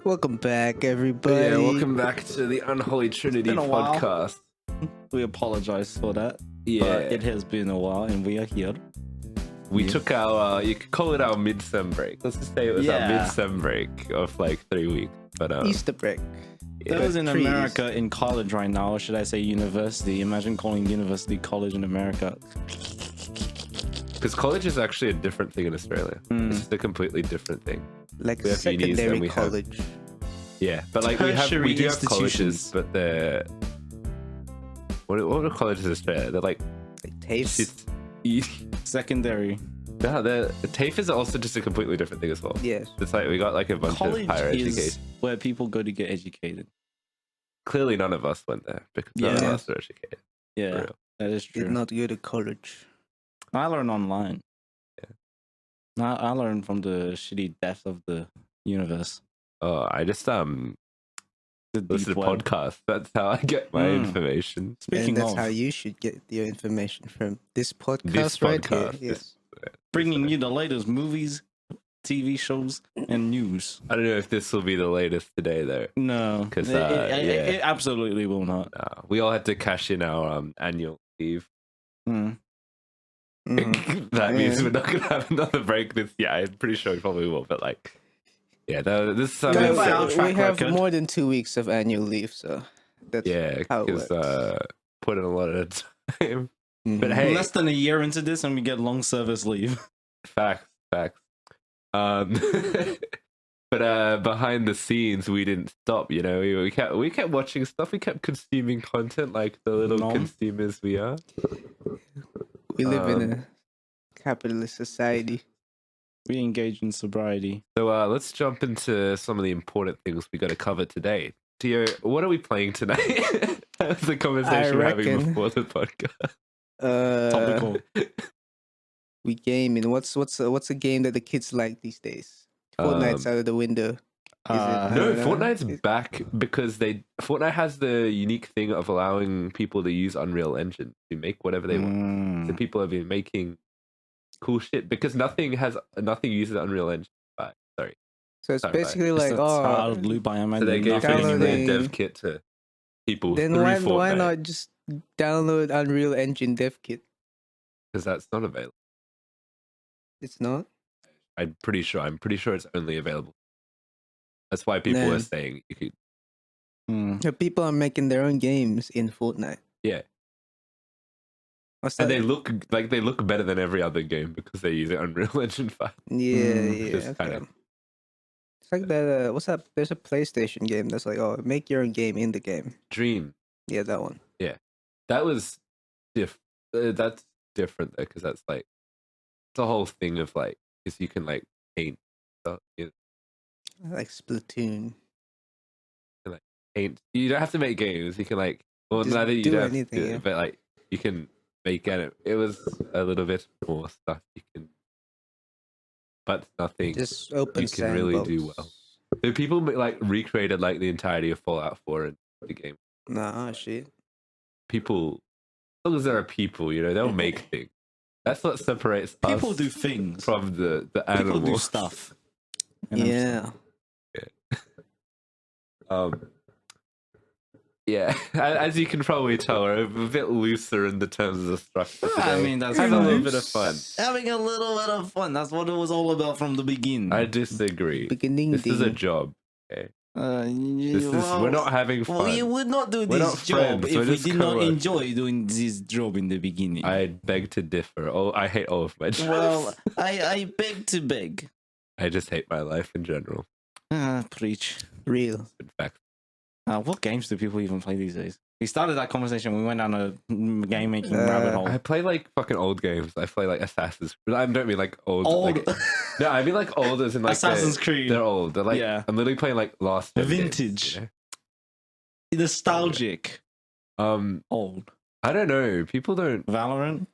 Welcome back, everybody. Yeah, welcome back to the Unholy Trinity been a while. podcast. We apologize for that. Yeah, But it has been a while and we are here. we took our, you could call it our mid-sem break. Let's just say it was our Yeah. mid-sem break of like 3 weeks. But Easter break. Those in trees. America in college right now, or should I say university? Imagine calling university college in America. because college is actually a different thing in Australia. It's just a completely different thing. Like We have unis and secondary we have- college. Yeah, but like we Tertiary do have colleges, institutions. but they're what are colleges in Australia? They're like Like TAFEs. Secondary. no, the TAFE is also just a completely different thing as well. Yes. It's like we got like a bunch College of higher is education. where people go to get educated. Clearly, none of us went there because none of Yeah. us are educated. For Yeah, real. that is Did true. not go to college. I learned online. Yeah. I learned from the shitty depth of the universe. Oh, I just The listen deep to web. podcasts. That's how I get my information. Speaking And that's of, how you should get your information from this podcast This right podcast, here. Yes. bringing you the latest movies, TV shows, and news. I don't know if this will be the latest today though. No, 'Cause, it absolutely will not. We all had to cash in our annual leave. Mm. Mhm. That means Yeah. we're not gonna have another break this year. I'm pretty sure we probably will, but like, yeah, this is Going something. by our we track have record. more than 2 weeks of annual leave, so that's Yeah, how it because works. put in a lot of time. Mhm. But hey, Less than a year into this, and we get long service leave. facts. Um, but behind the scenes, we didn't stop. You know, we kept watching stuff. We kept consuming content like the little No. consumers we are. We live in a capitalist society. We engage in sobriety. So let's jump into some of the important things we got to cover today. Tio, what are we playing tonight? That's the conversation we're having reckon- before the podcast. Topical. We gaming. What's a game that the kids like these days? Fortnite's out of the window. I No, don't know. Fortnite's back because Fortnite has the unique thing of allowing people to use Unreal Engine to make whatever they want. So people have been making cool shit because nothing uses Unreal Engine. Sorry. So it's Sorry, basically It's like, a child oh, loop, I So imagine. they gave Downloading- basically a dev kit to people then through why Fortnite not just download Unreal Engine Dev Kit? because that's not available. It's not. I'm pretty sure it's only available. That's why people Nah. are saying you could. The people are making their own games in Fortnite. Yeah. What's that? And they look better than every other game because they're using Unreal Engine 5. Yeah, Just yeah. kind Okay. of- It's like that. What's that? There's a PlayStation game that's like, oh, make your own game in the game. Dream. Yeah, that one. That was that's different though because that's like it's a whole thing of like because you can like paint stuff. I like Splatoon. Paint. You don't have to make games. You can like Just neither you do don't have anything, to do it, yeah. but like you can make it was a little bit more stuff you can, but nothing. Just open You can really do sandbox. well. So people like recreated like the entirety of Fallout 4 in the game. Nah, shit. People, as long as there are people, you know, they'll make things. That's what separates People us do things. from the animals. People do stuff. And I'm Yeah. Yeah, as you can probably tell, we're a bit looser in the terms of the structure. I today. mean, that's have a little fine. bit of fun. Having a little bit of fun. That's what it was all about from the beginning. I disagree. Beginning. This is a job. Okay, we're not having fun. Well, we would not do We're not this job friends, we're if we just did not co-workers. enjoy doing this job in the beginning. I beg to differ. Oh, I hate all of my jobs. Well, I beg to beg. I just hate my life in general. Preach. real. In fact, What games do people even play these days? We started that conversation. We went down a game making rabbit hole. I play like fucking old games. I play like Assassin's Creed. I don't mean like old. Old Like, no, I mean like old as in like Assassin's Creed. They're old. They're like Yeah. I'm literally playing like last gen games, Vintage. you Nostalgic. know? Old. I don't know. People don't. Valorant.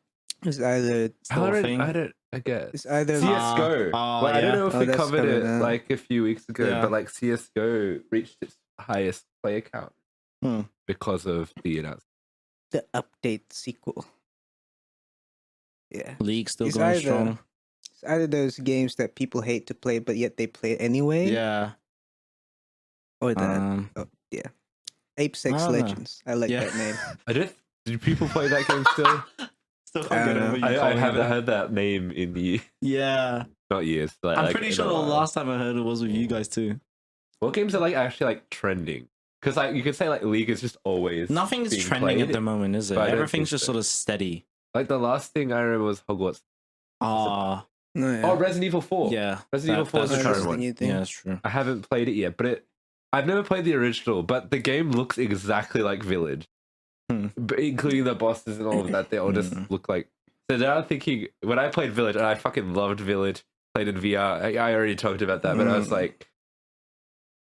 It's either Still a thing? I don't. I guess. it's either CS:GO. Like, I don't yeah. know if Oh, we that's covered coming it out. like a few weeks ago, Yeah. but like CS:GO reached its highest player count because of the announcement. the update sequel. Yeah. League still It's going either- strong. It's either those games that people hate to play, but yet they play it anyway. Yeah. Or that. Yeah. Ape Sex I don't know. Legends. I like Yeah. that name. Do people play that game still? Still I can't get don't over know. you I calling it haven't that. heard that name in years. Yeah. Not years. Like, I'm like pretty in sure a the while. last time I heard it was with you guys too. What games are like actually like trending? Because like you could say like League is just always Nothing is being trending played. at the moment, is it? but I don't Everything's think just so. sort of steady. Like the last thing I remember was Hogwarts. Ah, No, yeah. Oh, Resident Evil 4. yeah. Resident Evil 4 is that's the that's current the one. new thing. Yeah, that's true. I haven't played it yet, but I've never played the original, but the game looks exactly like Village. But including the bosses and all of that, they all just look like. So now I'm thinking, when I played Village, and I fucking loved Village, played in VR, I already talked about that, but I was like,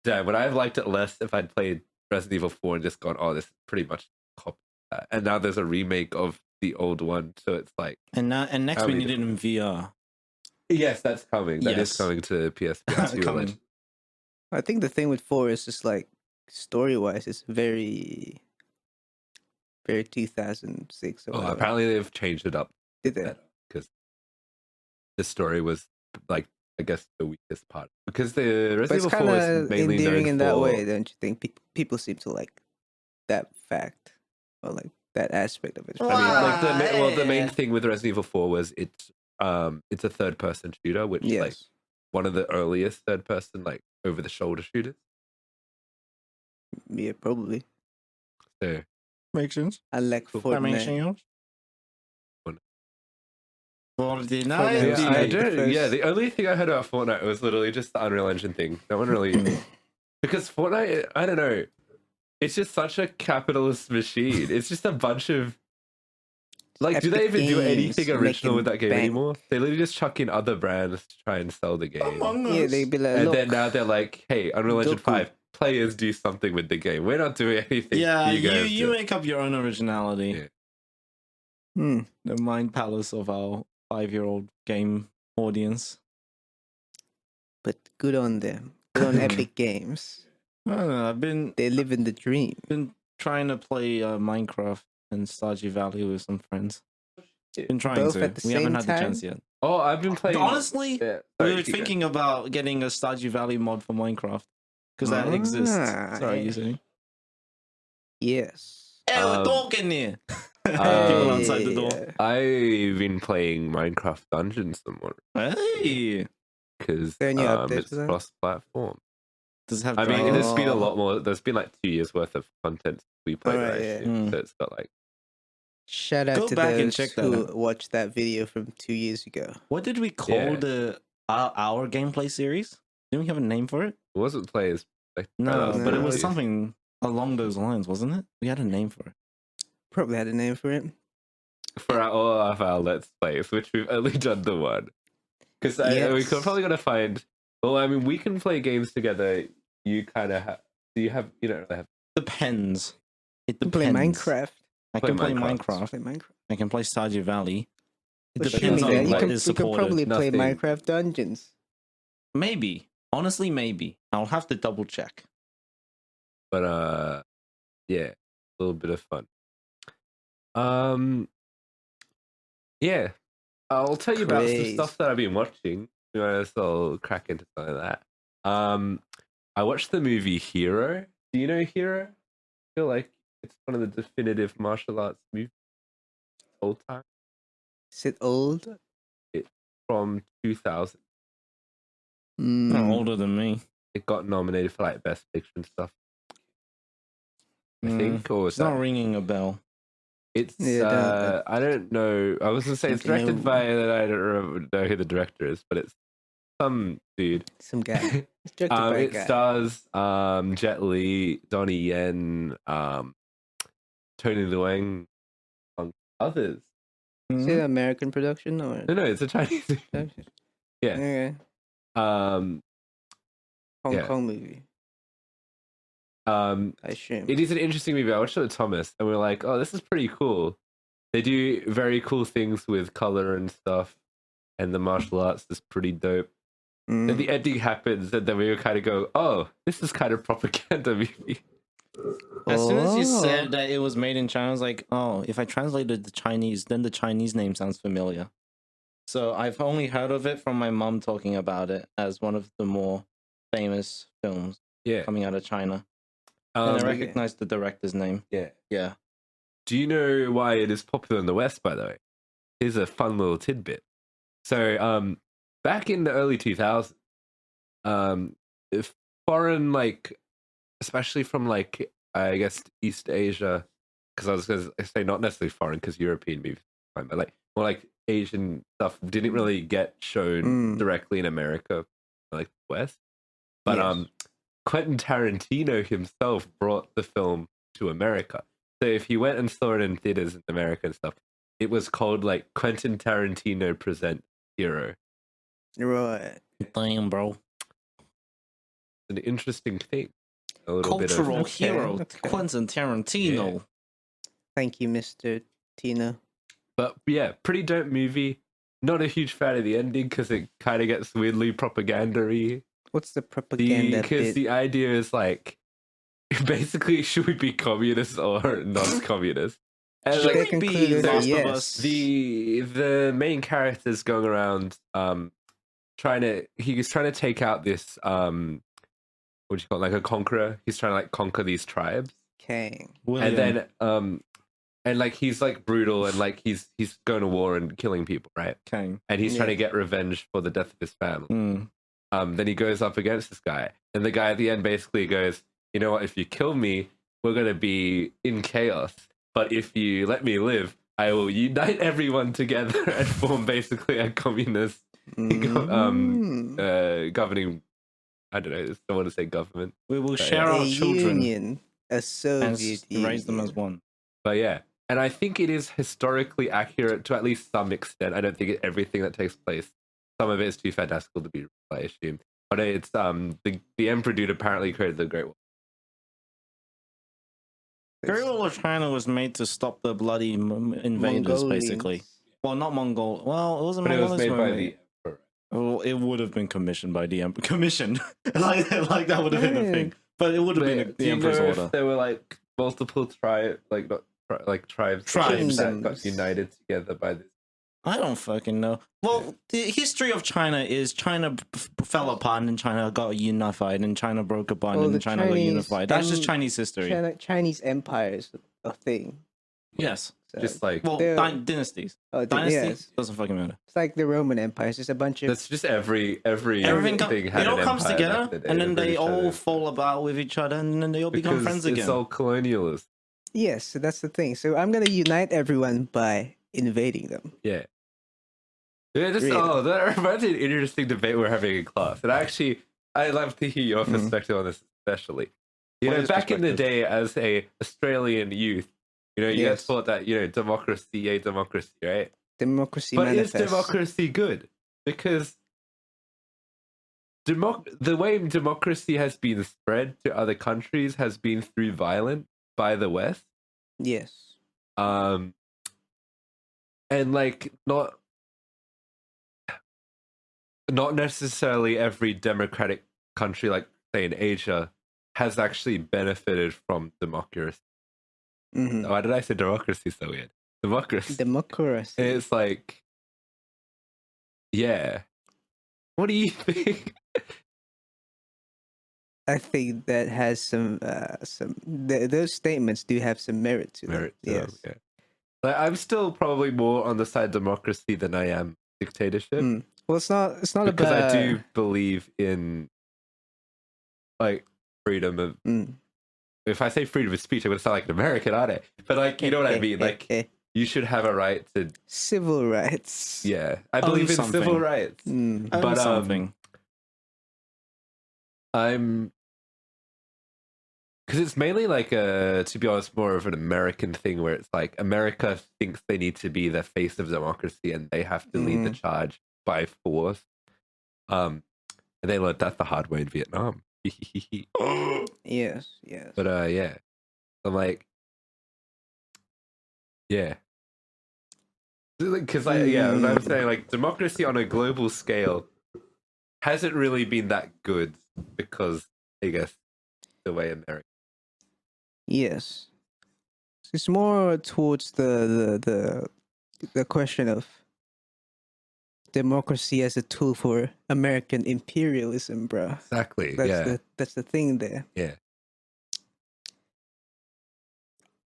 damn, would I have liked it less if I'd played Resident Evil 4 and just gone, oh, this is pretty much a copy of that. And now there's a remake of the old one, so it's like. And next How we many need it in VR. Yes, that's coming. That is Yes. coming to PSP. Coming. I think the thing with 4 is just like story-wise, it's very 2006 or Oh, whatever. apparently they've changed it up Did they? because the story was like, I guess, the weakest part. Because the But it's Resident Evil kind 4 is of mainly endearing known in that for- way, don't you think? People seem to like that fact or like that aspect of it. I mean, like the main yeah. thing with Resident Evil 4 was it's a third-person shooter, which yes. like one of the earliest third-person like over-the-shoulder shooters. Yeah, probably. So Makes sense. I like That makes Fortnite. sense. Fortnite. yeah, the only thing I heard about Fortnite was literally just the Unreal Engine thing. No one really because Fortnite, I don't know, it's just such a capitalist machine. It's just a bunch of like, do they Epic even do Games anything original with that making game bank. anymore? They literally just chuck in other brands to try and sell the game. Among Us. Yeah, they'd be like, And look, then now they're like, hey, Unreal Engine Goku. 5, players do something with the game. We're not doing anything. Yeah, you guys you do. make up your own originality. Yeah. The mind palace of our 5-year-old game audience. but good on them. Good on Epic Games. I don't know. I've been They live in the dream. trying to play Minecraft and Stardew Valley with some friends. Been trying Both to. at the We haven't same had the time? chance yet. Oh, I've been playing. Honestly, Yeah. we Sorry, were keep going. thinking about getting a Stardew Valley mod for Minecraft because that exists. Sorry, you saying? Yes. Hey, we're Um, talking here. People um, outside the door. I've been playing Minecraft Dungeons some more Hey, because There any updates it's for that? cross-platform. does it have? I mean, dragons? there's been a Oh. lot more. There's been like 2 years worth of content we played, Alright, right? yeah. Mm. So it's got like Shout out Go to back and those check that who out. watched that video from 2 years ago. What did we call Yeah. our gameplay series? Didn't we have a name for it? it wasn't players. No, but it was players. something along those lines, wasn't it? We had a name for it. Probably had a name for it. For all of our Let's Plays, which we've only done the one. Because we Yes. could probably gonna find. Well, I mean, we can play games together. You kind of have. Do you have? You don't really have. Depends. It You can play depends. Minecraft. I Play can play Minecraft. Minecraft. Play Minecraft. I can play Stardew Valley. It But depends surely on you what can, is you can supported. probably play Nothing. Minecraft Dungeons. Maybe. Honestly, maybe. I'll have to double check. But yeah, a little bit of fun. Yeah, I'll tell you about some Crazy. stuff that I've been watching. You know, so I'll crack into some of that. I watched the movie Hero. Do you know Hero? I feel like it's one of the definitive martial arts movies of all time. Is it old? From 2000. No, older than me. It got nominated for like Best Picture and stuff. I Mm, think, or was It's not that? ringing a bell. It's Yeah, I don't know. I was gonna say it's Thinking directed of- by I don't know who the director is, but it's some dude. Some guy. It's directed by a It guy. stars Jet Li, Donnie Yen, Tony Leung, among others. Is it an American production or? No, it's a Chinese. production? Yeah. Okay. Um, Hong Yeah. Kong movie, um, I assume. it is an interesting movie. I watched it with Thomas, and we are like, "Oh, this is pretty cool." They do very cool things with color and stuff, and the martial arts is pretty dope. Mm. And the ending happens, and then we kind of go, "Oh, this is kind of propaganda movie." As soon as you Oh. said that it was made in China, I was like, oh, if I translated the Chinese, then the Chinese name sounds familiar. So I've only heard of it from my mum talking about it as one of the more famous films. Yeah. coming out of China. And I Um, recognize the director's name. yeah. Yeah. Do you know why it is popular in the West, by the way? Here's a fun little tidbit. So, back in the early 2000s, if foreign, like, especially from, like, I guess East Asia, because I was going to say not necessarily foreign, because European movies, but like more like Asian stuff didn't really get shown directly in America, like the West. But Quentin Tarantino himself brought the film to America. So if you went and saw it in theaters in America and stuff, it was called like Quentin Tarantino Presents Hero. Right. Damn, bro. An interesting thing. A little Cultural bit hero, Okay. Quentin Tarantino. Yeah. Thank you, Mr. Tina. But yeah, pretty dope movie. Not a huge fan of the ending because it kind of gets weirdly propaganda-y. What's the propaganda Because bit? the idea is like, basically, should we be communists or non-communists? And Should like, They we concluded be that Last of yes. Us? the main character's going around he's trying to take out this what do you call it, like a conqueror. He's trying to like conquer these tribes. Kang. And then and like he's like brutal and like he's going to war and killing people, right? Kang. And he's trying to Yeah. get revenge for the death of his family. Mm. Then he goes up against this guy, and the guy at the end basically goes, "You know what? If you kill me, we're gonna be in chaos. But if you let me live, I will unite everyone together and form basically a communist governing." I don't know. I don't want to say government, We will But share A our children union. A and Soviet raise them Union. as one. but yeah. And I think it is historically accurate to at least some extent. I don't think everything that takes place, some of it is too fantastical to be real, I assume. But it's the Emperor dude apparently created the Great Wall. Great Wall of China was made to stop the bloody invaders, basically. Well, not Mongol. Well, it wasn't But it was Mongols. made by the Emperor. Well, it would have been commissioned by the Emperor. Commissioned, like that would have been the thing. But it would have been Do the you Emperor's know order. if there were like multiple tribes Tribes. that got united together by this? I don't fucking know. Well, the history of China is China fell apart and China got unified and China broke apart Oh, and the China got Chinese unified. That's just Chinese history. Chinese empire is a thing. Yes. So, Just like Well, They're- dynasties. oh, Dynasty yes. doesn't fucking matter. It's like the Roman Empire. It's just a bunch of that's just every Everything thing it had all an comes empire together, back in the day, and then the they British had all it. fall about with each other, and then they all become Because friends again. It's all colonialist. yes. So that's the thing. So I'm gonna unite everyone by invading them. Yeah. Yeah, just Really? that reminds me of an interesting debate we're having in class. And actually, I'd love to hear your perspective on this, especially. You What know, is back in the perspective? day, as a Australian youth, you know, you Yes. guys thought that democracy, democracy, right? Democracy But manifest. is democracy good? Because the way democracy has been spread to other countries has been through violence by the West. Yes. And like not necessarily every democratic country, like say in Asia, has actually benefited from democracy. Mm-hmm. Why did I say democracy so weird? Democracy. Democracy. It's like, yeah. What do you think? I think that has those statements do have some merit to them. Merit to them, Yes. yeah. Like, I'm still probably more on the side of democracy than I am dictatorship. Mm. Well, it's not Because about. I do believe in like freedom of. If I say freedom of speech, I'm gonna sound like an American, aren't I? But like, you know what I mean. Like, you should have a right to. Civil rights. Yeah, I Own believe in something. civil rights. Mm. Own but, something. I'm. Because it's mainly like to be honest, more of an American thing where it's like America thinks they need to be the face of democracy and they have to lead the charge by force. And they learned that the hard way in Vietnam. Yes. But yeah, I'm like, yeah, because I'm saying like democracy on a global scale hasn't really been that good because I guess the way America. Yes. It's more towards the question of democracy as a tool for American imperialism, bro. Exactly. Yeah. That's the thing there. Yeah.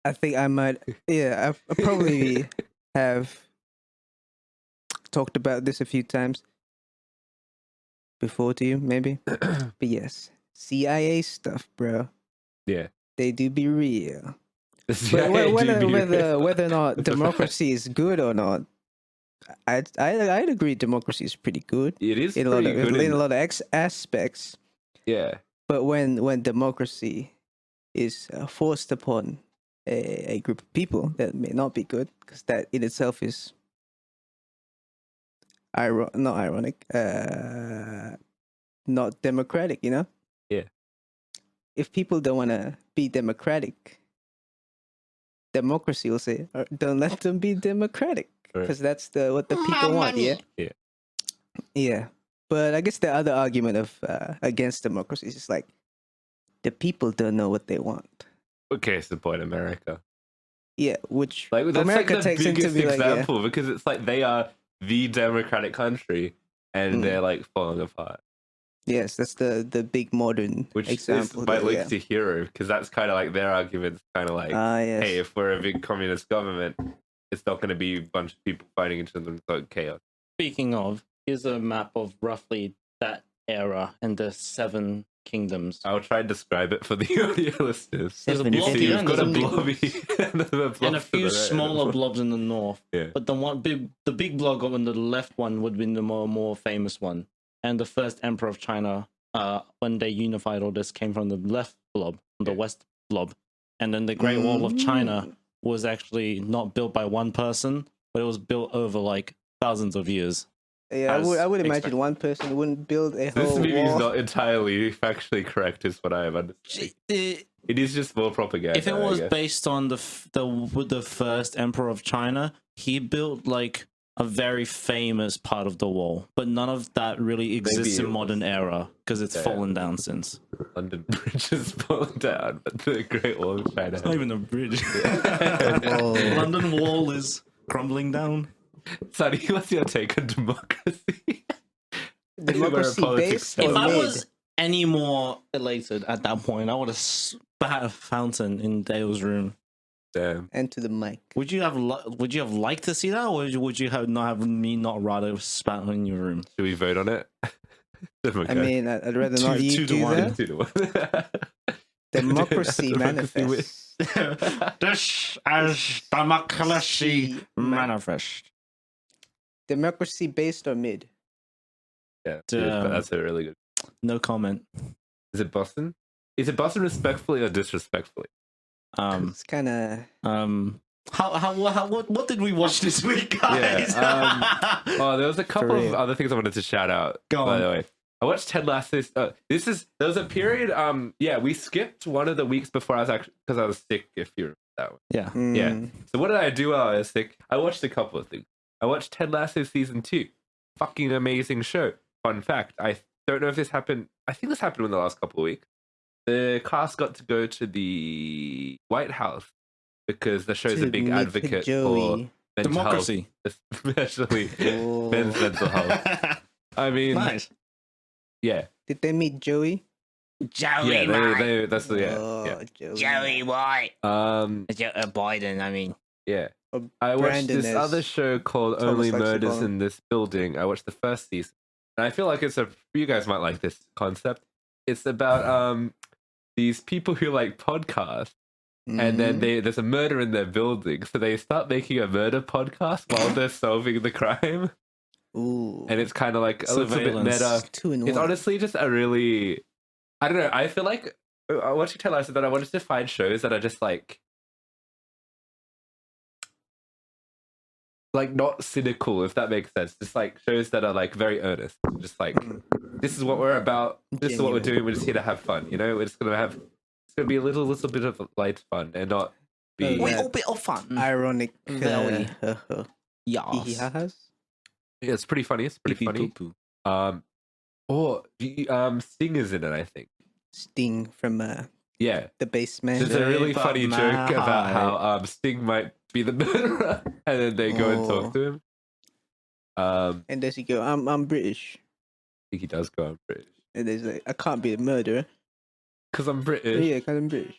I think I might. Yeah, I probably have talked about this a few times before to you, maybe. But yes, CIA stuff, bro. Yeah. They do be real. The But CIA do be whether or not democracy is good or not, I'd agree democracy is pretty good It is in a pretty lot of good. in a lot of aspects. Yeah. But when democracy is forced upon a group of people, that may not be good, because that in itself is not ironic, not democratic, you know? Yeah. If people don't want to be democratic, democracy will say, don't let them be democratic, because that's what the people want, yeah? Yeah. Yeah. But I guess the other argument of against democracy is just like, the people don't know what they want. Okay, support America. Yeah, which Like that's America like the takes into biggest be like, yeah. example because it's like they are the democratic country and they're like falling apart. Yes, that's the big modern Which example. is my there, link yeah. to Hero because that's kind of like their argument. Kind of like, Yes. hey, if we're a big communist government, it's not going to be a bunch of people fighting each other. It's like chaos. Speaking of, here's a map of roughly that era and the 7 kingdoms. I'll try and describe it for the audio listeners. There's a Seven blob So here you've and got a there's a big- blobby and a few smaller blobs in the north. Yeah. But the big blob on the left one would be the more famous one. And the first emperor of China, when they unified all this, came from the left blob, the west blob. And then the Great Wall of China was actually not built by one person, but it was built over like thousands of years. Yeah, as I would imagine expected. one person wouldn't build a This whole movie is wall. not entirely factually correct, is what I have understood. It is just more propaganda. If it was I guess. based on the first emperor of China, he built like a very famous part of the wall, but none of that really exists Maybe in modern era because it's Yeah. fallen down since. London Bridge is falling down, but the Great Wall of China. It's not even a bridge. Whoa. London Wall is crumbling down. Sonny, what's your take on democracy? Democracy based If or I mid? was any more elated at that point, I would have spat a fountain in Dale's room. Damn. And to the mic. Would you have liked to see that, or would you have me not rather spat in your room? Should we vote on it? I mean, I'd rather not you 2 to do 1. that. 2 to 1. Democracy Democracy manifests. This as democracy manifest. Democracy based or mid? Yeah, but that's a really good. No comment. Is it Boston? Is it Boston respectfully or disrespectfully? It's kind of. What did we watch this week, guys? Oh, there was a couple of real. other things I wanted to shout out. Go by on. the way, I watched Ted Lasso. There was a period. We skipped one of the weeks before I was actually because I was sick. If you remember that one. Yeah. Yeah. So what did I do while I was sick? I watched a couple of things. I watched Ted Lasso season 2. Fucking amazing show. Fun fact: I don't know if this happened. I think this happened in the last couple of weeks. The cast got to go to the White House because the show's a To big meet advocate for Joey. mental Democracy. health, especially Oh. men's mental health. I mean, Nice. yeah, Did they meet Joey? Joey yeah. That's Oh, Joey. Joey White. Biden, I mean. yeah. Or I watched Brandon this as other show called Thomas Only likes to Murders call him. in This Building. I watched the first season, and I feel like you guys might like this concept. It's about these people who like podcasts, and then there's a murder in their building, so they start making a murder podcast while they're solving the crime, Ooh. and it's kind of like a little bit Surveillance. meta. 2 in 1. It's honestly just a really, I don't know. I feel like watching Ted Lasso that I wanted to find shows that are just like not cynical, if that makes sense. Just like shows that are like very earnest. Just like this is what we're about. This is what we're doing. We're just here to have fun. You know, we're just gonna have. It's gonna be a little bit of light fun and not be. Oh, yeah. Little bit of fun. ironic. Very. Yes. Yes. Yeah, it's pretty funny. It's pretty funny. Sting is in it, I think. Sting from Yeah. the basement. There's a really But funny joke about how Sting might be the murderer, and then they go and talk to him. And does he go, I'm British? I think he does go, I'm British. And there's like, I can't be a murderer. Because I'm British. Yeah, because I'm British.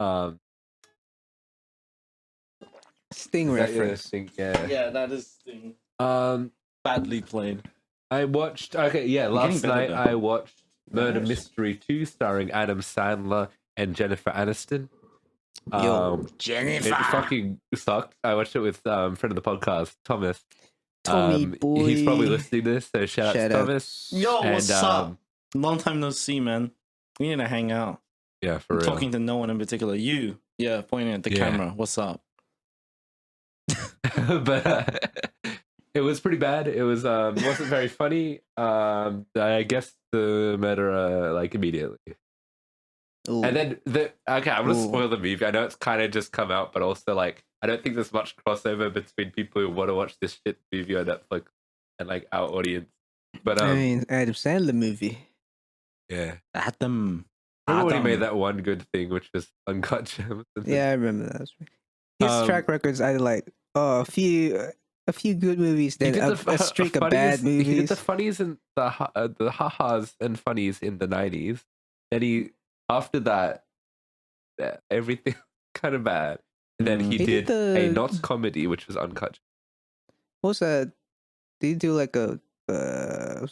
Um, Sting is that your reference. thing? Yeah. Yeah, that is Sting. Um, Badly played. I watched. Okay, getting last better night though. I watched Murder Nice. Mystery 2, starring Adam Sandler and Jennifer Aniston. Yo, Jennifer. It fucking sucked. I watched it with friend of the podcast, Thomas. Tommy boy. He's probably listening to this, so shout out to Thomas. Yo, And, what's up? Long time no see, man. We need to hang out. Yeah, for I'm real. talking to no one in particular. You. Yeah, pointing at the Yeah. camera. What's up? But it was pretty bad. It was wasn't very funny. I guess the murderer like immediately. Ooh. And then I'm gonna Ooh. spoil the movie. I know it's kind of just come out, but also like I don't think there's much crossover between people who want to watch this shit movie on Netflix and like our audience. But I mean, Adam Sandler movie. yeah, Adam. remember when he made that one good thing, which was Uncut Gems? Yeah, I remember that. His track record's either like a few good movies, He then did a streak of bad He did movies. the funnies and the ha-has and funnies in the 90s. Then he, after that, everything kind of bad. And then he He did did a the- not comedy, which was Uncut. What's that? Did he do like a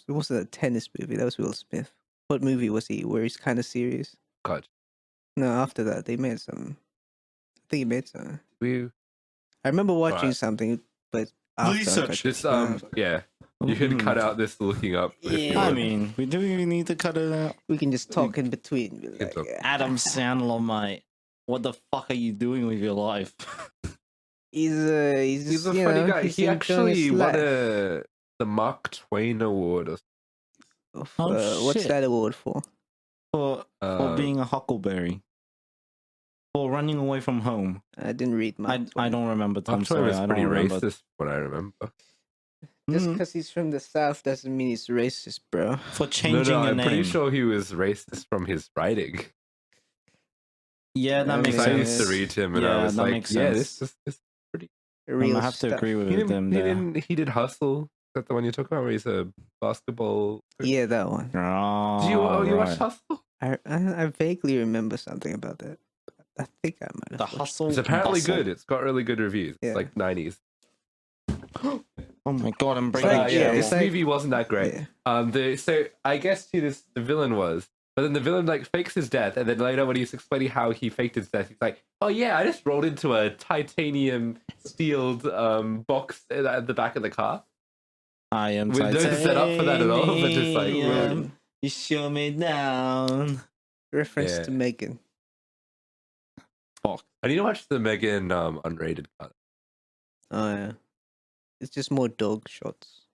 what's that tennis movie? That was Will Smith. What movie was he where he's kind of serious? Uncut. No, after that they made some. I think he made some. We I remember watching Alright. something, but after Research just Uh, yeah. You could cut out this looking up. if you Yeah. I want. mean, we do even need to cut it out. we can just talk in between. Be can like, talk. Adam Sandler, mate. What the fuck are you doing with your life? He's He's a you funny know, guy. he's He enjoying actually his won life. the Mark Twain Award. Or What's shit. that award for? For being a huckleberry. For running away from home. I didn't read my. I don't remember. Mark I'm Twain sorry, was I pretty don't remember. racist, what I remember. Just Mhm. because he's from the South doesn't mean he's racist, bro. For changing No, your I'm name. pretty sure he was racist from his writing. Yeah, that I makes mean, I sense. used to read him, and Yeah, I was that like, makes yeah, sense. this Real I have to stuff. agree with he them there. he did Hustle. Is that the one you're talking about, where he's a basketball? Yeah, that one. Oh, You right. watched Hustle? I vaguely remember something about that. I think I might have. The watched hustle. It's apparently bustle. good. It's got really good reviews. Yeah. It's like 90s. Oh my god, I'm breaking. like, Yeah, it's this like- movie wasn't that it. great. Yeah. So I guess the villain was, but then the villain like fakes his death, and then later when he's explaining how he faked his death, he's like, "Oh yeah, I just rolled into a titanium steeled box at the back of the car." I am With no setup for that at all, but just like, titanium. You show me down. Reference Yeah. to Megan. I need to watch the Megan unrated cut. Oh yeah. It's just more dog shots.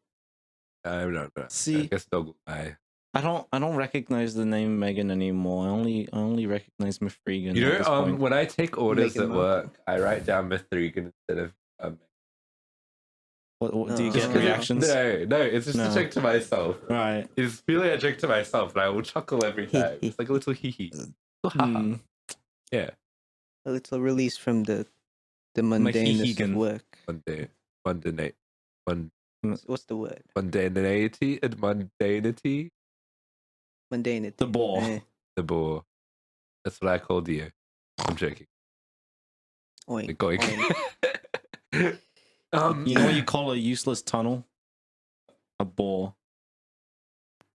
I don't know. I See, guess dog. I I don't recognize the name Megan anymore. I only recognize Miss Freegan. you at this know point. when I take orders Megan at work, I write down Mithrigan instead of What do you No. get Just 'cause reactions? No, it's just No. a joke to myself. Right. It's really a joke to myself, and I will chuckle every time. It's like a little hee hee. Hmm. Yeah, A little release from the mundaneness Hihigan. of work. mundanity, What's the word? mundanity, and mundanity. Mundanity. The bore. Eh, The bore. That's what I called you. I'm joking. oink, Going. oink. You know what you call a useless tunnel? A bore.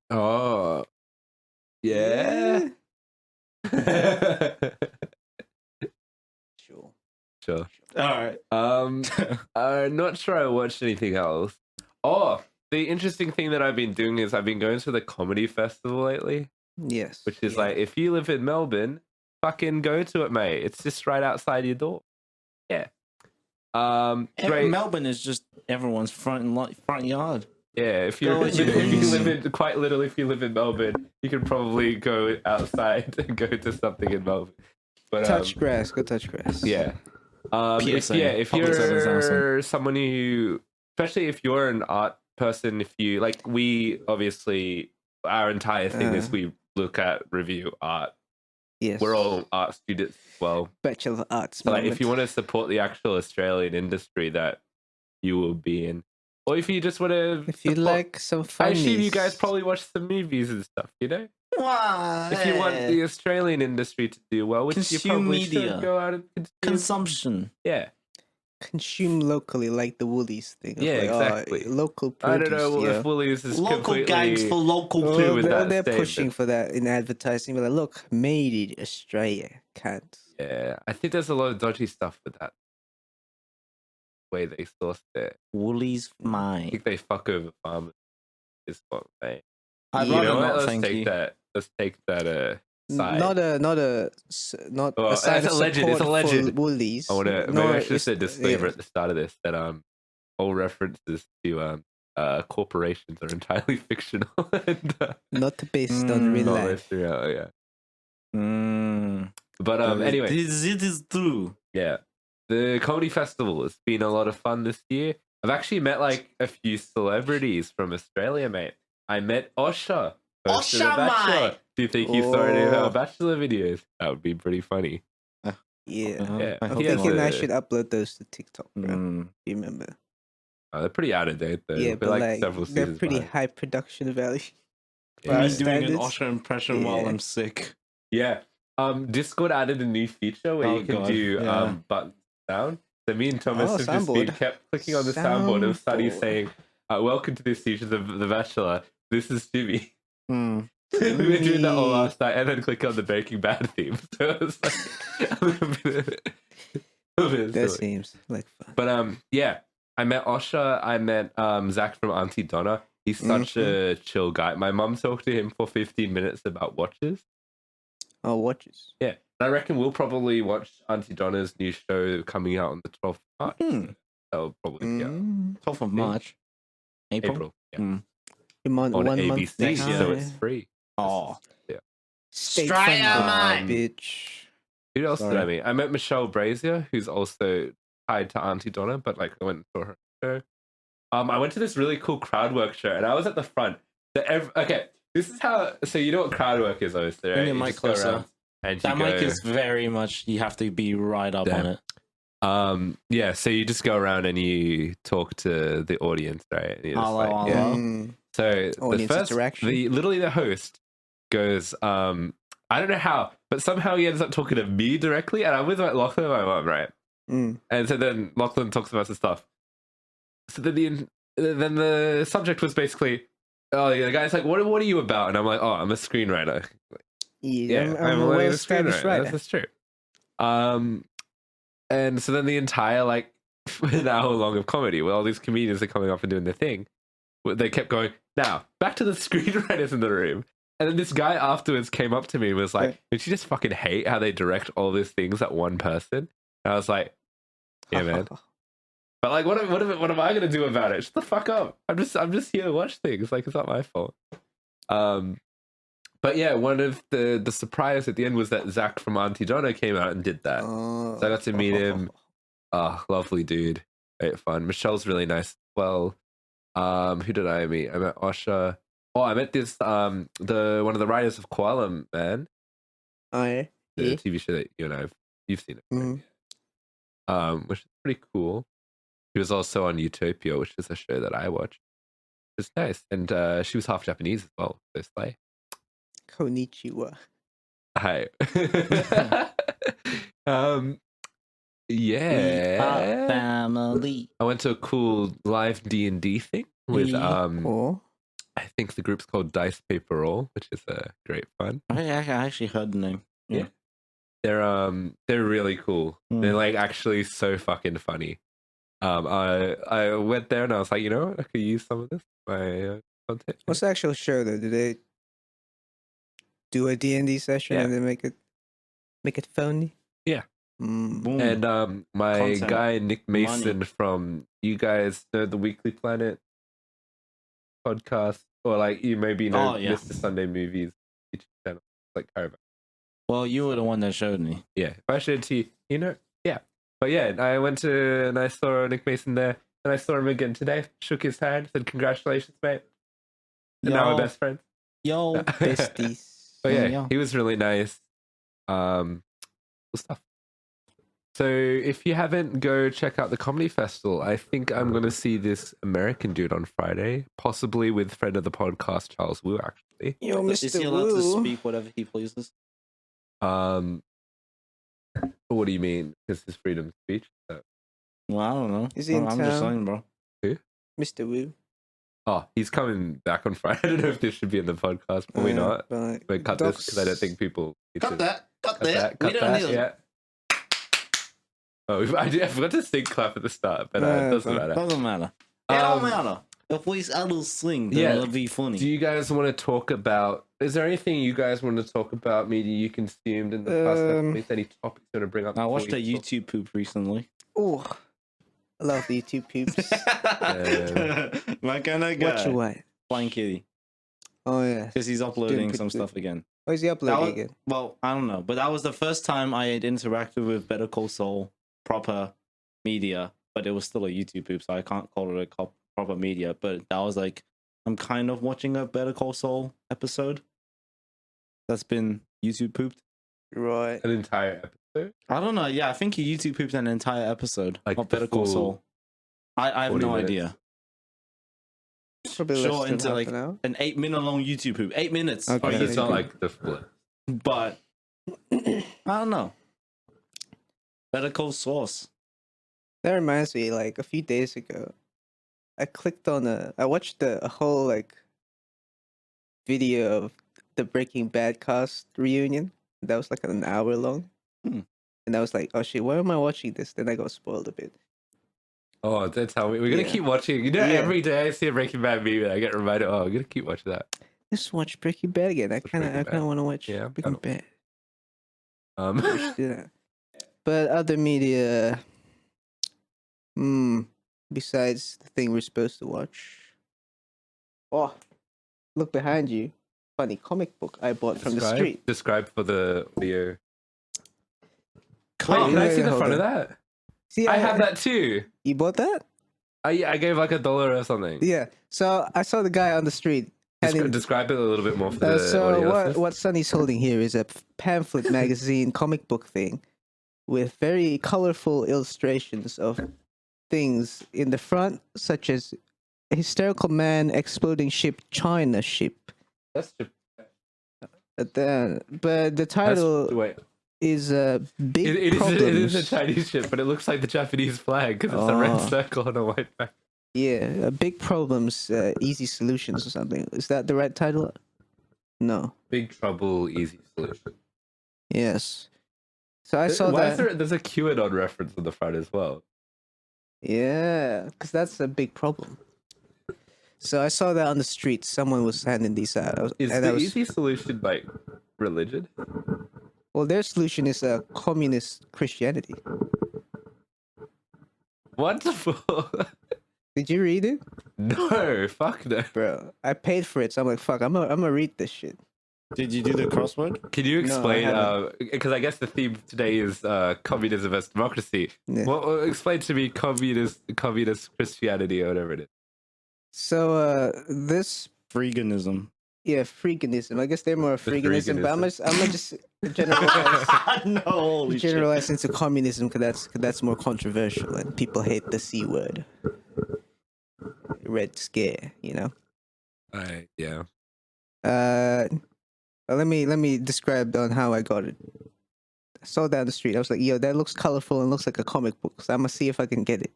Oh. Yeah. Sure. Sure. All right. I'm not sure I watched anything else. Oh, the interesting thing that I've been doing is I've been going to the comedy festival lately, Yes. which is yeah. like, if you live in Melbourne, fucking go to it, mate. It's just right outside your door. Yeah. Great. Melbourne is just everyone's front yard. Yeah, if you Go if with your you boots. live in quite literally, if you live in Melbourne, you can probably go outside and go to something in Melbourne. But touch grass. Go touch grass. yeah. PSA, If public service you're someone who, especially if you're an art person, if you like, we obviously our entire thing is we look at review art. Yes. We're all art students as well. Bachelor of Arts. So, like, if moment. you want to support the actual Australian industry that you will be in, Or if you just want to, If you like some I funnies. assume you guys probably watch some movies and stuff, you know? Why? If you want the Australian industry to do well, which you Consume probably media. should go out and consume. Consumption. Yeah. Consume locally, like the Woolies thing. Of Yeah, like, exactly. Local I produce. don't know yeah. if Woolies is Local completely... gags for local Well, food. with that They're statement. pushing for that in advertising. But like, look, made in Australia. Can't. Yeah, I think there's a lot of dodgy stuff with that way they source it. Woolies I mine. think they fuck over farmers. Is what I'm saying. I'd You rather know what? not, Let's thank take you. that. Let's take that. Side. Not Well, a side it's of alleged, support it's alleged. for Woolies. I want to. Maybe nor I should have is- said disclaimer yeah. at the start of this that all references to corporations are entirely fictional and Not based on real not life. based on reality, yeah. Mm. But anyway, it is true. yeah, the comedy festival has been a lot of fun this year. I've actually met like a few celebrities from Australia, mate. I met Osher. Host of The Osher, Bachelor. mate! Do you think he saw any of Oh. our Bachelor videos? That would be pretty funny. Yeah. Yeah, I I'm hope he has thinking I a- should upload those to TikTok, bro. Mm. You remember? They're pretty out of date though. Yeah, They're but like several they're seasons pretty behind. high production value. Yeah. Me Right. doing an Standards. Osher impression while Yeah. I'm sick. Yeah. Discord added a new feature where Oh, you can God. do Yeah. buttons down. So me and Thomas Oh, have just been soundboard. kept clicking on the soundboard and Sunny Soundboard. saying, "Welcome to this season of The Bachelor. This is Jimmy." Mm. We were doing that all Jimmy. last night, and then click on the Breaking Bad theme. So it was like a little bit That silly. seems like fun. But yeah, I met Osher. I met Zach from Auntie Donna. He's such a chill guy. My mum talked to him for 15 minutes about watches. Oh, watches. Yeah, and I reckon we'll probably watch Auntie Donna's new show coming out on the 12th of March. Hmm. That'll probably be out. 12th of March. April. Yeah. Mm. On 1 month ABC, next so year. it's free. Oh. State Australia, funded, mate. bitch. Who else did Sorry. I meet? I met Michelle Brazier, who's also tied to Auntie Donna, but like I went and saw her show. I went to this really cool crowd work show, and I was at the front. Okay, this is how. So you know what crowd work is, obviously, right? Bring your You mic just go closer. around and That you mic go- is very much, you have to be right up Damn. on it. Yeah, so you just go around and you talk to the audience, right? And you're just Hello, like, hello. yeah. Mm. So the Audience first, interaction. literally the host goes, I don't know how, but somehow he ends up talking to me directly, and I'm with like Lachlan and my mum, right? Mm. And so then Lachlan talks about some stuff. So then the subject was basically, oh, yeah, the guy's like, what are you about? And I'm like, oh, I'm a screenwriter. Yeah, I'm a a well-established writer. That's true. And so then the entire like an hour long of comedy where all these comedians are coming up and doing their thing, they kept going, now back to the screenwriters in the room. And then this guy afterwards came up to me and was like, don't you just fucking hate how they direct all these things at one person? And I was like, yeah, man. But like, what am I gonna do about it? Shut the fuck up. I'm just here to watch things. Like, it's not my fault. But yeah, one of the surprise at the end was that Zach from Auntie Donna came out and did that. Oh. So I got to meet him. Oh, lovely dude. Great fun. Michelle's really nice as well. Who did I meet? I met Osher. Oh, I met this one of the writers of Koala Man, Oh, yeah. the Yeah. TV show that you and you've seen it. Mhm. Which is pretty cool. She was also on Utopia, which is a show that I watch. It's nice. And she was half Japanese as well. So slay. Konnichiwa. Hi. We are Yeah. family. I went to a cool live D&D thing with Or I think the group's called Dice Paper Roll, which is great fun. I actually heard the name. Yeah. They're really cool. Mm. They're like actually so fucking funny. I went there and I was like, you know what? I could use some of this in my content. what's the actual show though? Do they do a D&D session Yeah. and then make it phony? Yeah. Mm. Boom. And my Content. guy Nick Mason from, you guys know the Weekly Planet podcast, or like you maybe know Oh, yeah. Mr. Sunday Movies YouTube channel, like Caravan. Well, you were the one that showed me. Yeah, if I showed it to you, you know, yeah. But yeah, I went to and I saw Nick Mason there, and I saw him again today. Shook his hand, said congratulations, mate. And now we're best friends. Yo. Besties. But yeah, Yeah. he was really nice. Cool stuff. So if you haven't, go check out the comedy festival. I think I'm going to see this American dude on Friday, possibly with friend of the podcast Charles Wu. Actually, Yo, Is he Mr. allowed to Wu. speak whatever he pleases? What do you mean? Because his freedom of speech. So. Well, I don't know. Is he in I'm just town? saying, bro. Mr. Wu. Oh, he's coming back on Friday. I don't know if this should be in the podcast. Probably not. But cut this because I don't think people need to- Cut that. Cut that. We don't need yeah. Oh, I forgot to sing clap at the start, but it doesn't matter. Doesn't matter. It don't matter. If we adult sing, then it'll be funny. Do you guys want to talk about? Is there anything you guys want to talk about? Media you consumed in the past couple weeks? Any topics you want to bring up? I watched a YouTube poop recently. Oh, I love the YouTube poops. My kind of guy. Watch your what? Flying Kitty. Oh yeah. Because he's uploading Doing some pretty stuff again. Oh, is he uploading again? Well, I don't know. But that was the first time I had interacted with Better Call Saul proper media. But it was still a YouTube poop, so I can't call it a proper media. But that was like, I'm kind of watching a Better Call Saul episode that's been YouTube pooped. Right. An entire episode? I don't know. Yeah, I think he YouTube pooped an entire episode Like of Better Call full Saul. I have 40 no minutes. idea. Probably Sure, less than into half like an hour. an 8-minute long YouTube poop. 8 minutes. Okay. Oh, of it's YouTube not poop. like the full. But I don't know. Better Call Sauce. That reminds me, like a few days ago, I clicked on I watched a whole like video of the Breaking Bad cast reunion. That was like an hour long. And I was like, oh shit, why am I watching this? Then I got spoiled a bit. Oh, that's how we're gonna Yeah. keep watching. You know, Yeah. every day I see a Breaking Bad meme and I get reminded. Oh, I'm gonna keep watching that. Let's watch Breaking Bad again. I kind Breaking of Bad. want to watch Yeah, Breaking Bad. Um, We should do that. But other media, besides the thing we're supposed to watch. Oh, look behind you. Funny comic book I bought from the street. Describe for the audio. Wait, Oh, can I see the hold front of on. that? See, I have that too. You bought that? I gave like $1 or something. Yeah. So I saw the guy on the street. Describe it a little bit more for the So audience. what Sonny's holding here is a pamphlet magazine comic book thing with very colorful illustrations of things in the front, such as a hysterical man, exploding ship, China ship. That's just, But the title wait. is Big It Problems. is a Chinese ship, but it looks like the Japanese flag because it's a red Oh. circle on a white back. Yeah, Big Problems, Easy Solutions or something. Is that the right title? No. Big Trouble, Easy Solution. Yes. So I saw Why that. is there's a QAnon reference on the front as well? Yeah, because that's a big problem. So I saw that on the street. Someone was handing these out. Is the easy solution like religion? Well, their solution is communist Christianity. What the fuck? Did you read it? No, fuck no. Bro, I paid for it, so I'm like, fuck, I'm gonna read this shit. Did you do the crossword? Can you No, I explain? haven't. Because I guess the theme today is communism versus democracy. Yeah. Well, explain to me communist Christianity or whatever it is. So this, Freeganism. yeah, freeganism. I guess they're more The freeganism, but I'm freeganism. gonna just generalize, No, holy shit. generalize into communism because that's more controversial and people hate the C word. Red scare, you know. Yeah. Let me describe on how I got it. I saw that on the street. I was like, yo, that looks colorful and looks like a comic book. So I'm gonna see if I can get it.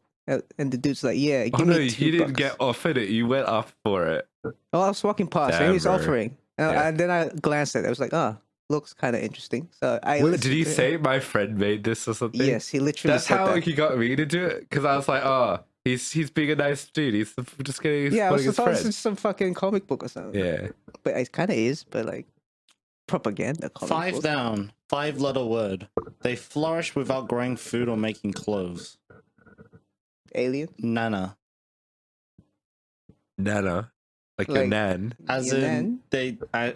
And the dude's like, yeah, give Oh no, me you $2. didn't get offered it. You went up for it. Oh, I was walking past and Damn, he was bro. offering. And then I glanced at it. I was like, oh, looks kind of interesting. So I Wait, listened did he to it. say my friend made this or something? Yes, he literally That's said how that. he got me to do it. Because I was like, oh, he's being a nice dude. He's just getting Yeah, I was his thought it was friend. just some fucking comic book or something. Yeah. But it kind of is, but like propaganda comic 5 book. down. 5-letter word. They flourish without growing food or making clothes. Alien. Nana. Nana. Like your Like- nan. As And in, then- I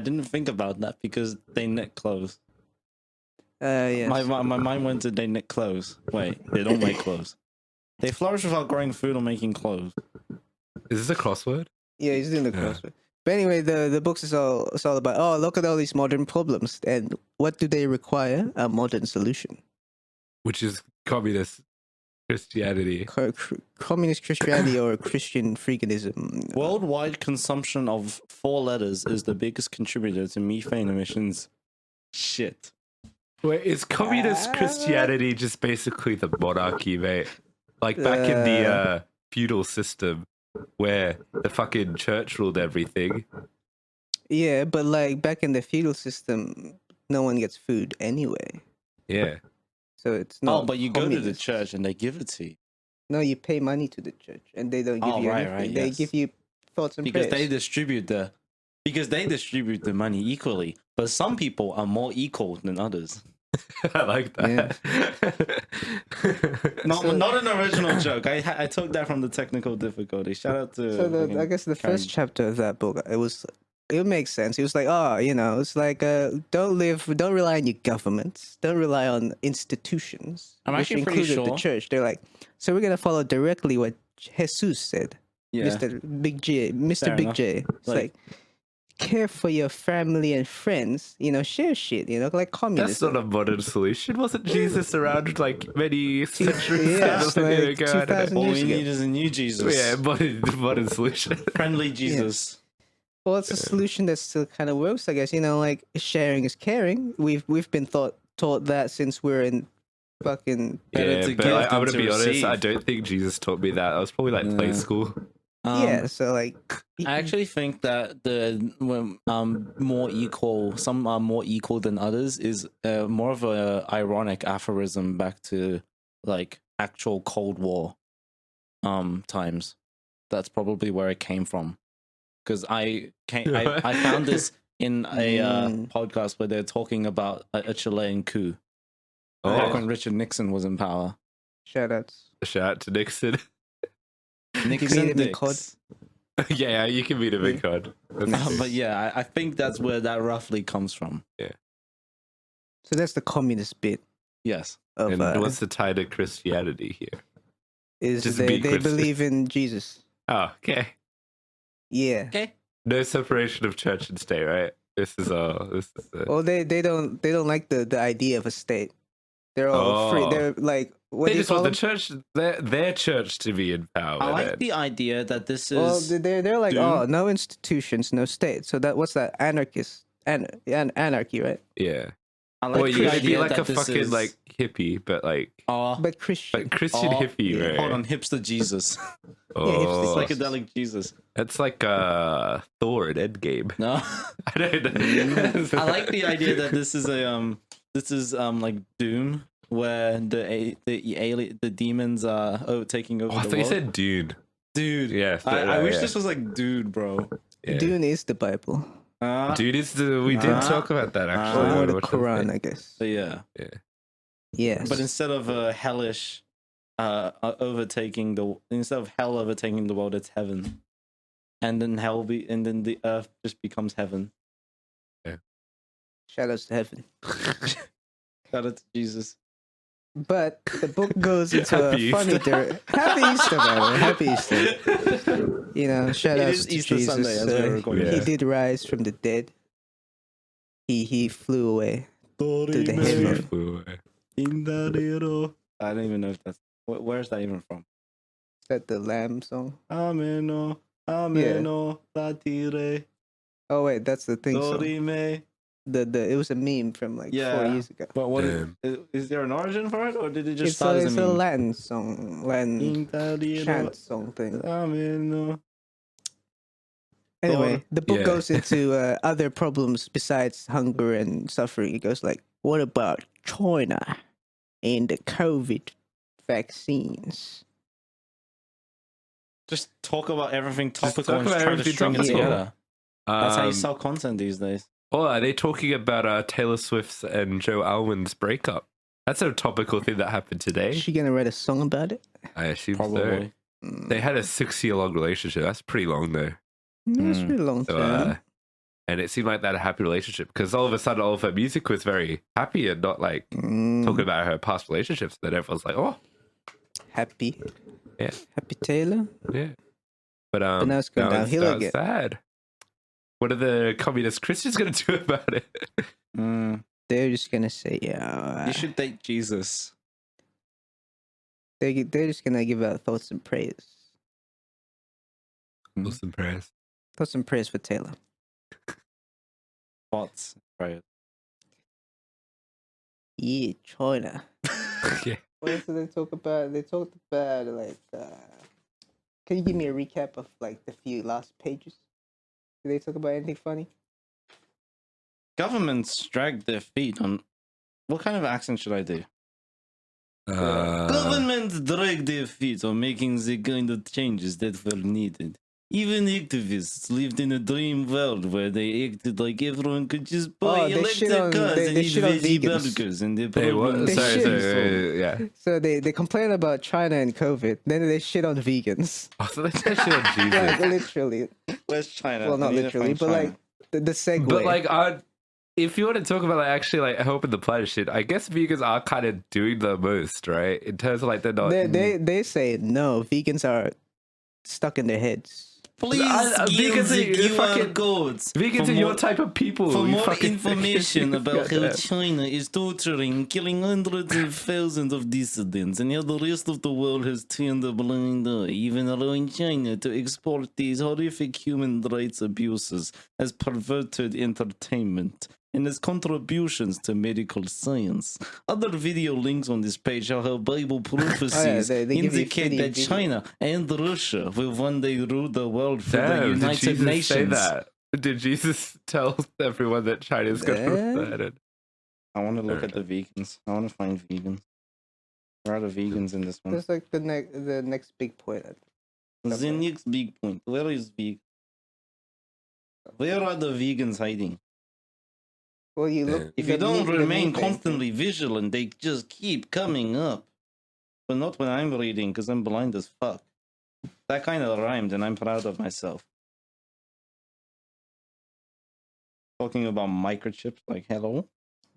didn't think about that because they knit clothes. Yes. My mind went to they knit clothes. Wait, they don't make clothes. They flourish without growing food or making clothes. Is this a crossword? Yeah, he's doing the Yeah. crossword. But anyway, the books is all about. Oh, look at all these modern problems, and what do they require? A modern solution. which is communist Christianity. Communist Christianity or Christian Freeganism. Worldwide consumption of 4 letters is the biggest contributor to methane emissions. Shit. Wait, is communist Christianity just basically the monarchy, mate? Like back in the feudal system where the fucking church ruled everything. Yeah, but like back in the feudal system, no one gets food anyway. Yeah. So it's not. Oh, but you go to the communist. church and they give it to you. No, you pay money to the church, and they don't give Oh, you right, anything. right, They yes. give you thoughts and Because prayers. they distribute the money equally. But some people are more equal than others. I like that. Not an original joke. I took that from the technical difficulty. Shout out to. So I guess the first chapter of that book, it makes sense. It was like, it's like don't rely on your governments, don't rely on institutions, I'm which actually pretty included the sure- church. They're like, so we're gonna follow directly what Jesus said, Yeah. Mr. Big J, Mr. Fair Big enough. J. It's Like- like care for your family and friends. Share shit. Like That's communism. not a modern solution. Wasn't Jesus around like many centuries Yeah, it's like ago? I don't 2000 know. All years we ago. need is a new Jesus. Yeah, modern solution. Friendly Jesus. Well, it's a solution that still kind of works, I guess. Like sharing is caring. We've been taught that since we're in fucking Better Yeah, to but give I'm than gonna to be honest. receive. I don't think Jesus taught me that. I was probably like play school. yeah. So like, I actually think that more equal, some are more equal than others, is more of a ironic aphorism back to like actual Cold War times. That's probably where it came from. Because I found this in a podcast where they're talking about a Chilean coup back when Richard Nixon was in power. shout outs. Shout out to Nixon. Nixon him in dicks. COD? Yeah, you can beat a big card. But yeah, I think that's where that roughly comes from. So that's the communist bit Yes. of And what's the tie to Christianity here? is just they be Christian. believe in Jesus. Oh, okay. Yeah. Okay. No separation of church and state, right? This is Well, they don't like the idea of a state. They're all free. Oh. They're like, what they do you just want call the them? church, their church, to be in power. I like then. the idea that this is. Well, they're like, Doom. oh, no institutions, no state. So what's that? Anarchy, right? Yeah. I like Well, the you should be idea like that a this fucking is, like hippie, but like But Christian. Christian hippie, right? Hold on, hipster Jesus. Oh, Psychedelic Jesus. That's like Thor in Endgame. No. I don't know. I like the idea that this is like Doom, where the demons are taking over Oh, I the thought you world. said Dune. Dude. Yeah, I wish yeah. this was like dude, bro. Yeah. Dune is the Bible. Dude, we did talk about that actually. Or when we the watched the Quran, thing. I guess. But yeah. Yes. But instead of hellish instead of hell overtaking the world, it's heaven. And then then the earth just becomes heaven. Shout outs to heaven. Shout out to Jesus. But the book goes into Happy a funny Easter. Happy Easter, man. Happy Easter. Shout It outs is to Easter Jesus. Sunday as we're recording. He Yeah. did rise from the dead. He flew away to the heaven. I don't even know if that's where's that even from? Is that the Lamb song? Ameno, ameno, latire, Oh wait, that's the thing song. dorime. It was a meme from like 4 Yeah. years ago. But what Damn. is there an origin for it, or did it just It's start as it's a a meme? Latin song, Latin chant song thing. Ameno. Anyway, the book Yeah. goes into other problems besides hunger and suffering. It goes like, what about China and the COVID vaccines? Just talk about everything Just topical talk and about try to everything string it topical. together. That's how you Um, sell content these days. Oh, are they talking about Taylor Swift's and Joe Alwyn's breakup? That's a topical thing that happened today. Is she gonna write a song about it? I assume Probably. so. They had a 6-year-long relationship. That's pretty long, though. That's Mm. pretty long So, time. and it seemed like they had a happy relationship because all of a sudden, all of her music was very happy and not like talking about her past relationships. Then everyone's like, "Oh, Happy. Yeah. Happy Taylor. yeah." But now it's going downhill now again. it's sad. What are the communist Christians going to do about it? Mm. They're just gonna say, yeah. You should date Jesus. They're just gonna give out thoughts and praise. Thoughts and prayers. Thoughts and praise for Taylor. Thoughts, right? Yeah, China. Yeah. What else did they talk about? They talked about like. Can you give me a recap of like the few last pages? Did they talk about anything funny? Governments dragged their feet on. What kind of accent should I do? Governments dragged their feet on making the kind of changes that were needed. Even activists lived in a dream world where they acted like everyone could just buy electric cars and eat veggie burgers and their problems. Yeah. So they complain about China and COVID, then they shit on vegans. Oh, so they said shit on Jesus. Like literally. Where's China? Well, not literally, but like the segue. But like, if you want to talk about like actually like helping the planet shit, I guess vegans are kind of doing the most, right? In terms of like they're not. They say no, vegans are stuck in their heads. Please give the QR codes. Vegans are your type of people. For more information about how China is torturing, killing hundreds of thousands of dissidents, and how the rest of the world has turned a blind eye, even allowing China to export these horrific human rights abuses as perverted entertainment and as contributions to medical science. Other video links on this page show how Bible prophecies they indicate that China and Russia will one day rule the world for the Damn, United did Jesus Nations. say that? Did Jesus tell everyone that China's going to rule that? I want to look at the vegans. I want to find vegans. Where are the vegans in this one? That's like the next big point. The next big point. Where is vegan? Where are the vegans hiding? Well, you look. If you don't remain constantly vigilant, they just keep coming up. But not when I'm reading, because I'm blind as fuck. That kind of rhymed, and I'm proud of myself. Talking about microchips, like, hello?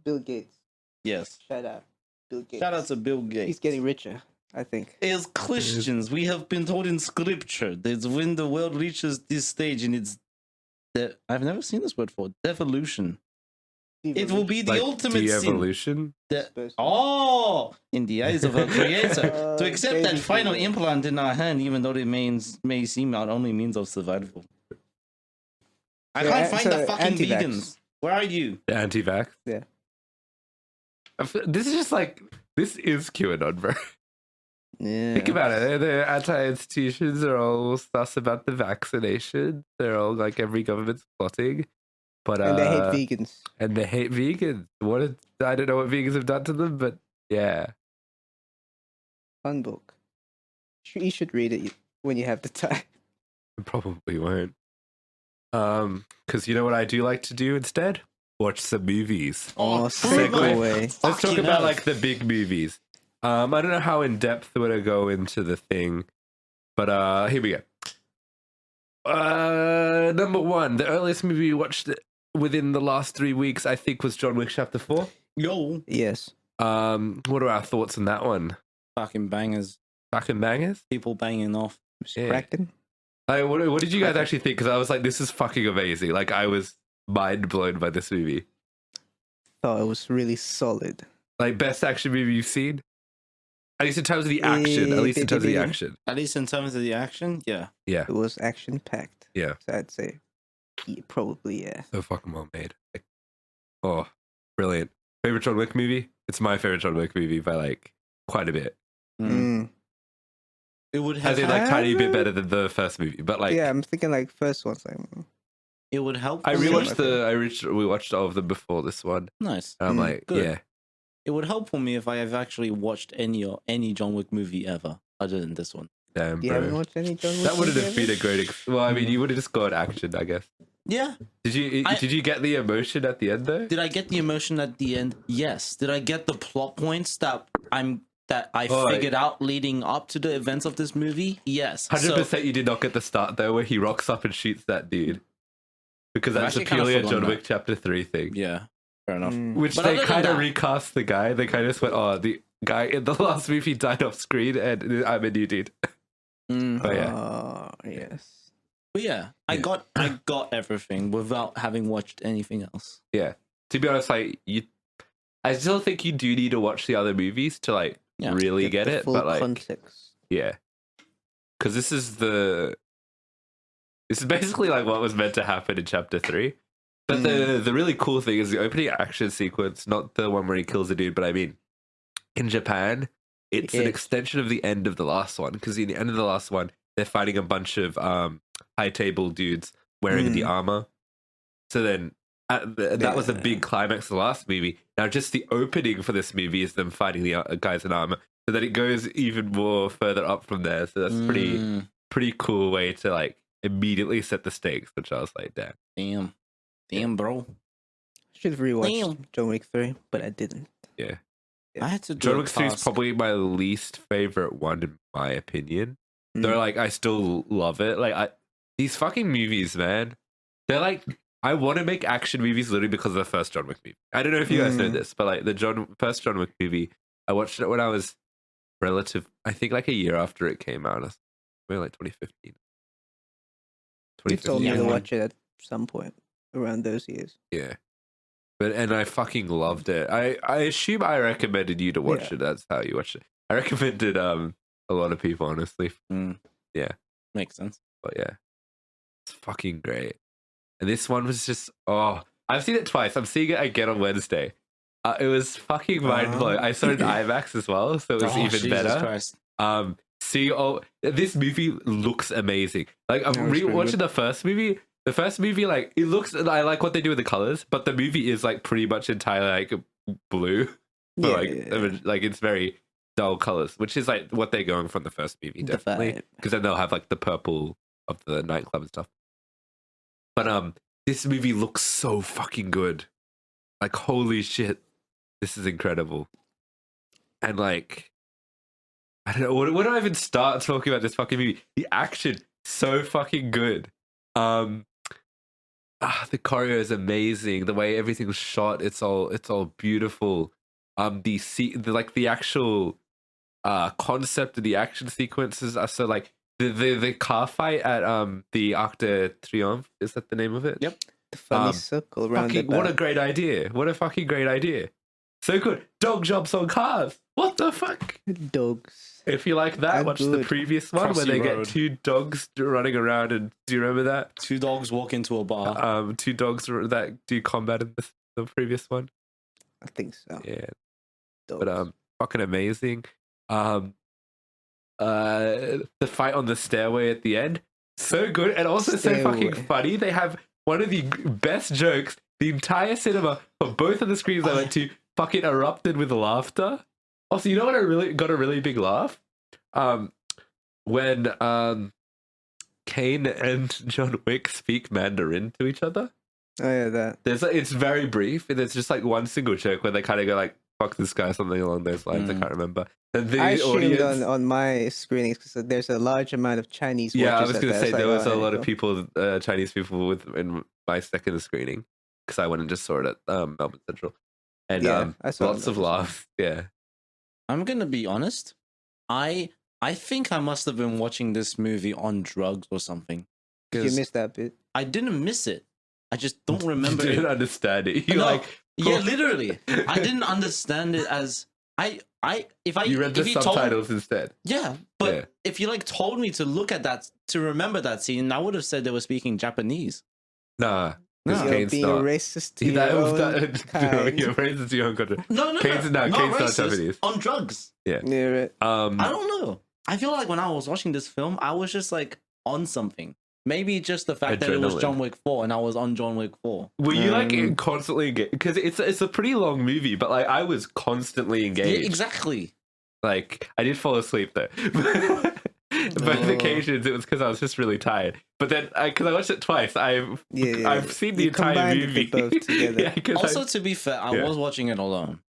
Bill Gates. Yes. Shout out, Bill Gates. Shout out to Bill Gates. He's getting richer, I think. As Christians, we have been told in scripture that when the world reaches this stage in its... I've never seen this word before. Devolution. It will be the like ultimate de-evolution? sin. In the eyes of our creator. To accept that final implant in our hand, even though it may seem our only means of survival. I can't find the fucking vegans. Where are you? The anti-vax? Yeah. This is just like, this is QAnon, bro. Yeah. Think about it. The anti-institutions are all sus about the vaccination. They're all like every government's plotting. But, and they hate vegans. And they hate vegans. I don't know what vegans have done to them, but yeah. Fun book. You should read it when you have the time. I probably won't. Because you know what I do like to do instead? Watch some movies. Segue. Let's talk about like the big movies. I don't know how in depth we're gonna go into the thing, but here we go. Number one, the earliest movie we watched within the last 3 weeks, I think, was John Wick Chapter 4. Yo. Yes. What are our thoughts on that one? Fucking bangers. Fucking bangers? People banging off. Yeah. Cracking. What did you guys actually think? Because I was like, this is fucking amazing. Like, I was mind blown by this movie. Thought it was really solid. Like, best action movie you've seen? At least in terms of the action. At least in terms of the action. At least in terms of the action, yeah. Yeah. It was action packed. Yeah. So I'd say probably, yeah. So fucking well made. Like, oh, brilliant. Favorite John Wick movie? It's my favorite John Wick movie by like quite a bit. It would have as in like tiny bit better than the first movie, but like yeah, I'm thinking like first one's like it would help. I rewatched we watched all of them before this one. Nice. I'm like, good. yeah. It would help for me if I have actually watched any John Wick movie ever, other than this one. Damn, you bro. haven't watched any John Wick? That wouldn't have been a great. Well, I mean, you would have just got action, I guess. Yeah. Did you get the emotion at the end though? Did I get the emotion at the end? Yes. Did I get the plot points that I figured out leading up to the events of this movie? Yes. 100% you did not get the start though, where he rocks up and shoots that dude. Because that's a actually purely a kinda John forgotten Wick Chapter 3 thing. Yeah. Fair enough. Which But they other than kind of that- recast the guy. They kind of just went, oh, the guy in the last movie died off screen and I'm a new dude. Oh, yeah. Oh, yes. But yeah, I got everything without having watched anything else. Yeah. To be honest, like I still think you do need to watch the other movies to like Yeah. really get the it, full but like context. yeah, because this is basically like what was meant to happen in chapter 3. But the really cool thing is the opening action sequence, not the one where he kills a dude, but I mean, in Japan, it's an extension of the end of the last one, because in the end of the last one, they're fighting a bunch of high table dudes wearing the armor. So then that was a big climax of the last movie. Now just the opening for this movie is them fighting the guys in armor. So then it goes even more further up from there. So that's pretty cool way to like immediately set the stakes, which I was like, damn, bro. Should have rewatched John Wick 3, but I didn't. Yeah. I had to do John Wick 3 is probably my least favorite one in my opinion. Though like I still love it. Like these fucking movies, man. They're like, I want to make action movies literally because of the first John Wick movie. I don't know if you guys know this, but like the first John Wick movie, I watched it when I was I think like a year after it came out. Maybe like 2015. You told me to watch it at some point around those years. Yeah. And I fucking loved it. I assume I recommended you to watch it. That's how you watched it. I recommended a lot of people, honestly. Yeah. Makes sense. But yeah. It's fucking great. And this one was just I've seen it twice. I'm seeing it again on Wednesday. It was fucking mind blowing. I saw it in IMAX as well, so it was even Jesus better. Christ. This movie looks amazing. Like I'm rewatching the first movie. The first movie, like it looks. I like what they do with the colors, but the movie is like pretty much entirely like blue. Like it's very dull colors, which is like what they're going from the first movie, definitely. Because then they'll have like the purple of the nightclub and stuff. But this movie looks so fucking good. Like holy shit, this is incredible. And like, I don't know, what do I even start talking about this fucking movie? The action, so fucking good. The choreo is amazing. The way everything's shot, it's all beautiful. The actual concept of the action sequences are so like the car fight at the Arc de Triomphe, is that the name of it? Yep. The funny circle around it. What a great idea. What a fucking great idea. So good. Dog jumps on cars. What the fuck? Dogs. If you like that, watch the previous one where they get 2 dogs running around. And do you remember that? 2 dogs walk into a bar. 2 dogs that do combat in the previous one. I think so. Yeah. Dogs. But fucking amazing. The fight on the stairway at the end, so good, and also so fucking funny. They have one of the best jokes. The entire cinema for both of the screens I went to fucking erupted with laughter. Also, you know what? I really got a really big laugh. When Kane and John Wick speak Mandarin to each other. Oh yeah, that. It's very brief, and it's just like one single joke where they kind of go like, "Fuck this guy," something along those lines. I can't remember. And the I assumed audience on my screenings because there's a large amount of Chinese. Yeah, I was going to say there was a lot of of people, Chinese people, in my second screening because I went and just saw it at Melbourne Central, and I saw lots of laughs. Yeah, I'm gonna be honest. I think I must have been watching this movie on drugs or something. You missed that bit. I didn't miss it. I just don't remember. You didn't it. understand it. Yeah, literally. I didn't understand it as you read the subtitles instead. Yeah, but if you like told me to look at that to remember that scene, I would have said they were speaking Japanese. Nah. You're being racist to your own kind. You're racist to your own country. No, Kane's not Japanese. On drugs. Yeah. Right. I don't know. I feel like when I was watching this film, I was just like on something. Maybe just the fact that it was John Wick 4 and I was on John Wick 4. Were you like constantly engaged? Because it's a pretty long movie, but like I was constantly engaged. Yeah, exactly. Like I did fall asleep though. Both occasions it was because I was just really tired. But then because I watched it twice, I've seen the entire movie. Both together. Also, to be fair, I was watching it alone.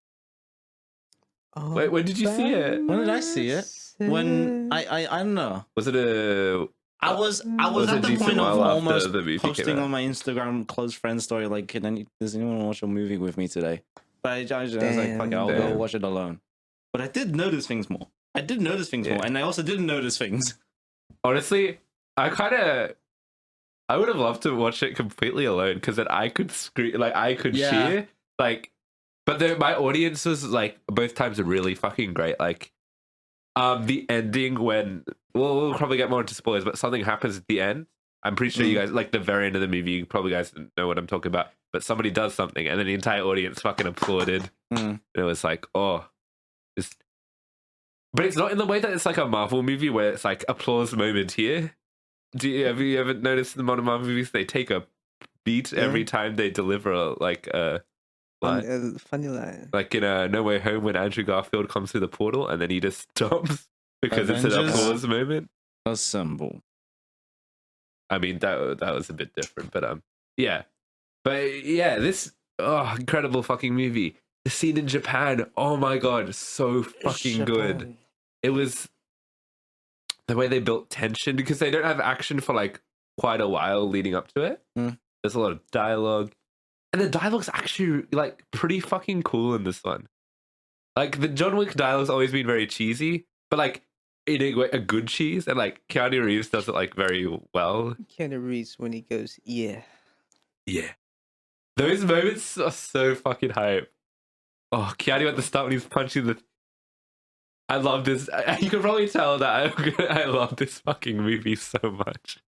Oh, wait, when did you see it? When did I see it? When I don't know. Was it a? I was at the point of almost posting on my Instagram close friend story like, does anyone watch a movie with me today? But I was like, fuck it, I'll go watch it alone. But I did notice things more. More, and I also didn't notice things. Honestly, I would have loved to watch it completely alone because then I could scream, like I could cheer, like. But my audience was like both times are really fucking great. Like The ending when we'll probably get more into spoilers, but something happens at the end. I'm pretty sure you guys like the very end of the movie. You probably guys know what I'm talking about. But somebody does something, and then the entire audience fucking applauded. And it was like, oh, just. But it's not in the way that it's like a Marvel movie where it's like applause moment here. Have you ever noticed in the modern Marvel movies they take a beat every time they deliver a line? Funny line. Like in No Way Home when Andrew Garfield comes through the portal and then he just stops because it's an Avengers applause moment. Assemble. I mean that was a bit different, but yeah. But yeah, this incredible fucking movie. The scene in Japan, oh my god, so fucking good. It was the way they built tension because they don't have action for like quite a while leading up to it. There's a lot of dialogue. And the dialogue's actually like pretty fucking cool in this one. Like the John Wick dialogue's always been very cheesy, but like in a good cheese, and like Keanu Reeves does it like very well. Keanu Reeves when he goes, yeah. Those moments are so fucking hype. Oh, Keanu at the start when he's punching the. I love this. You can probably tell that I love this fucking movie so much.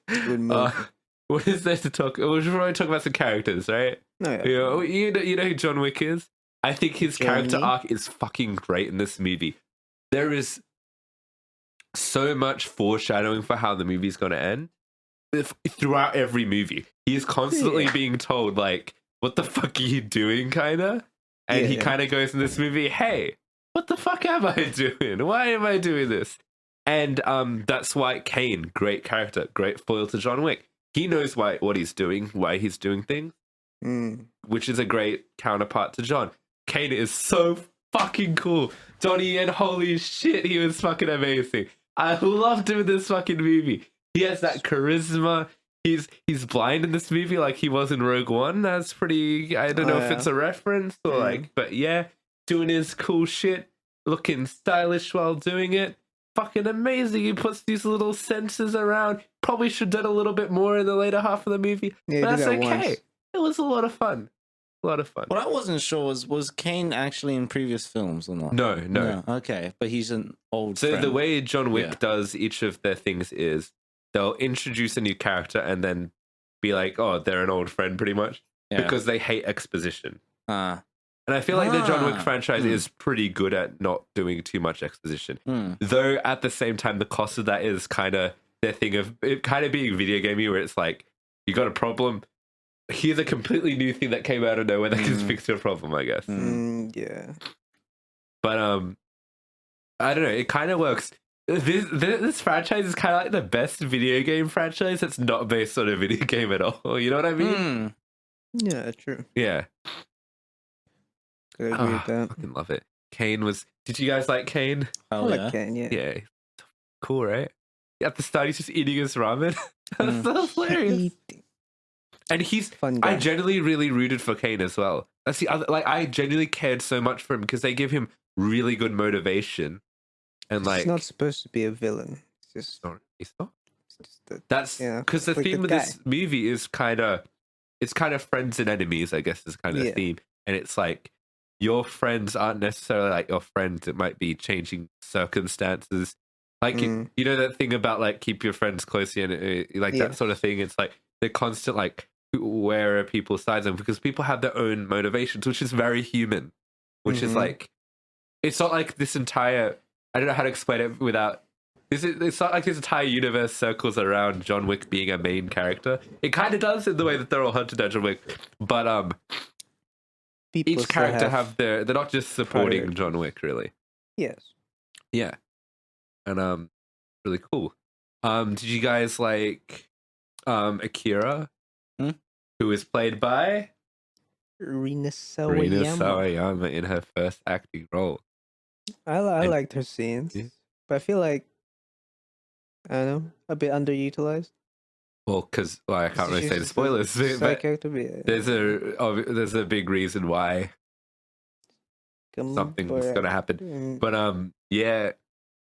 Good movie. What is there to talk? We should probably talk about some characters, right? No, yeah. You know who John Wick is? I think his character arc is fucking great in this movie. There is so much foreshadowing for how the movie's going to end. Throughout every movie, he is constantly being told, like, what the fuck are you doing, kind of? And he kind of goes in this movie, hey, what the fuck am I doing? Why am I doing this? And that's why Kane, great character, great foil to John Wick. He knows what he's doing, why he's doing things, which is a great counterpart to John. Kane is so fucking cool. Donnie, and holy shit, he was fucking amazing. I loved him in this fucking movie. He has that charisma. He's blind in this movie like he was in Rogue One. That's pretty, I don't know if it's a reference or like, but yeah, doing his cool shit, looking stylish while doing it. Fucking amazing. He puts these little sensors around. Probably should have done a little bit more in the later half of the movie. Yeah, but that's okay. Once. It was a lot of fun. What I wasn't sure was Kane actually in previous films or not? No. Okay, but he's an old So friend. the way John Wick does each of their things is they'll introduce a new character and then be like, oh, they're an old friend pretty much. Because they hate exposition. And I feel like the John Wick franchise is pretty good at not doing too much exposition. Though at the same time, the cost of that is kind of their thing of it kind of being video gamey where it's like, you got a problem, here's a completely new thing that came out of nowhere that can fix your problem, I guess. Yeah. But I don't know, it kind of works. This franchise is kind of like the best video game franchise that's not based on a video game at all. You know what I mean? Yeah, true. Yeah. I agree with that. I fucking love it. Kane was. Did you guys like Kane? I like Kane, yeah. Yeah. Cool, right? At the start, he's just eating his ramen. That's so hilarious. And he's fun guy. I genuinely really rooted for Kane as well. That's the other. Like, I genuinely cared so much for him because they give him really good motivation. And like, he's not supposed to be a villain. It's just. He's not. That's because the theme of this movie is kind of friends and enemies, I guess, is kind of the theme. And it's like your friends aren't necessarily like your friends. It might be changing circumstances. Like you know that thing about like keep your friends close and that sort of thing. It's like the constant like where are people's sides on because people have their own motivations, which is very human. Which is like it's not like this entire. I don't know how to explain it without. It's not like this entire universe circles around John Wick being a main character. It kind of does in the way that they're all hunted down John Wick, but each character have they're not just supporting John Wick really. Yes. Yeah, and really cool. Did you guys like Akira, who is played by Rina Sawayama in her first acting role? I liked her scenes, but I feel like I don't know, a bit underutilized. Well, because I can't really say the spoilers. But there's a big reason why something's gonna happen. But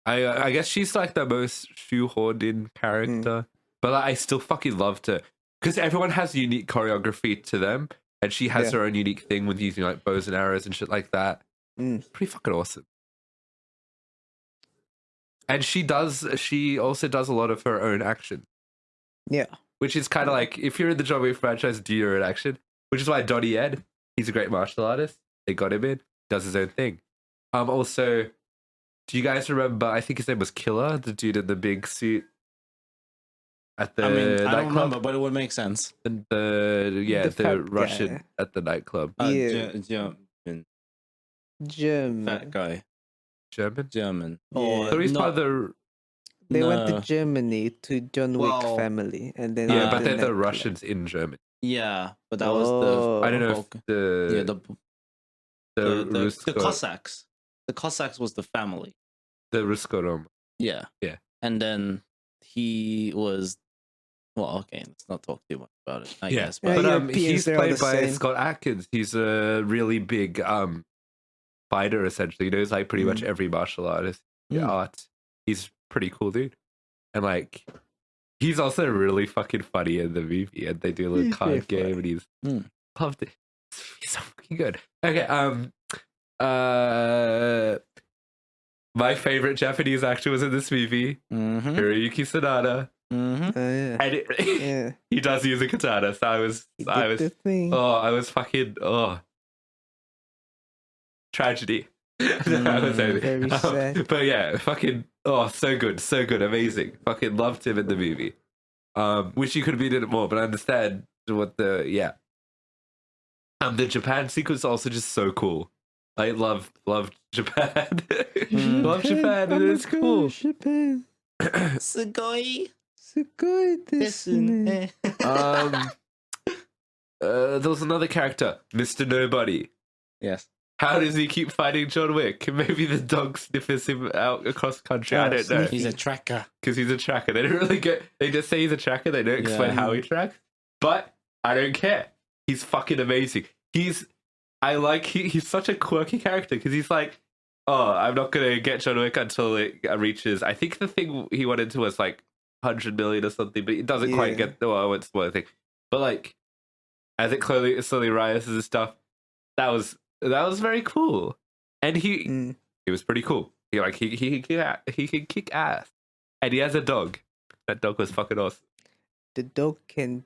I guess she's like the most shoehorned in character. But like, I still fucking loved her because everyone has unique choreography to them, and she has her own unique thing with using like bows and arrows and shit like that. Pretty fucking awesome. And she also does a lot of her own action, Yeah. which is kind of like, if you're in the John Wick franchise, do your own action, which is why Donnie Yen, he's a great martial artist. They got him in, does his own thing. Also, do you guys remember, I think his name was Killer, the dude in the big suit at the I mean, I don't nightclub? remember, but it would make sense. And The the fat Russian guy. at the nightclub. Yeah. German, German. fat guy, German? German. Yeah. So he's no, part of the... They went no. to Germany to John Wick Well, family, and then Yeah, went but to they're the nightclub. Russians in Germany. Yeah, but that was Oh. I don't know if Balkan- the... yeah the Rusko, Cossacks. The Cossacks was the family. the Ruskorom. Yeah. Yeah. And then he was, well, okay, let's not talk too much about it, I guess. Yeah, But But Europeans, he's they're all played the by same. Scott Atkins. He's a really big fighter, essentially. He knows like pretty much every martial artist art. He's pretty cool dude. And like, he's also really fucking funny in the movie. And they do a little He's very card game, and he's loved it. He's so fucking good. Okay, my favorite Japanese actor was in this movie, Hiroyuki Sanada. Yeah. And Yeah. he does use a katana, so I was He did the thing. tragedy. I was very sad. but yeah, fucking so good, amazing. Fucking loved him in the movie. Wish you could have been in it more, but I understand what the Japan sequence also just so cool. I love Japan. Love Japan, and it's cool. Japan. Sugoi. Sugoi desu ne. There was another character, Mr. Nobody. Yes. How does he keep fighting John Wick? Maybe the dog sniffers him out across country. I don't know. He's a tracker. Because he's a tracker. They don't really get. They just say he's a tracker. They don't explain how he tracks. But I don't care. He's fucking amazing. He's such a quirky character because he's like, oh, I'm not gonna get John Wick until it reaches. I think the thing he went into was like 100 million or something, but it doesn't quite get. Well, I won't spoil anything. But like, as it slowly rises and stuff, that was very cool, and he was pretty cool. He can kick ass, and he has a dog. That dog was fucking awesome. The dog can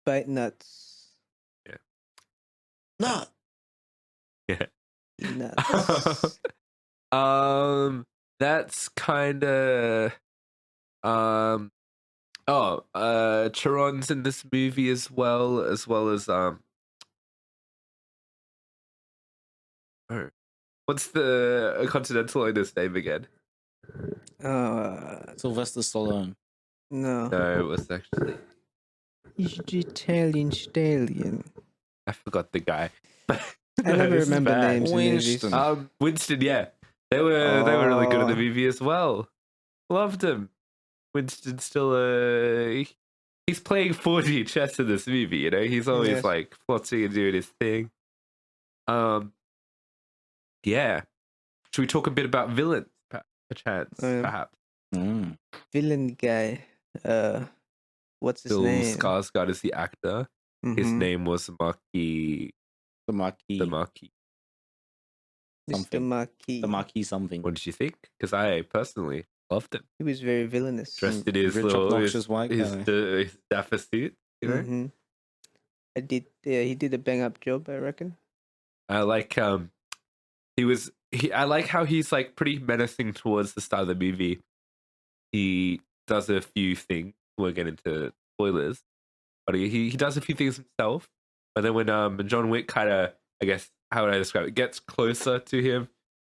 bite nuts. Yeah. Nut. Yeah. Nuts. That's kind of Chiron's in this movie as well as what's the Continental owner's name again? Sylvester Stallone. No. No, it was actually, He's the Italian stallion. I forgot the guy. I never This is remember bad. names in movies. Winston. Winston, yeah. They were really good in the movie as well. Loved him. Winston's still he's playing 4D chess in this movie, you know? He's always like plotting and doing his thing. Yeah. Should we talk a bit about villains, perchance, perhaps? Villain guy. What's his Bill name? Skarsgård is the actor. His name was Marquis. The Marquis. The Marquis. Mr. something. Marquis. The Marquis something. What did you think? Because I personally loved him. He was very villainous. Dressed in his Rich, little obnoxious white his guy. dapper suit, you know? Mhm. I did. Yeah, he did a bang up job, I reckon. I like I like how he's like pretty menacing towards the start of the movie. He does a few things. We'll get into spoilers, but he does a few things himself. But then when John Wick kind of, I guess, how would I describe it, gets closer to him,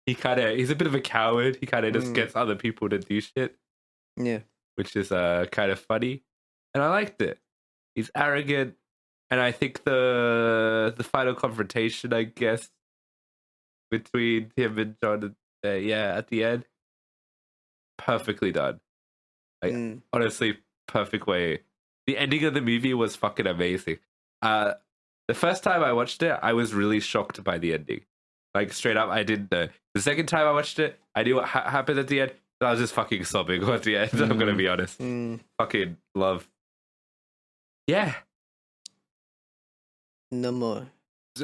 he's a bit of a coward. He kind of just gets other people to do shit. Yeah. Which is kind of funny, and I liked it. He's arrogant, and I think the final confrontation, I guess, between him and John, at the end, perfectly done. Like honestly, perfect way. The ending of the movie was fucking amazing. The first time I watched it, I was really shocked by the ending. Like straight up, I didn't know. The second time I watched it, I knew what happened at the end. I was just fucking sobbing at the end. I'm gonna be honest. Fucking love. Yeah. No more.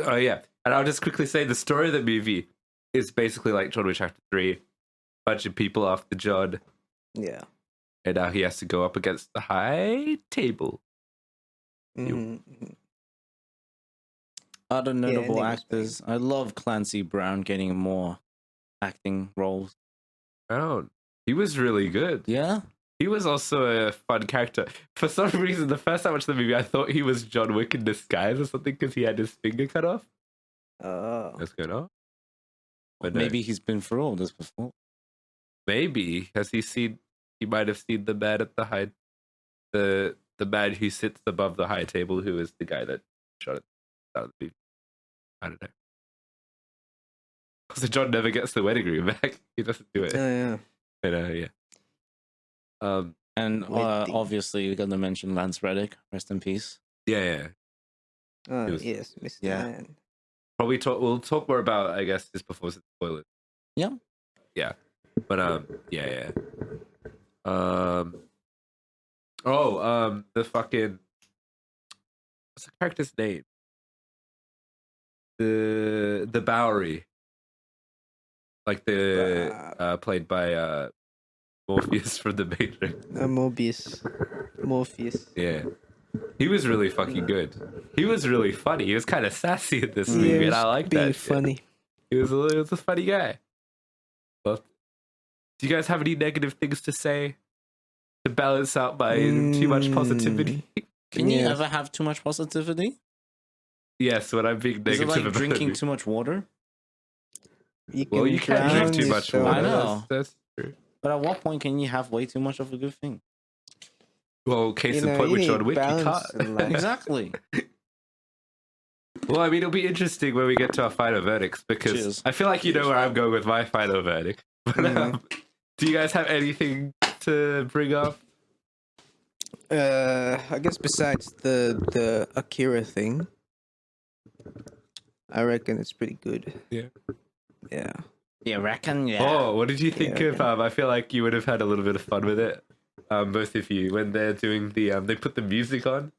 Oh yeah, and I'll just quickly say the story of the movie is basically like John Wick Chapter 3, bunch of people after John, Yeah. and now he has to go up against the high table. Mhm. Other notable ending was actors. I love Clancy Brown getting more acting roles. Oh, he was really good. Yeah. He was also a fun character. For some reason, the first time I watched the movie, I thought he was John Wick in disguise or something because he had his finger cut off. Oh. What's going on? But no, Maybe he's been through all this before. maybe has he seen? He might have seen the man at the high, the man who sits above the high table, who is the guy that shot it out of the movie. I don't know. So John never gets the wedding ring back. He doesn't do it. Oh, yeah. But yeah. And Wedding. obviously, we're going to mention Lance Reddick. Rest in peace. Yeah. Oh, It was- yes, Mr. Yeah. Man. Probably we'll talk more about, I guess, his performance in spoilers. Yeah. Yeah. But yeah. The fucking, what's the character's name? The Bowery. Like played by Morpheus from the Matrix. Morpheus. Yeah. He was really fucking good. He was really funny. He was kind of sassy in this Yeah, movie, he and I was like being that. shit. funny. He was a funny guy. But do you guys have any negative things to say to balance out my too much positivity? Can you Yeah. ever have too much positivity? Yes, when I'm being Is negative it like about drinking it. too much water? Well, you can't drink drown too much yourself. water. I know. That's true. But at what point can you have way too much of a good thing? Well, case You in know, point you with John need Wick, you balance can't. in life. Exactly. Well, I mean, it'll be interesting when we get to our final verdicts because Cheers. I feel like you know where I'm going with my final verdict. But do you guys have anything to bring up? I guess besides the Akira thing, I reckon it's pretty good. Yeah. Yeah. You reckon? Yeah. Oh, what did you think Yeah, of? I feel like you would have had a little bit of fun with it, both of you, when they're doing the they put the music on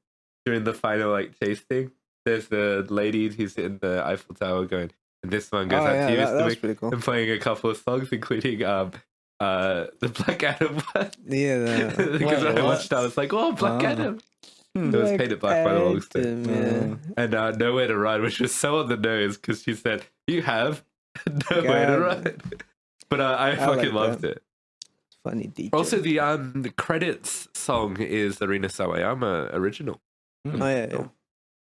during the final like chase thing. There's the lady who's in the Eiffel Tower going, and this one goes Oh, out yeah, to you, that Mr. was Wick, pretty cool. and playing a couple of songs, including the Black Adam one. Yeah. Because when I what? watched, I was like, oh, Black Oh. Adam. It was painted black by the longest time. Adam, yeah. And Nowhere to Run, which was so on the nose because she said, you have nowhere to God. run. But I fucking like loved that. it. Funny DJ. Also, the credits song is Arina Sawayama original. Oh yeah.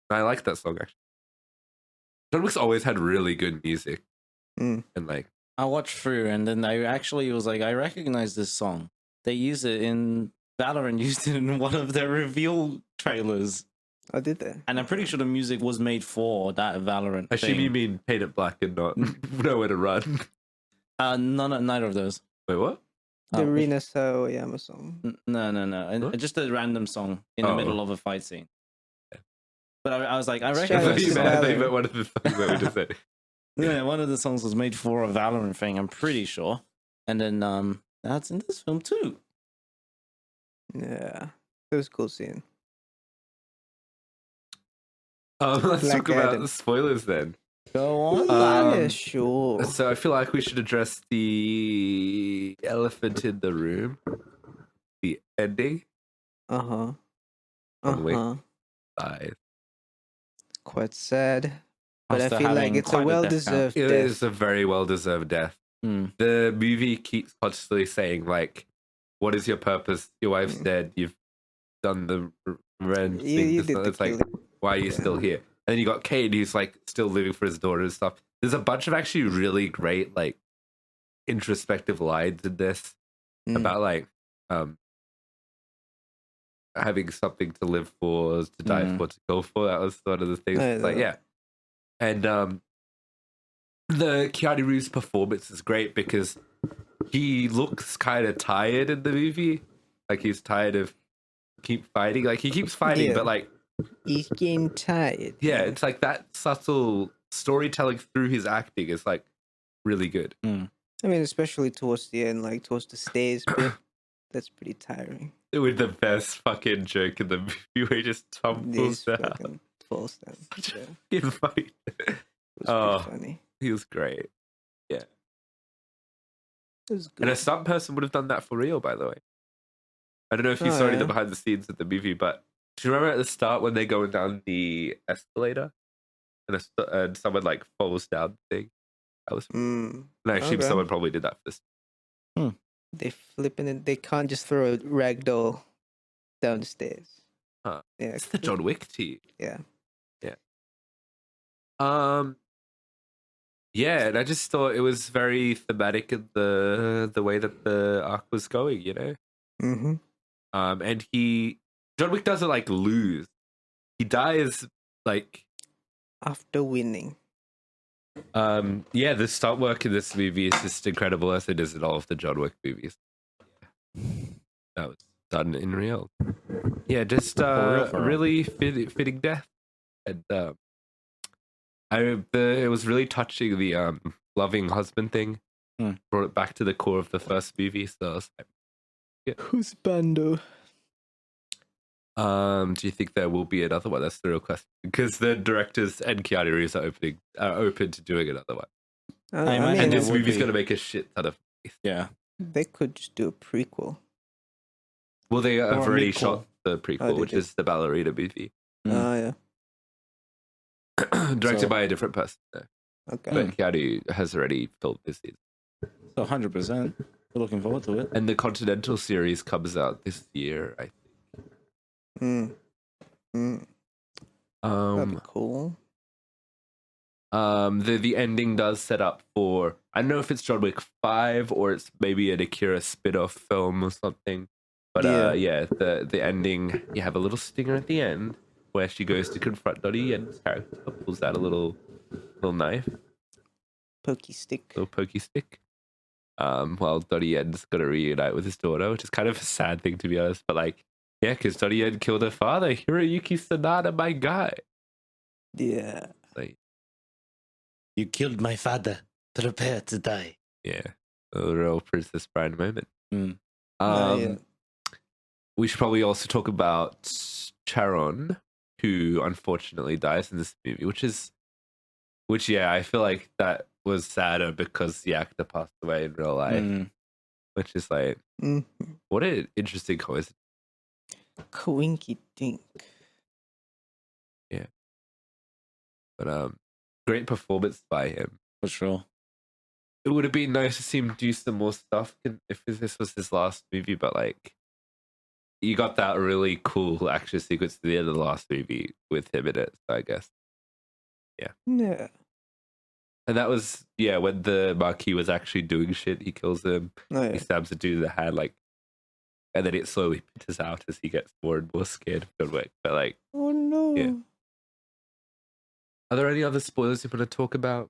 I like that song, actually. John Wick's always had really good music. Mm. And like, I watched through, and then I actually was like, I recognize this song. They use it in Valorant. Used it in one of their reveal trailers, I did that. and I'm pretty sure the music was made for that Valorant. I assume thing. you mean Paint It Black and not Nowhere to Run. Neither of those. Wait, what? The Oh, Rina Sawayama song. No. And What? just a random song in the Oh. middle of a fight scene. But I was like, I It's I recognize thought It's you this meant, song. I thought you Valorant. meant one of the songs that we just said. Yeah, one of the songs was made for a Valorant thing. I'm pretty sure. And then that's in this film too. Yeah. It was a cool scene. Let's Black talk about Adam. the spoilers then. Go on. Yeah, sure. So I feel like we should address the elephant in the room, the ending. Uh-huh. On Wick. Uh-huh. Size. Quite sad. But I After feel like having it's quite a a death well-deserved It death. is a very well-deserved death. Hmm. The movie keeps constantly saying, like, what is your purpose? Your wife's dead. You've done the revenge thing. You It's did not- the it's like, killing. why are you still here? And then you got Kate, who's like still living for his daughter and stuff. There's a bunch of actually really great, like, introspective lines in this Mm. about like having something to live for, to die for, to go for. That was one of the things. I Like, know. yeah. And the Keanu Reeves performance is great because he looks kind of tired in the movie. Like he's tired of keep fighting. Like he keeps fighting, Yeah. but like, He's getting tired. yeah, it's like that subtle storytelling through his acting is like really good. I mean, especially towards the end, like towards the stairs bit. That's pretty tiring. With the best fucking joke in the movie where he just tumbles These down. fucking falls down. Such a Yeah, fucking fight. it was Oh. pretty funny. He was great. Yeah. It was And a good. stunt person would have done that for real, by the way. I don't know if you Oh, saw any of yeah. the behind the scenes of the movie, but do you remember at the start when they're going down the escalator and someone like falls down the thing? That was. And I assume Okay. someone probably did that for this. They flipping it. They can't just throw a ragdoll down the stairs. Huh. Yeah, It's the John Wick team. Yeah. Yeah, and I just thought it was very thematic in the way that the arc was going, you know. Mm-hmm. And John Wick doesn't like lose. He dies like After winning. yeah, the stunt work in this movie is just incredible, as it is in all of the John Wick movies. That was done in real. Yeah, just for real. really fitting death, and it was really touching. The loving husband thing brought it back to the core of the first movie. So I was like, yeah. Who's Bando? Do you think there will be another one? That's the real question. Because the directors and Keanu Reeves are open to doing another one. I imagine And it this would movie's be. going to make a shit ton of. Yeah. They could just do a prequel. Well, they have Or a already midquel. shot the prequel, Oh, they which did. is the ballerina movie, Oh, yeah. directed So- by a different person. Though. Okay. But Keanu has already filmed this season. So 100%. We're looking forward to it. And the Continental series comes out this year, I think. That'd be cool. The ending does set up for, I don't know if it's John Wick 5 or it's maybe an Akira spin-off film or something. But yeah, the ending, you have a little stinger at the end where she goes to confront Donnie Yen's character, pulls out a little knife, Pokey stick. little pokey stick. While Donnie Yen's gonna reunite with his daughter, which is kind of a sad thing to be honest, but like, yeah, because Donnie Yen killed her father, Hiroyuki Sanada, my guy. Yeah. Like, You killed my father. Prepare to die. yeah, a real Princess Bride moment. Mm. Yeah. We should probably also talk about Charon, who unfortunately dies in this movie, which yeah, I feel like that was sadder because the actor passed away in real life, which is like, what an interesting coincidence. Coinky dink. Yeah, but great performance by him. For sure. It would have been nice to see him do some more stuff if this was his last movie, but like, you got that really cool action sequence at the end of the last movie with him in it, so I guess. Yeah. And that was, yeah, when the Marquis was actually doing shit, he kills him, Oh, he yeah. stabs a dude in the hand, like, and then it slowly peters out as he gets more and more scared of John Wick. But like, Oh, no. Yeah. are there any other spoilers you want to talk about?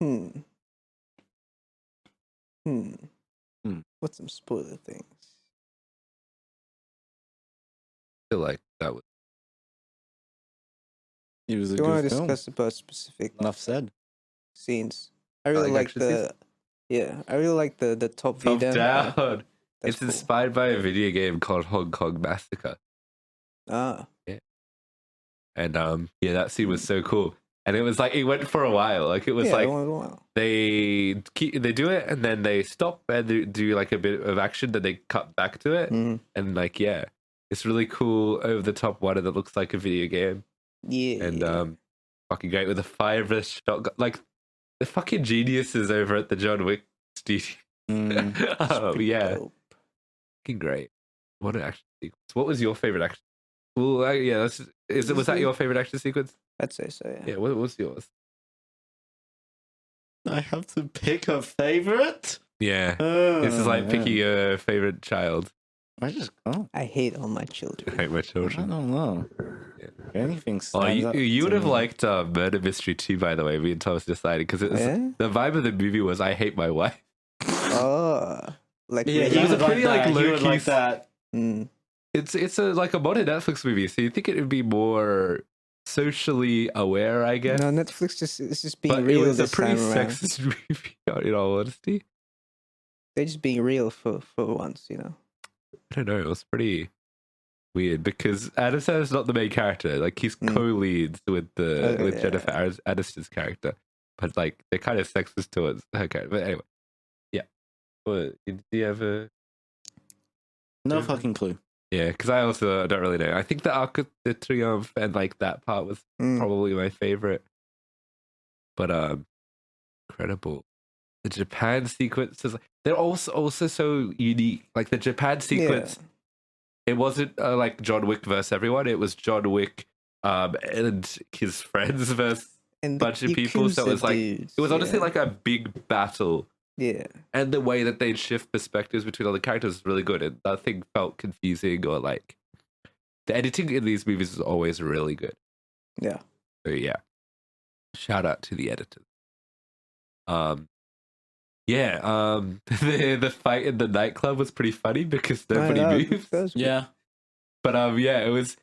Hmm. Hmm. What's some spoiler things? I feel like that was It was a Do you want good to film. discuss about specific Enough said. scenes? I really like like action scenes? I really like the top view Top down. down. That's It's cool. inspired by a video game called Hong Kong Massacre. Ah. And yeah, that scene was so cool. And it was like, it went for a while. Like, it was Yeah, like, wow. they do it and then they stop and they do like a bit of action, then they cut back to it. Mhm. And like, yeah, it's really cool, over the top one that looks like a video game. Yeah. And fucking great with a fireverse shotgun. Like, the fucking geniuses over at the John Wick studio. Oh, Pretty yeah. dope. Fucking great. What an action sequence. What was your favorite action? Well, yeah, was that your favorite action sequence? I'd say so, yeah. Yeah, what was yours? I have to pick a favorite? Yeah. This is like picking your favorite child. I just can't. I hate all my I children. hate my I children. don't know. Yeah. Anything Oh, stands up you would to have me. liked Murder Mystery 2, by the way. Me and Thomas decided because it was Yeah? the vibe of the movie was I hate my wife. Oh. Like Yeah, It was a would pretty, like, that. You would low-key like that. It's like a modern Netflix movie, so you think it would be more socially aware, I guess. No, Netflix it's just being But it real was a this pretty time around. sexist movie, in all honesty. They're just being real for once, you know. I don't know. It was pretty weird because Adam Sandler's not the main character. Like, he's co-leads with Okay, with yeah. Jennifer Aniston's character. but like they're kind of sexist towards her character. But anyway, yeah. Well, do you have a? No fucking clue. Yeah, because I also don't really know. I think the Arc of the Triumph and like that part was probably my favorite. But incredible. The Japan sequences, they're also so unique. Like the Japan sequence, it wasn't like John Wick versus everyone. It was John Wick and his friends versus a bunch of people. So it was like it was honestly like a big battle. Yeah. And the way that they shift perspectives between all the characters is really good. And nothing felt confusing or like the editing in these movies is always really good. Yeah. So yeah. Shout out to the editors. The fight in the nightclub was pretty funny because nobody moves. Yeah. But it was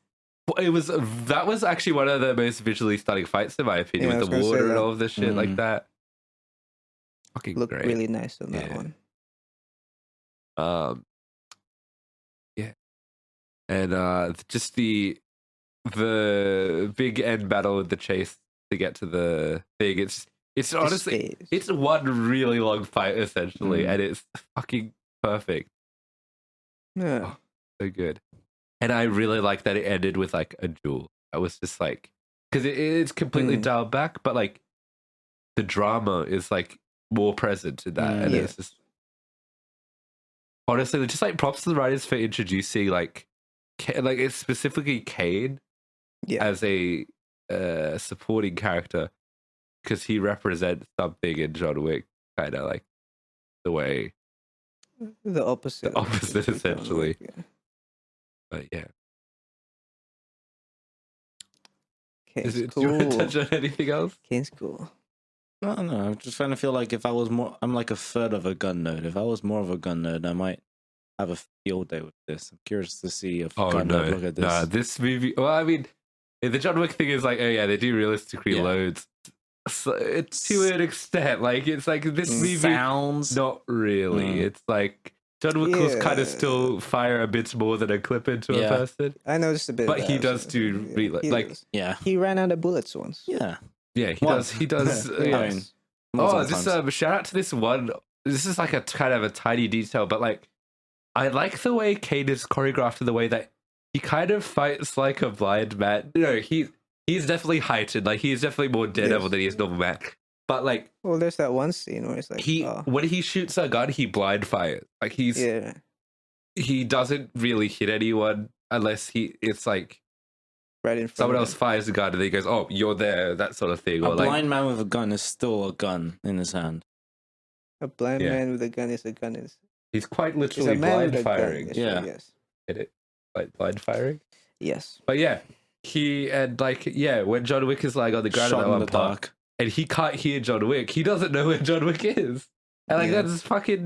that was actually one of the most visually stunning fights in my opinion, with the water and all of the shit like that. Fucking looked great. really nice on that one. Yeah. And just the big end battle with the chase to get to the thing. It's honestly it's one really long fight essentially, and it's fucking perfect. Yeah. Oh, so good. And I really like that it ended with like a duel. I was just like, because it's completely dialed back, but like the drama is like more present in that, and it's just honestly just like props to the writers for introducing like it's specifically Kane as a supporting character, because he represents something in John Wick, kind of like the way the opposite essentially. But yeah. Kane's cool. Do you want to touch on anything else? Kane's cool. I don't know. I'm just trying to feel like if I was more, I'm like a third of a gun nerd. If I was more of a gun nerd, I might have a field day with this. I'm curious to see if gun nerd look at this. Nah, this movie. Well, I mean, the John Wick thing is like, oh yeah, they do realistically loads. So it's to an extent, like it's like this movie sounds not really. It's like John Wick will kind of still fire a bit more than a clip into a person. I noticed a bit, but he does do he ran out of bullets once. Yeah, he does. He does. Shout out to this one. This is like a kind of a tiny detail, but like I like the way Kane is choreographed in the way that he kind of fights like a blind man. You know, he's definitely heightened. Like he's definitely more Daredevil than he is normal man. But like, well, there's that one scene where it's like when he shoots a gun, he blind fires. Like he doesn't really hit anyone unless it's like right in front. Someone else fires a gun and then he goes, "Oh, you're there," that sort of thing. A blind man with a gun is still a gun in his hand. A blind man with a gun is a gun. He's quite literally blind firing. Yes. Hit it like blind firing. Yes. But yeah, when John Wick is like on the ground in the dark. And he can't hear John Wick. He doesn't know where John Wick is. And like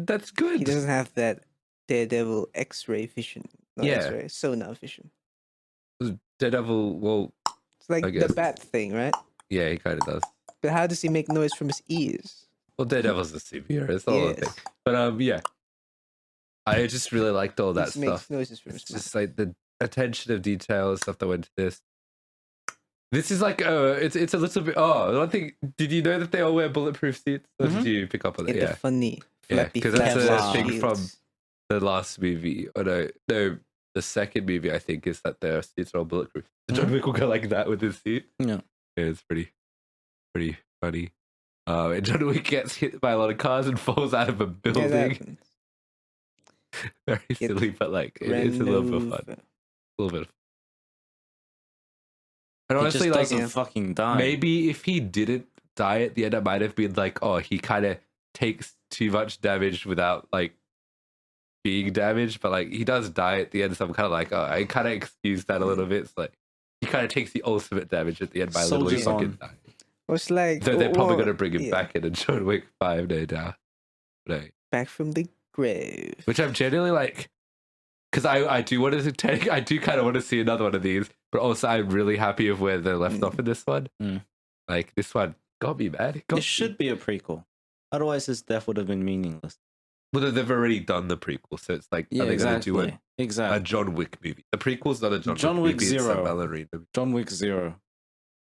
that's good. He doesn't have that Daredevil X-ray vision. X-ray, sonar vision. Daredevil, well, it's like the bat thing, right? Yeah, he kind of does. But how does he make noise from his ears? Well, Daredevil's a superhero. It's all a thing. But yeah, I just really liked all that stuff. Makes noises from his mouth. Just like the attention of detail and stuff that went to this. This is like it's a little bit. Oh, one thing. Did you know that they all wear bulletproof suits? Or did you pick up on it? Yeah, funny. Yeah, because that's a thing from the last movie. Oh no, the second movie I think is that their suits are all bulletproof. John Wick will go like that with his suit. Yeah, it's pretty funny. And John Wick gets hit by a lot of cars and falls out of a building. Very silly, but like it's a little bit of fun. A little bit of fun. And honestly, he just doesn't fucking die. Maybe if he didn't die at the end, I might have been like, oh, he kind of takes too much damage without like being damaged. But like he does die at the end, so I'm kind of like, oh, I kind of excuse that a little bit. It's like he kind of takes the ultimate damage at the end by literally fucking dying. It's like they're probably gonna bring him back in John Wick 5, no doubt. Right. Back from the grave. Which I'm genuinely like, because I do want to take, I do kind of want to see another one of these, but also I'm really happy of where they're left off in this one. Like this one got me mad. It should be a prequel. Otherwise, his death would have been meaningless. Well, they've already done the prequel, so it's like, are they going to do a John Wick movie? The prequel's not a John Wick movie. Zero. It's a ballerina movie. John Wick 0.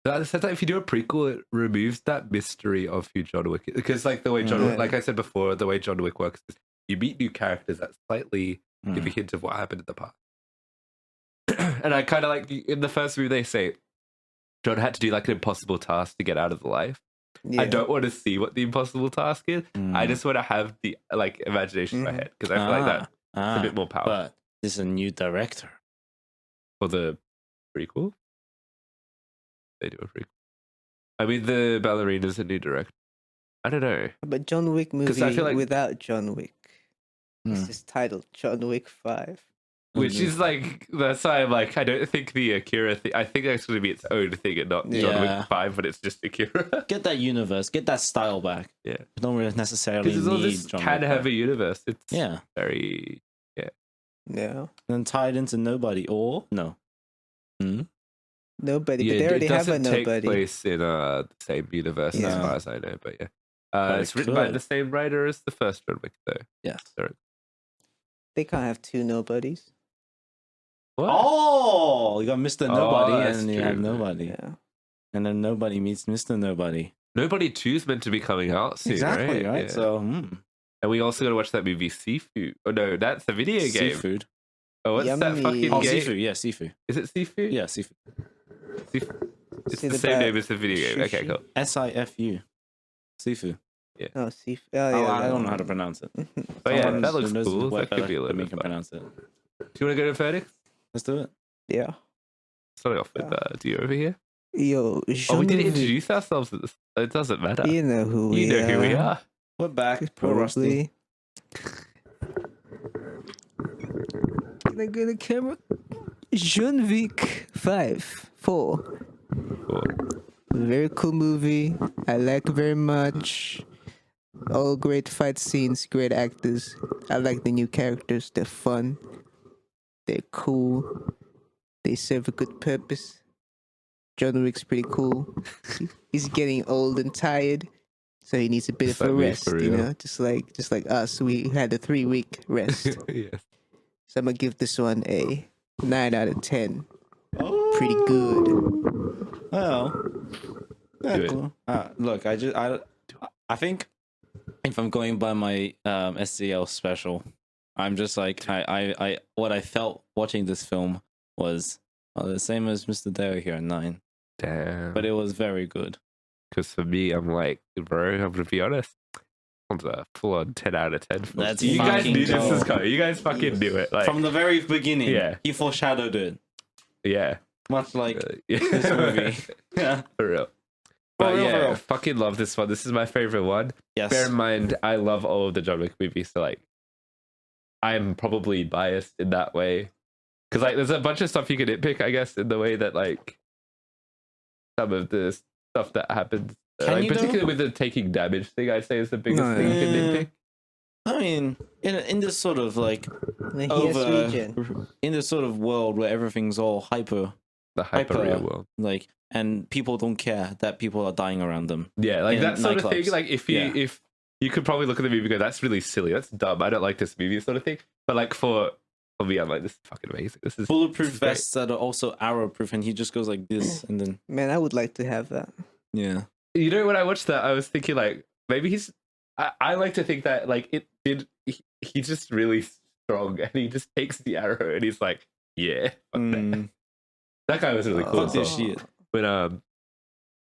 That says that if you do a prequel, it removes that mystery of who John Wick is. Because like the way John Wick, like I said before, the way John Wick works is you meet new characters that slightly give a hint of what happened in the past. And I kind of like in the first movie they say John had to do like an impossible task to get out of the life. Yeah. I don't want to see what the impossible task is. I just want to have the like imagination in my head because I feel like that's a bit more powerful. But this is a new director For the prequel, they do a prequel. I mean, the ballerina's a new director. I don't know. But John Wick movie I feel like- without John Wick. It's just titled John Wick 5. Which is like, that's why I'm like, I don't think the Akira thing, I think that's going to be its own thing and not John Yeah. Wick 5, but it's just Akira. Get that universe, get that style back. Yeah. You don't really necessarily Because all need this John can Wick have back. a universe. It's Yeah. very, Yeah. Then tie it into Nobody or no. Nobody. yeah, But they already it have a doesn't take Nobody. place in the same universe as Yeah. far as I know, but yeah. But It's it written by could. the same writer as the first John Wick, though. Yes. They can't have two Nobodies. What? Oh, you got Mr. Nobody that's and then you have true. Nobody. Yeah. And then Nobody meets Mr. Nobody. Nobody 2 is meant to be coming out soon, Exactly, right? Yeah. So, And we also got to watch that movie Sifu. Oh no, that's a video game. seafood. Oh, what's that Yummy. fucking Oh, game? seafood. Yeah, seafood. Is it Sifu? Yeah, seafood. Sifu. It's See the the same bad name as the video game. Okay, sushi? cool. SIFU. Seafood. Oh, see. Oh, I don't know how to pronounce it. But yeah, Someone that who looks knows cool. way That could better be a little than me bit can fun. pronounce it. Do you want to go to verdicts? Let's do it. Yeah. Starting off with do you over here? Yo, Oh, we John didn't Wick. introduce ourselves. At this. It doesn't matter. You know who we You know are. who we are. We're back. We're rusty. Probably. Can I go to camera? John Wick 5. 4. Cool. Very cool movie. I like very much. All great fight scenes, great actors. I like the new characters. They're fun. They're cool. They serve a good purpose. John Wick's pretty cool. He's getting old and tired, so he needs a bit Just of a like me, rest. for You real. know, just like us. We had a 3-week rest. Yes. So I'm gonna give this one a 9 out of 10. Oh. Pretty good. Well, yeah, Do it. cool. Look, I think if I'm going by my SCL special, I'm just like I what I felt watching this film was the same as Mr. Dale here at 9, Damn. but it was very good. Because for me, I'm like, bro, I'm gonna be honest. It's a full-on 10 out of 10. film. Let's you guys fucking knew this go. was coming. You guys fucking knew it. Like, From the very beginning, Yeah. he foreshadowed it, yeah. much like Yeah. this movie. Yeah, For real. For But real, yeah, for real. fucking love this one. This is my favorite one. yes. Bear in mind, I love all of the John Wick movies, so like, I'm probably biased in that way. Because like, there's a bunch of stuff you can nitpick, I guess, in the way that like some of the stuff that happens, Can like you, though? particularly with the taking damage thing, I'd say is the biggest thing you can Yeah. nitpick. I mean, in this sort of like The Hias over region. in this sort of world where everything's all hyper, The hyper real world. like, and people don't care that people are dying around them. Yeah, like in that sort of thing. nightclubs. Like if you could probably look at the movie and go, that's really silly, that's dumb, I don't like this movie, sort of thing. But like for me, I'm like, this is fucking amazing. This is Bulletproof this is great. vests that are also arrow proof, and he just goes like this, and then Man, I would like to have that. yeah. You know, when I watched that, I was thinking like maybe he's. I like to think that like he's just really strong, and he just takes the arrow, and he's like, yeah, fuck that. That guy was really cool. Fuck this as well. shit. But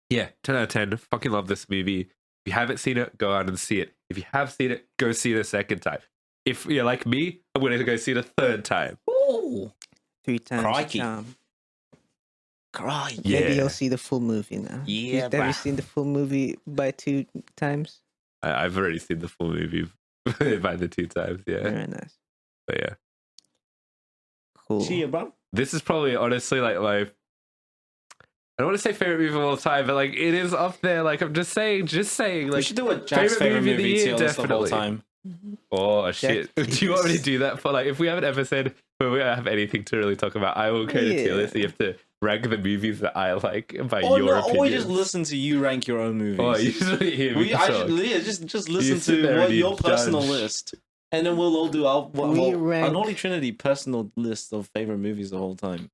yeah, 10 out of 10. Fucking love this movie. If you haven't seen it, go out and see it. If you have seen it, go see it a second time. If you're like me, I'm going to go see it a third time. Ooh, 3 times the Crikey. charm. crikey. Yeah. Maybe you'll see the full movie now. Yeah, You've never bruh. seen the full movie by 2 times? I've already seen the full movie by the 2 times. Yeah. Very nice. But yeah. Cool. See ya, bro. This is probably honestly like my. I don't want to say favorite movie of all time, but like it is up there. Like I'm just saying, We like, should do a Jack's favorite movie of the movie year, tier list of all definitely. time. oh shit. Do you want me to do that for like if we have an episode where we don't have anything to really talk about? I will go to tier list. So you have to rank the movies that I like by Or your no, opinion. or we just listen to you rank your own movies. Oh, you should hear me I talk. should, yeah, just listen sit to there what and you your personal judge. list, and then we'll all do our We rank- an Holy Trinity personal list of favorite movies the whole time.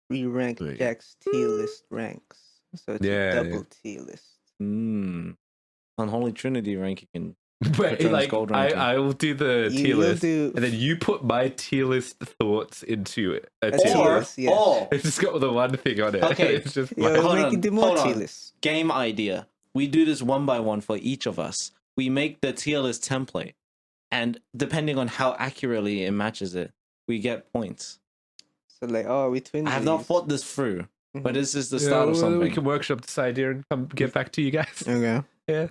We rank Wait. Jack's tier list ranks. So it's Yeah, a double T list. Unholy Trinity ranking. But Patronus like, Gold I ranking. will do the tier You'll list, do and then you put my tier list thoughts into a a tier tier list. list. Yes. Or It's just got the one thing on it. Okay. It's just Yeah, my- we'll Hold make on, it do more hold tier on. lists. game idea. We do this one by one for each of us. We make the tier list template, and depending on how accurately it matches it, we get points. So like, oh, we twins. I have not thought this through, but this is the Yeah, start of well, something. We can workshop this idea and come get back to you guys. Okay. Yeah.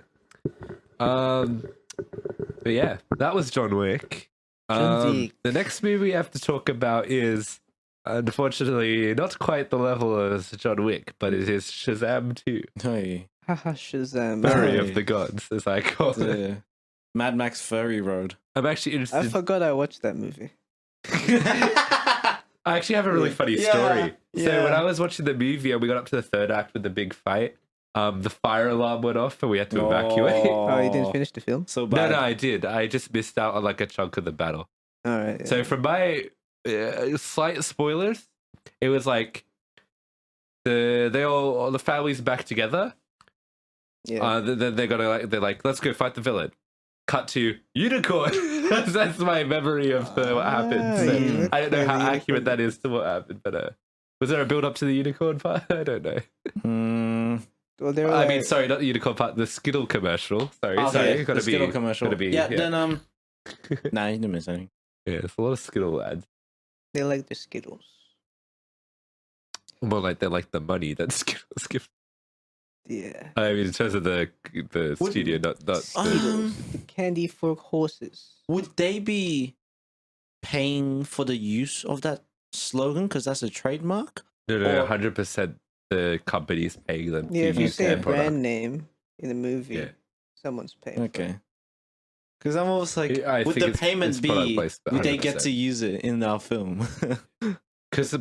But yeah, that was John Wick. John Wick. The next movie we have to talk about is, unfortunately, not quite the level as John Wick, but it is Shazam 2. Hey, Haha, Shazam. Fury Hey. of the Gods, as I call it. the Mad Max Furry Road. I'm actually I interested. forgot I watched that movie. I actually have a really funny Yeah, story. So yeah. when I was watching the movie and we got up to the third act with the big fight, the fire alarm went off and we had to evacuate. Oh, you didn't finish the film? So No, bad. no, I did. I just missed out on like a chunk of the battle. All right. Yeah. So from my slight spoilers, it was like all the family's back together. yeah. They're like, let's go fight the villain. Cut to unicorn. That's my memory of what happened. So you look I don't know for how the accurate unicorn. that is to what happened, but was there a build up to the unicorn part? I don't know. Well, they were I like, mean, sorry, not the unicorn part. The Skittle commercial. Sorry, Okay, sorry. the Skittle commercial. Gotta be. Yeah, then nah, you didn't miss anything. Yeah, it's a lot of Skittle ads. they like the Skittles. More like they're like the money that Skittles give. Yeah. I mean, in terms of the studio, not Skittles, the candy for horses. Would they be paying for the use of that slogan because that's a trademark? no, or- 100%. The company's paying them. Yeah, to if you use say a their brand product. name in a movie, Yeah. someone's paying. for Okay. it. Because I'm almost like, Yeah, I would think the payment it's product be, placed, would they get 100%. to use it in our film? Because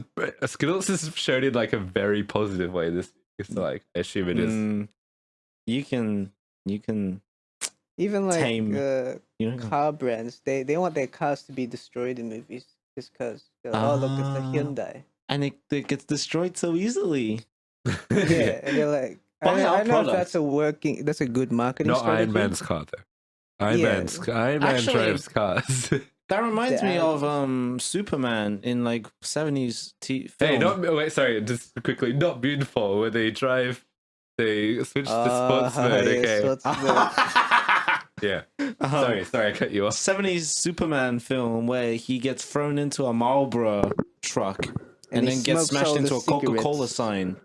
Skittles is shown in like a very positive way. This is like, I assume it is. You can, Even like Tame. you know. car brands, they want their cars to be destroyed in movies just because. Oh, look, it's a Ah. Hyundai. And it gets destroyed so easily. Yeah, and they're like, Buy our I don't know if product. that's a good marketing Not strategy. Iron Man's car though. Iron Yeah. Man Actually- drives cars. That reminds The me of actors. Superman in like 70s film. Hey, wait, sorry, just quickly, not Moonfall, where they switch to sports mode. Okay, sports mode. yeah. Um, Sorry, I cut you off. 70s Superman film where he gets thrown into a Marlboro truck and he then gets smokes all smashed into the a Coca-Cola cigarettes. sign.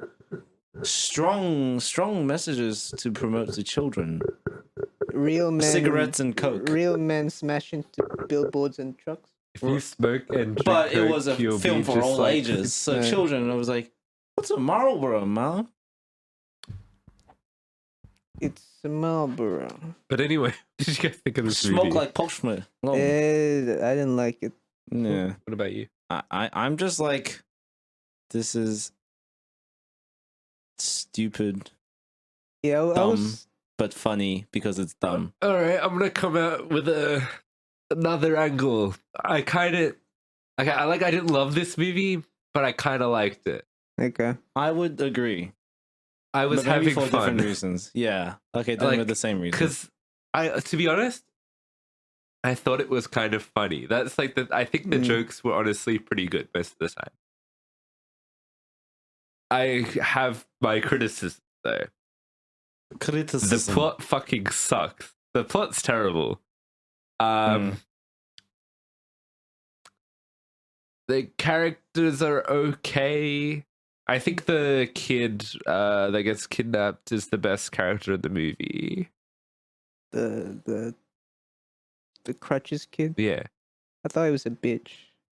Strong messages to promote to children. Real men, Cigarettes and Coke. Real men smash into billboards and trucks. If you smoke and drink But it Coke, was a you'll film be for just all like- ages. So Yeah. children, I was like, what's a Marlboro, man? It's a Marlboro. But anyway, what did you guys think of this Smoke movie? like Pop Schmidt. Oh, I didn't like it. yeah. What about you? I'm just like, this is stupid Yeah, I Dumb. was. but funny because it's dumb. All right, I'm gonna come out with another angle. I didn't love this movie, but I kind of liked it. Okay. I would agree. I was but maybe having for fun different reasons. Yeah. Okay, then Like, with the same reason. because to be honest, I thought it was kind of funny. That's like I think the Mm. jokes were honestly pretty good most of the time. I have my criticism though. The Criticism. plot fucking sucks. The plot's terrible. The characters are okay. I think the kid that gets kidnapped is the best character in the movie. The crutches kid. Yeah. I thought he was a bitch.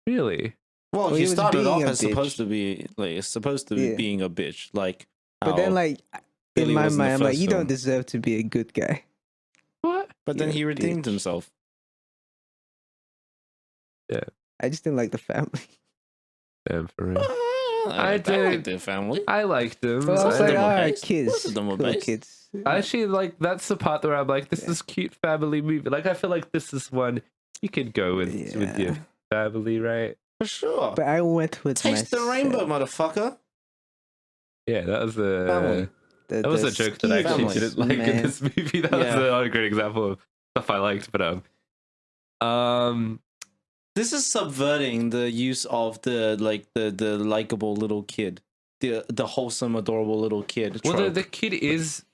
Really? Well, Well, he he was started being off a as supposed bitch. to be like supposed to be Yeah. being a bitch, like. But how then, like, Billy in my was in the mind, I'm like, first you film. don't deserve to be a good guy. What? But then you're he a redeemed bitch. himself. I just didn't like the family. Damn, for real. I did. like their family. I liked them. But I was Most of like, them were alright, based. kids. Most of them were Cool based. kids. I actually like that's the part where I'm like, this Yeah. is cute family movie. Like I feel like this is one you could go with your Yeah. family, right? For sure. But I went with Taste the myself. rainbow, motherfucker. Yeah, that was Family. that was a joke that I actually Family. didn't like in this movie. That was Yeah. another great example of stuff I liked. But This is subverting the use of the likable little kid, the wholesome, adorable little kid. well, trope. the kid is.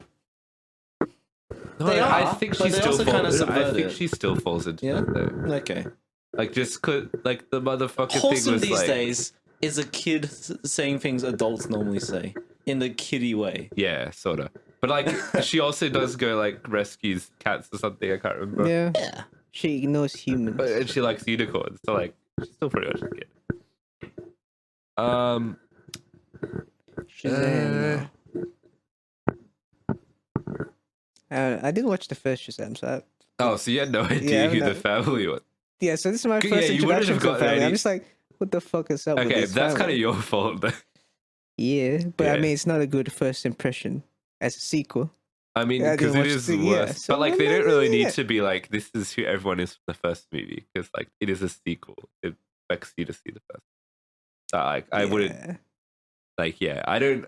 No, They I are, think but she they still also kinda falls. I subvert think it. she still falls into Yeah? it though. Okay. Like just like the motherfucker thing Wholesome was these like. days is a kid saying things adults normally say in the kiddie way. Yeah, sort of. But like, she also does go like rescues cats or something. I can't remember. Yeah. Yeah. She ignores humans. And she likes unicorns. So like, she's still pretty much a kid. Shazam. I didn't watch the first Shazam, so Oh, so you had no Yeah, idea who no. the family was. yeah. So this is my Yeah, first you wouldn't introduction have to the gotten family. any- I'm just like, what the fuck is up with Okay, this that's kind of family? your fault. Then. Yeah, but I Yeah. mean, it's not a good first impression as a sequel. I mean, Yeah, I because didn't it watch is the- worse. yeah, so but like, they don't really need yeah. to be like, this is who everyone is from the first movie. Because like, it is a sequel. It expects you to see the first. So like, I wouldn't. Yeah. Like, yeah, I don't.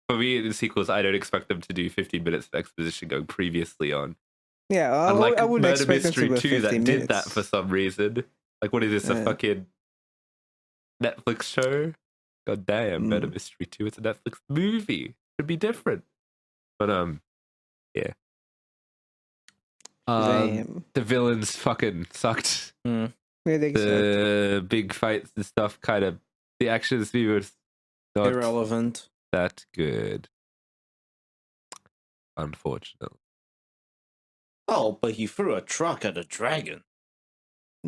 For me, in sequels, I don't expect them to do 15 minutes of exposition going previously on. Yeah, Unlike I wouldn't Murder expect them to Mystery go 2 that 15 did minutes. that for some reason. Like, what is this, a Yeah. fucking Netflix show? God damn, Murder Mystery 2, it's a Netflix movie. Should be different. But, yeah. Damn. The villains fucking sucked. Where they suck. The big fights and stuff kind of, the action of this movie was not Irrelevant. that good. Unfortunately. Oh, but he threw a truck at a dragon.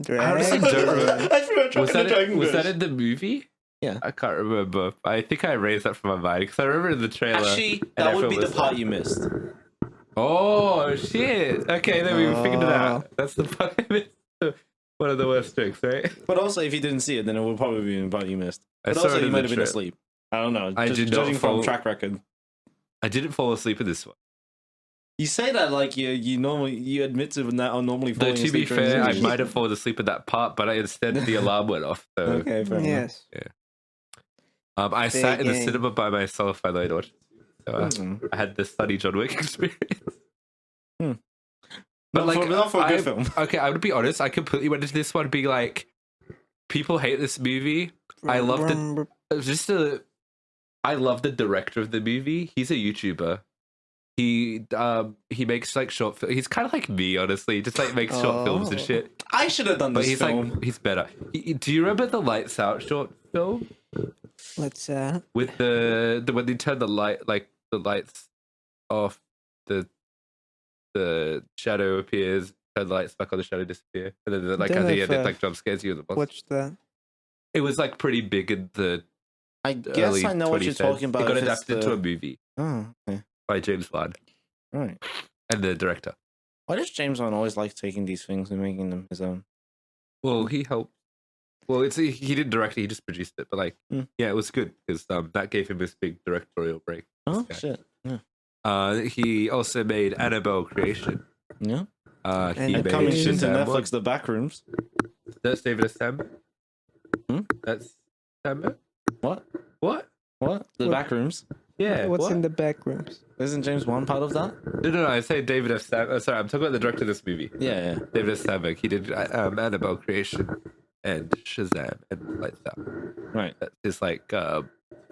honestly Drag. don't remember. I threw a truck Was at a dragon. that in the movie? Yeah. I can't remember. I think I erased that from my mind because I remember in the trailer. Actually, and that would everyone be the was part like, you missed. Oh shit! Okay, then we figured it out. That's the part I missed. One of the worst jokes, right? But also, if you didn't see it, then it would probably be the part you missed. I But saw also, it you in might the have been tra- asleep. I don't know. I Just did not judging from follow- track record. I didn't fall asleep in this one. You say that like you admit to not normally Though falling to be asleep during fair, I movies. might have fallen asleep at that part, but instead the alarm went off. So Okay, fair enough. Yes. I sat in the game. cinema by myself. I learned watch. So Mm. I had this study John Wick experience. Not for a good film. Okay, I would be honest. I completely went into this one being like, people hate this movie. I loved it. I love the director of the movie. He's a YouTuber. He makes like short. He's kind of like me, honestly. Just like makes short films and Oh. shit. I should have done But this he's film. like he's better. Do you remember the Lights Out short film Let's with the when they turn the lights off, the shadow appears, turn the lights back on, the shadow disappear, and then like Don't at know the if, end it like jump scares you in the box. watch that. It was like pretty big in the I guess early I know what you're 2010s. talking about. It got if it's adapted into a movie Oh, okay. by James Wan Right. and the director. Why does James Wan always like taking these things and making them his own? Well, he helped. Well, he didn't direct it; he just produced it. But like, yeah, it was good because that gave him this big directorial break. Oh, This shit. Yeah. guy. He also made Annabelle Creation. Yeah. He And And made coming soon to Shazam Netflix, one. The Backrooms. That's David S. Sandberg. Hmm? That's Sandberg. What? What? What? The What? Backrooms? Yeah. What's what? in the back rooms? Isn't James Wan part of that? No. I say David F. Sandberg. Sorry, I'm talking about the director of this movie. Yeah, yeah. David S. Sandberg. He did Annabelle Creation and Shazam and Lights Out. Right. That's his like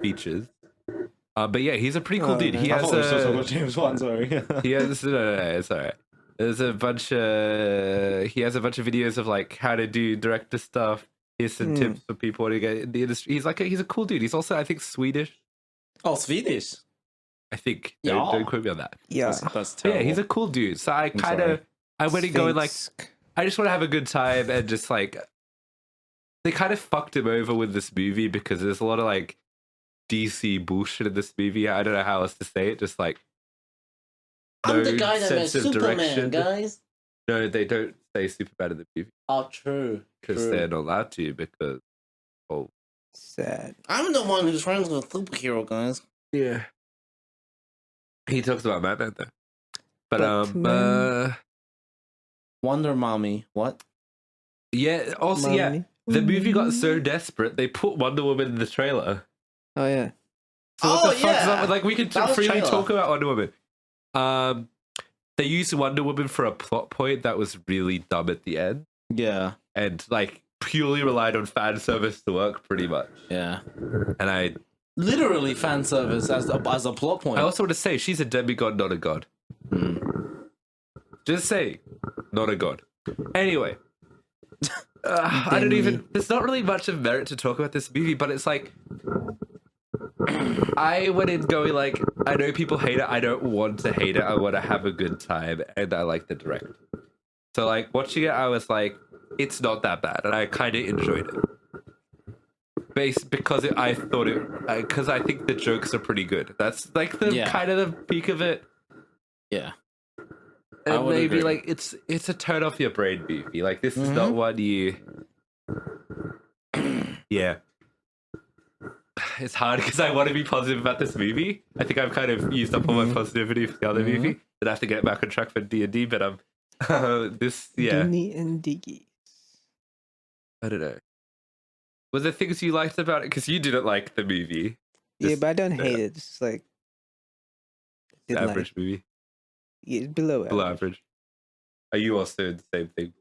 features. But yeah, he's a pretty cool dude. He I has thought we were still talking a about James Wan, sorry. he has no, it's alright. There's a bunch of he has a bunch of videos of like how to do director stuff. Here's some tips for people to get in the industry. He's a cool dude. He's also I think Swedish. Oh, Swedish. I think. Yeah. Don't quote me on that. Yeah. That's But terrible. yeah, he's a cool dude. So I kind sorry. of I went in going like Finsk. I just want to have a good time and just like they kind of fucked him over with this movie because there's a lot of like DC bullshit in this movie. I don't know how else to say it. Just like I'm the no guy that made sense of Superman, direction. guys. No, they don't say Superman in the movie Oh, true. because True. they're not allowed to because Sad. I'm the one who's friends with superhero guys. yeah. He talks about Batman though. But Batman. Wonder Mommy. What? yeah. Also, yeah. Mommy. The movie got so desperate they put Wonder Woman in the trailer. Oh yeah. So what Oh, the fuck is yeah. up? Like, we can That was freely trailer. talk about Wonder Woman. They used Wonder Woman for a plot point that was really dumb at the end, Yeah. and like purely relied on fan service to work, pretty much. Yeah. And I Literally fan service as a plot point. I also want to say she's a demigod, not a god. Just say, not a god. Anyway, I don't even. There's not really much of merit to talk about this movie, but it's like I went in going like, I know people hate it. I don't want to hate it. I want to have a good time, and I like the director. So like watching it, I was like, it's not that bad, and I kind of enjoyed it. Because I thought it, because I think the jokes are pretty good. That's like the kind of the peak of it. Yeah. And maybe agree. like it's a turn off your brain movie. Like this is not one you. Yeah. It's hard because I want to be positive about this movie. I think I've kind of used up all my positivity for the other movie, and I have to get back on track for D&D. But Dinny and Diggy. I don't know. Was there things you liked about it? Because you didn't like the movie. Yeah, but I don't hate it. It's like The didn't average like, movie. yeah, it's below Below average. average. Are you also the same thing?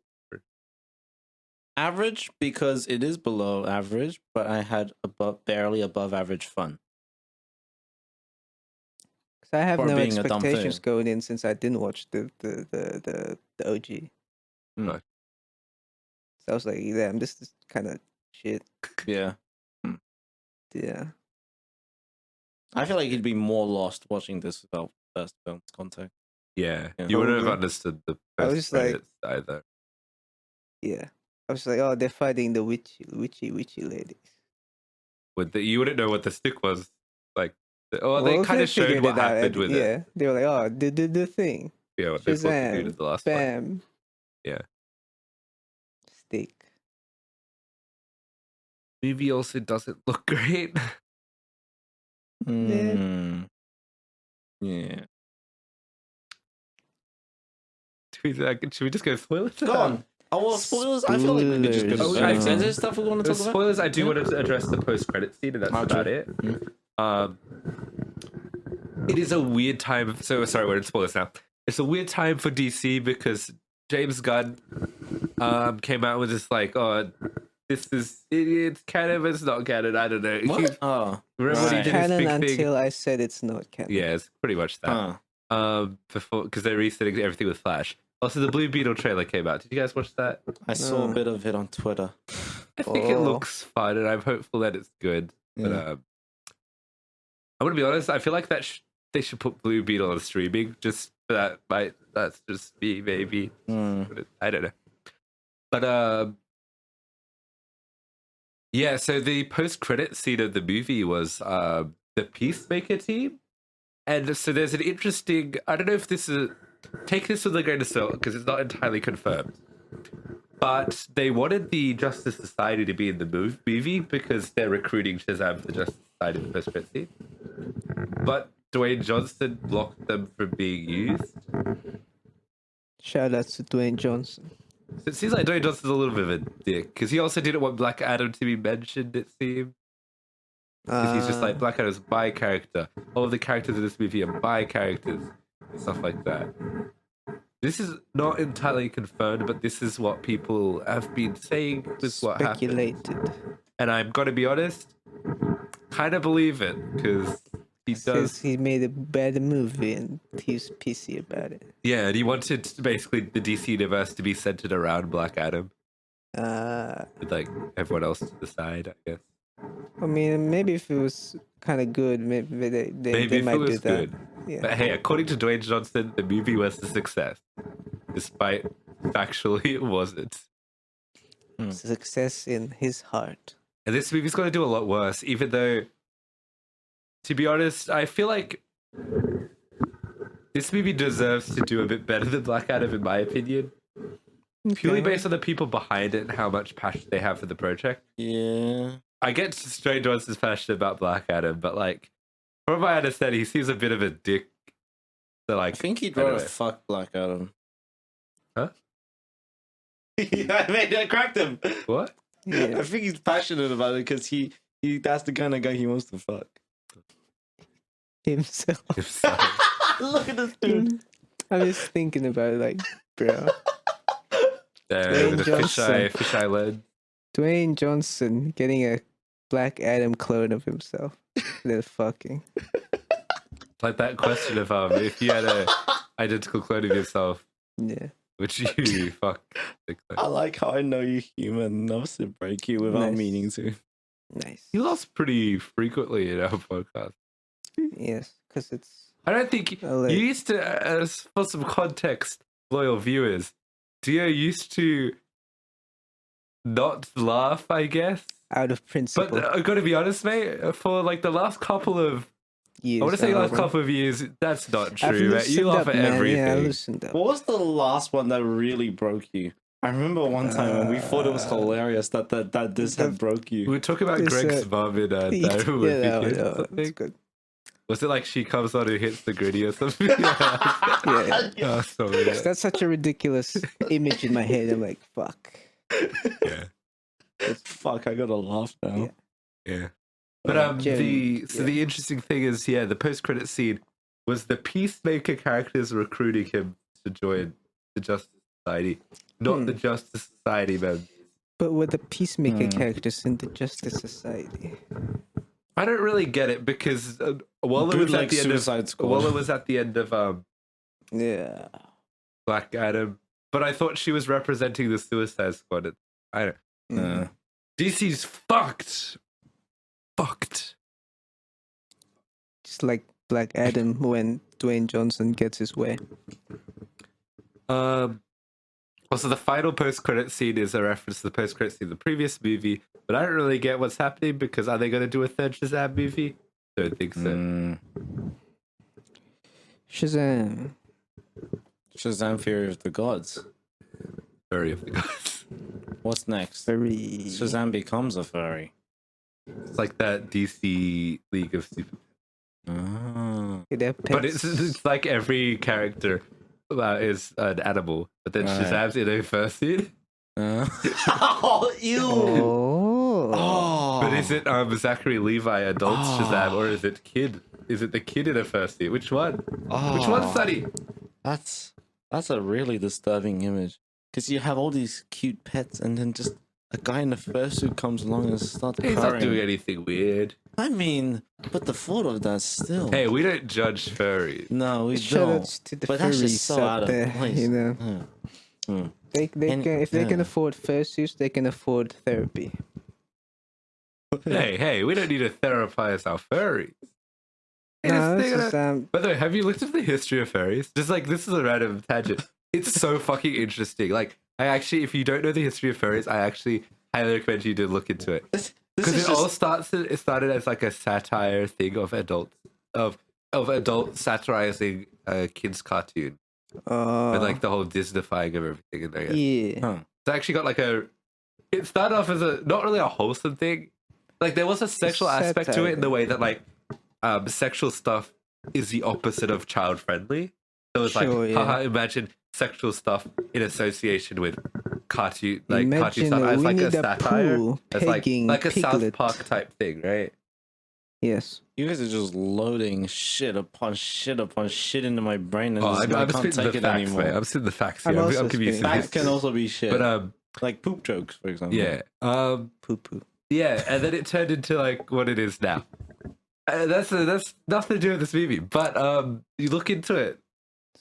Average because it is below average, but I had barely above average fun. 'Cause I have For no being a dumb expectations thing. going in since I didn't watch the OG. Right. So I was like, damn, this is kind of shit. Yeah. Yeah. I feel like you'd be more lost watching this without first film's context. Yeah. Yeah. You wouldn't have Probably. understood the I was first just like- credits either. Yeah. I was like, oh, they're fighting the witchy ladies. You wouldn't know what the stick was. Like, they Well, kind of showed figured what it out happened with it. Yeah. They were like, oh, the thing. Yeah, what they thought they Shazam. did the last one. Bam. Yeah. Stick. Movie also doesn't look great. Mm. Yeah. Should we just go spoilers? Go on. Oh, well, spoilers. I feel like we could just go to Spoilers. spoilers. Is there stuff we want to The talk about? spoilers, I do Yeah. want to address the post-credit scene, and that's Oh, about true. it. It is a weird time. So sorry, we're in spoilers now. It's a weird time for DC because James Gunn came out with this like, oh, this is it's canon, but it's not canon. I don't know. What? Oh. Remember when he Right. did his Canon big thing? until I said it's not canon. Yeah, it's pretty much that. Before because they're resetting everything with Flash. Also, the Blue Beetle trailer came out. Did you guys watch that? I saw a No. bit of it on Twitter. I think it Oh. looks fun, and I'm hopeful that it's good. But Yeah. I'm gonna be honest. I feel like they should put Blue Beetle on streaming. Just for that that's just me, maybe. I don't know. But yeah. So the post-credit scene of the movie was the Peacemaker team, and so there's an interesting. I don't know if this is take this with a grain of salt because it's not entirely confirmed. But they wanted the Justice Society to be in the movie because they're recruiting Shazam for the Justice Society in the post-credit scene. But Dwayne Johnson blocked them from being used. Shout out to Dwayne Johnson. So it seems like Dwayne Johnson's a little bit of a dick because he also didn't want Black Adam to be mentioned, it seemed. Because he's just like, Black Adam's my character. All of the characters in this movie are my characters. And stuff like that. This is not entirely confirmed, but this is what people have been saying with what happened. Speculated. And I'm going to be honest, kind of believe it because he Says does. he made a bad movie and he's pissy about it. Yeah, and he wanted basically the DC universe to be centered around Black Adam with like everyone else to the side, I guess. I mean, maybe if it was kind of good, maybe they Maybe if might it was do that. good. Yeah. But hey, according to Dwayne Johnson, the movie was a success, despite factually it wasn't. Success in his heart. And this movie's going to do a lot worse, even though, to be honest, I feel like this movie deserves to do a bit better than Black Adam, in my opinion. Purely Okay. based on the people behind it and how much passion they have for the project. Yeah. I get Dwayne Johnson's passionate about Black Adam, but like, from my understanding, he seems a bit of a dick. So like, I think he'd anyway. rather fuck Black Adam. Huh? I cracked him. What? Yeah. I think he's passionate about it because he that's the kind of guy he wants to fuck. himself. Look at this dude. I'm just thinking about it, like, bro. With a Johnson. fisheye lens. Dwayne Johnson getting a Black Adam clone of himself. They're fucking. Like that question of if you had a identical clone of yourself, Yeah. which you fuck. I like how I know you're human enough to break you without Nice. meaning to. Nice. You lost pretty frequently in our podcast. Yes, because it's I don't think LA. you used to, for some context, loyal viewers, Dio used to not laugh, I guess. out of principle. But I gotta be honest, mate, for like the last couple of, years. I want to say last bro. couple of years, that's not I've true, mate. You loosened laugh up, at man. everything. Yeah, I loosened up. What was the last one that really broke you? I remember one time when we thought it was hilarious that this had broke We you. were talking about This, Greg's mum in yeah, Daru with that Vicky or that's something. good. Was it like she comes on and hits the gritty or something? Yeah. Oh, sorry. That's such a ridiculous image in my head. I'm like, fuck. Yeah. Fuck, I gotta laugh now. Yeah. Yeah. But Jeremy, the interesting thing is, the post-credit scene was the Peacemaker characters recruiting him to join the Justice Society, not the Justice Society men. But were the Peacemaker characters in the Justice Society? I don't really get it because while it was Bootleg at the end Suicide of Squad. while it was at the end of Yeah. Black Adam, but I thought she was representing the Suicide Squad. I don't. Uh, DC's fucked. Fucked. Just like Black Adam when Dwayne Johnson gets his way. Also, the final post-credit scene is a reference to the post-credit scene of the previous movie, but I don't really get what's happening because are they going to do a third Shazam movie? Don't think so. Shazam. Shazam Fury of the Gods. Furry of the Gods. What's next? Very. Shazam becomes a furry. It's like that DC League of Super. Ah. They're But pets. it's like every character is an animal, but then Right. Shazam's in a fursuit. Oh, ew! Oh. Oh. But is it Zachary Levi adult Shazam or is it kid? Is it the kid in a fursuit? Which one? Which one, Sonny? That's a really disturbing image. Because you have all these cute pets, and then just a guy in a fursuit comes along and starts He's not doing purring. anything weird. I mean, but the thought of that still. Hey, we don't judge furries. No, we Shout don't. outs to the But that's furries just so out out of there, place. you know. Mm. They And- can, if they can yeah. afford fursuits, they can afford therapy. Hey, we don't need to therapize our furries. Hey, No, this this thing- is, By the way, have you looked at the history of furries? Just like, this is a random tangent. It's so fucking interesting. Like, I actually, if you don't know the history of furries, I actually highly recommend you to look into it. This Because is it all just it started as like a satire thing of adults, of adults satirizing a kid's cartoon. And like the whole Disneyfying of everything in there. yeah. Huh. It's actually got like it started off as not really a wholesome thing. Like there was a sexual aspect to it in the way that like sexual stuff is the opposite of child friendly. So it's Sure, like, yeah. haha, imagine sexual stuff in association with cartoon, like cartoon Imagine stuff a as like a Winnie the satire. Pooh It's pegging like a South Piglet. Park type thing, right? Yes. you guys are just loading shit upon shit upon shit into my brain, and Oh, I I'm can't spitting take the it facts, anymore. mate. I'm spitting the facts I'm here. also I'm giving you spitting some Facts history. can also be shit, But like poop jokes, for example. yeah, Poo poo. yeah, and then it turned into like what it is now. That's nothing to do with this movie, but you look into it.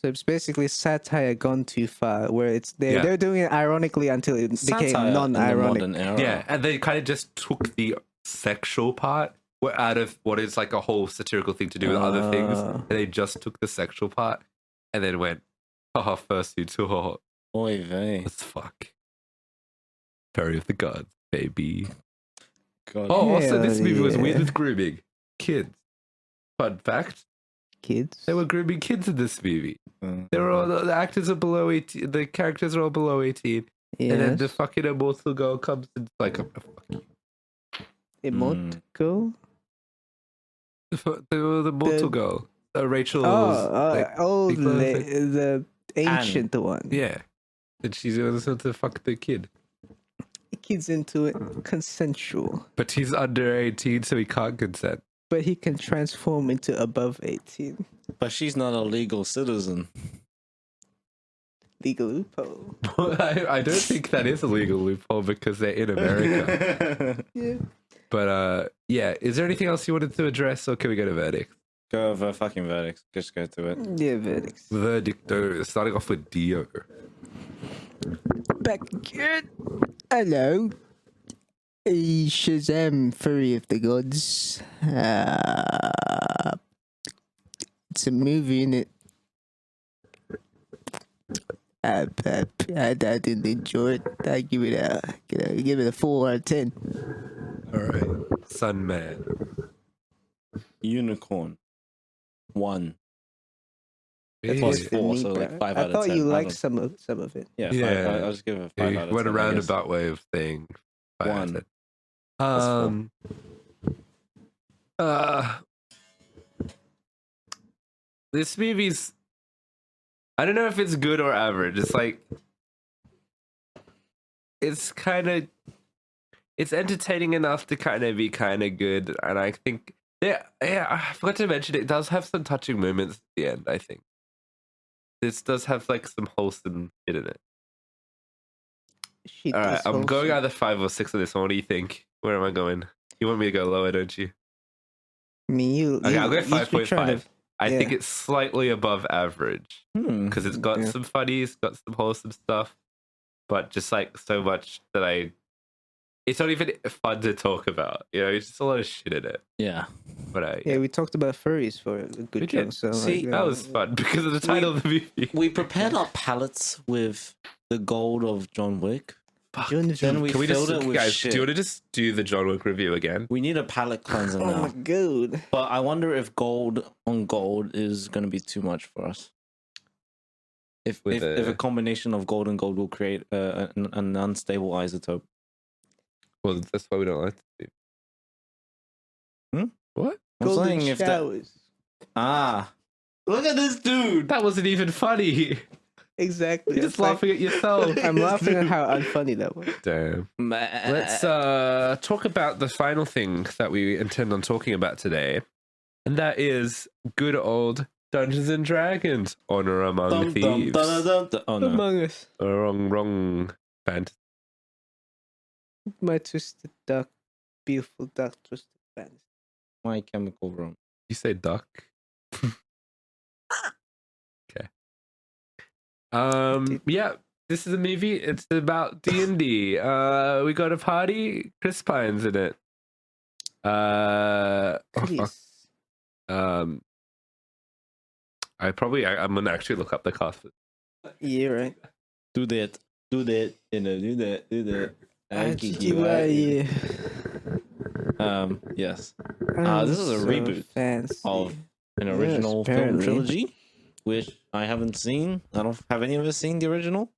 So it's basically satire gone too far, where Yeah. they're doing it ironically until it Satire became in the non-ironic. modern era. Yeah, and they kind of just took the sexual part out of what is like a whole satirical thing to do with other things, and they just took the sexual part and then went, haha, fursuits, haha, Oy vey. let's fuck. Fairy of the gods, baby. God. Oh, also, this Hell movie was weird yeah. with grooming kids. Fun fact: Kids. they were grooming kids in this movie. Uh, They were all the actors are below 18. The characters are all below 18, and then the Yes. fucking immortal girl comes and like Immortal. the mortal girl, Rachel. The Nicholas- ancient one. Yeah, and she's going to fuck the kid, The kid's into it. Consensual. but he's under 18, so he can't consent. but he can transform into above 18. But she's not a legal citizen. Legal loophole. I don't think that is a legal loophole because they're in America. Yeah. But yeah, is there anything else you wanted to address, or can we go to verdict? Go over fucking verdicts. Just go to it. Yeah, verdicts. Verdicto, starting off with Dio. Back again. Hello. Shazam, Fury of the Gods. It's a movie, innit? I didn't enjoy it. I give it a 4 out of 10. All right, Sunman. Unicorn. 1. It was was 4, so like 5 out of 10. I thought you I liked don't- some of it. Yeah, Yeah. 5, I'll just give it 5 out of 10. went a I guess. roundabout way of saying 5 out of 1. 10. This movie's, I don't know if it's good or average. It's like, it's kind of, it's entertaining enough to kind of be kind of good, and I think yeah, I forgot to mention it does have some touching moments at the end. I think this does have like some wholesome shit in it. Shit, All right, this I'm whole going shit. either 5 or 6 on this one. What do you think? Where am I going? You want me to go lower, don't you? I mean, you. Okay, I'll go you're trying 5.5. to- I think yeah. it's slightly above average because it's got Yeah. some funnies, got some wholesome stuff, but just like so much that it's not even fun to talk about. You know, it's just a lot of shit in it. Yeah. But Yeah, we talked about furries for a good We chunk. did. So See, like, that was fun because of the title of the movie. We prepared our palettes with the gold of John Wick. John Then we Can we filled just, it with guys? shit. Do you want to just do the John Wick review again? We need a palette cleanser Oh my now. god! But I wonder if gold on gold is going to be too much for us. If With a combination of gold and gold will create an unstable isotope. Well, that's why we don't like to do. Hmm? What? I'm Golden saying if that, showers. look at this dude. That wasn't even funny. Exactly. You're It's just like- laughing at yourself. I'm laughing at how unfunny that was. Damn. Let's talk about the final thing that we intend on talking about today, and that is good old Dungeons and Dragons: Honor Among Thieves. Oh no. Among Us. Wrong fantasy. My twisted duck, beautiful duck, twisted fantasy. My Chemical Romance. You say duck. Okay. Yeah, this is a movie. It's about D&D. We got a party. Chris Pine's in it. Oh, fuck. Please. I'm gonna actually look up the cast. Yeah, right. Do that. Do that. You know, do that. Do that. Yeah. Yes. This is a reboot fancy. of an Yes, original film apparently. trilogy, which I haven't seen. I don't have any of us seen the original.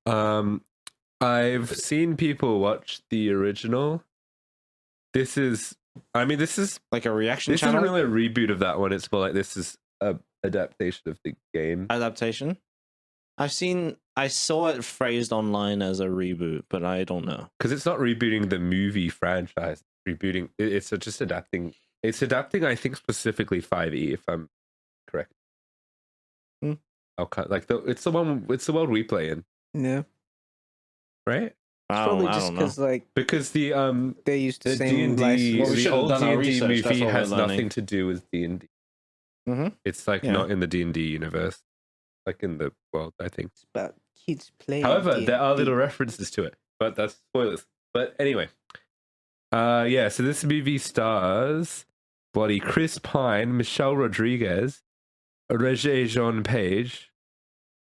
I've seen people watch the original. This is Like a reaction this channel isn't really a reboot of that one. It's more like this is a adaptation of the game. adaptation. I saw it phrased online as a reboot, but I don't know. Because it's not rebooting the movie franchise. It's just adapting. It's adapting, I think, specifically 5e, if I'm correct. I'll cut it's the world we play in, Yeah. right? Probably I just don't know. because like Because the they used the the same D&D, license. Well, we the should've old done our D&D research, that's movie what we're has learning. nothing to do with D&D. Mhm. It's like Yeah. not in the D&D universe, like in the world, I think. It's about kids playing. However, there are D&D. little references to it, but that's spoilers. But anyway, yeah. So this movie stars bloody Chris Pine, Michelle Rodriguez, Regé Jean Page,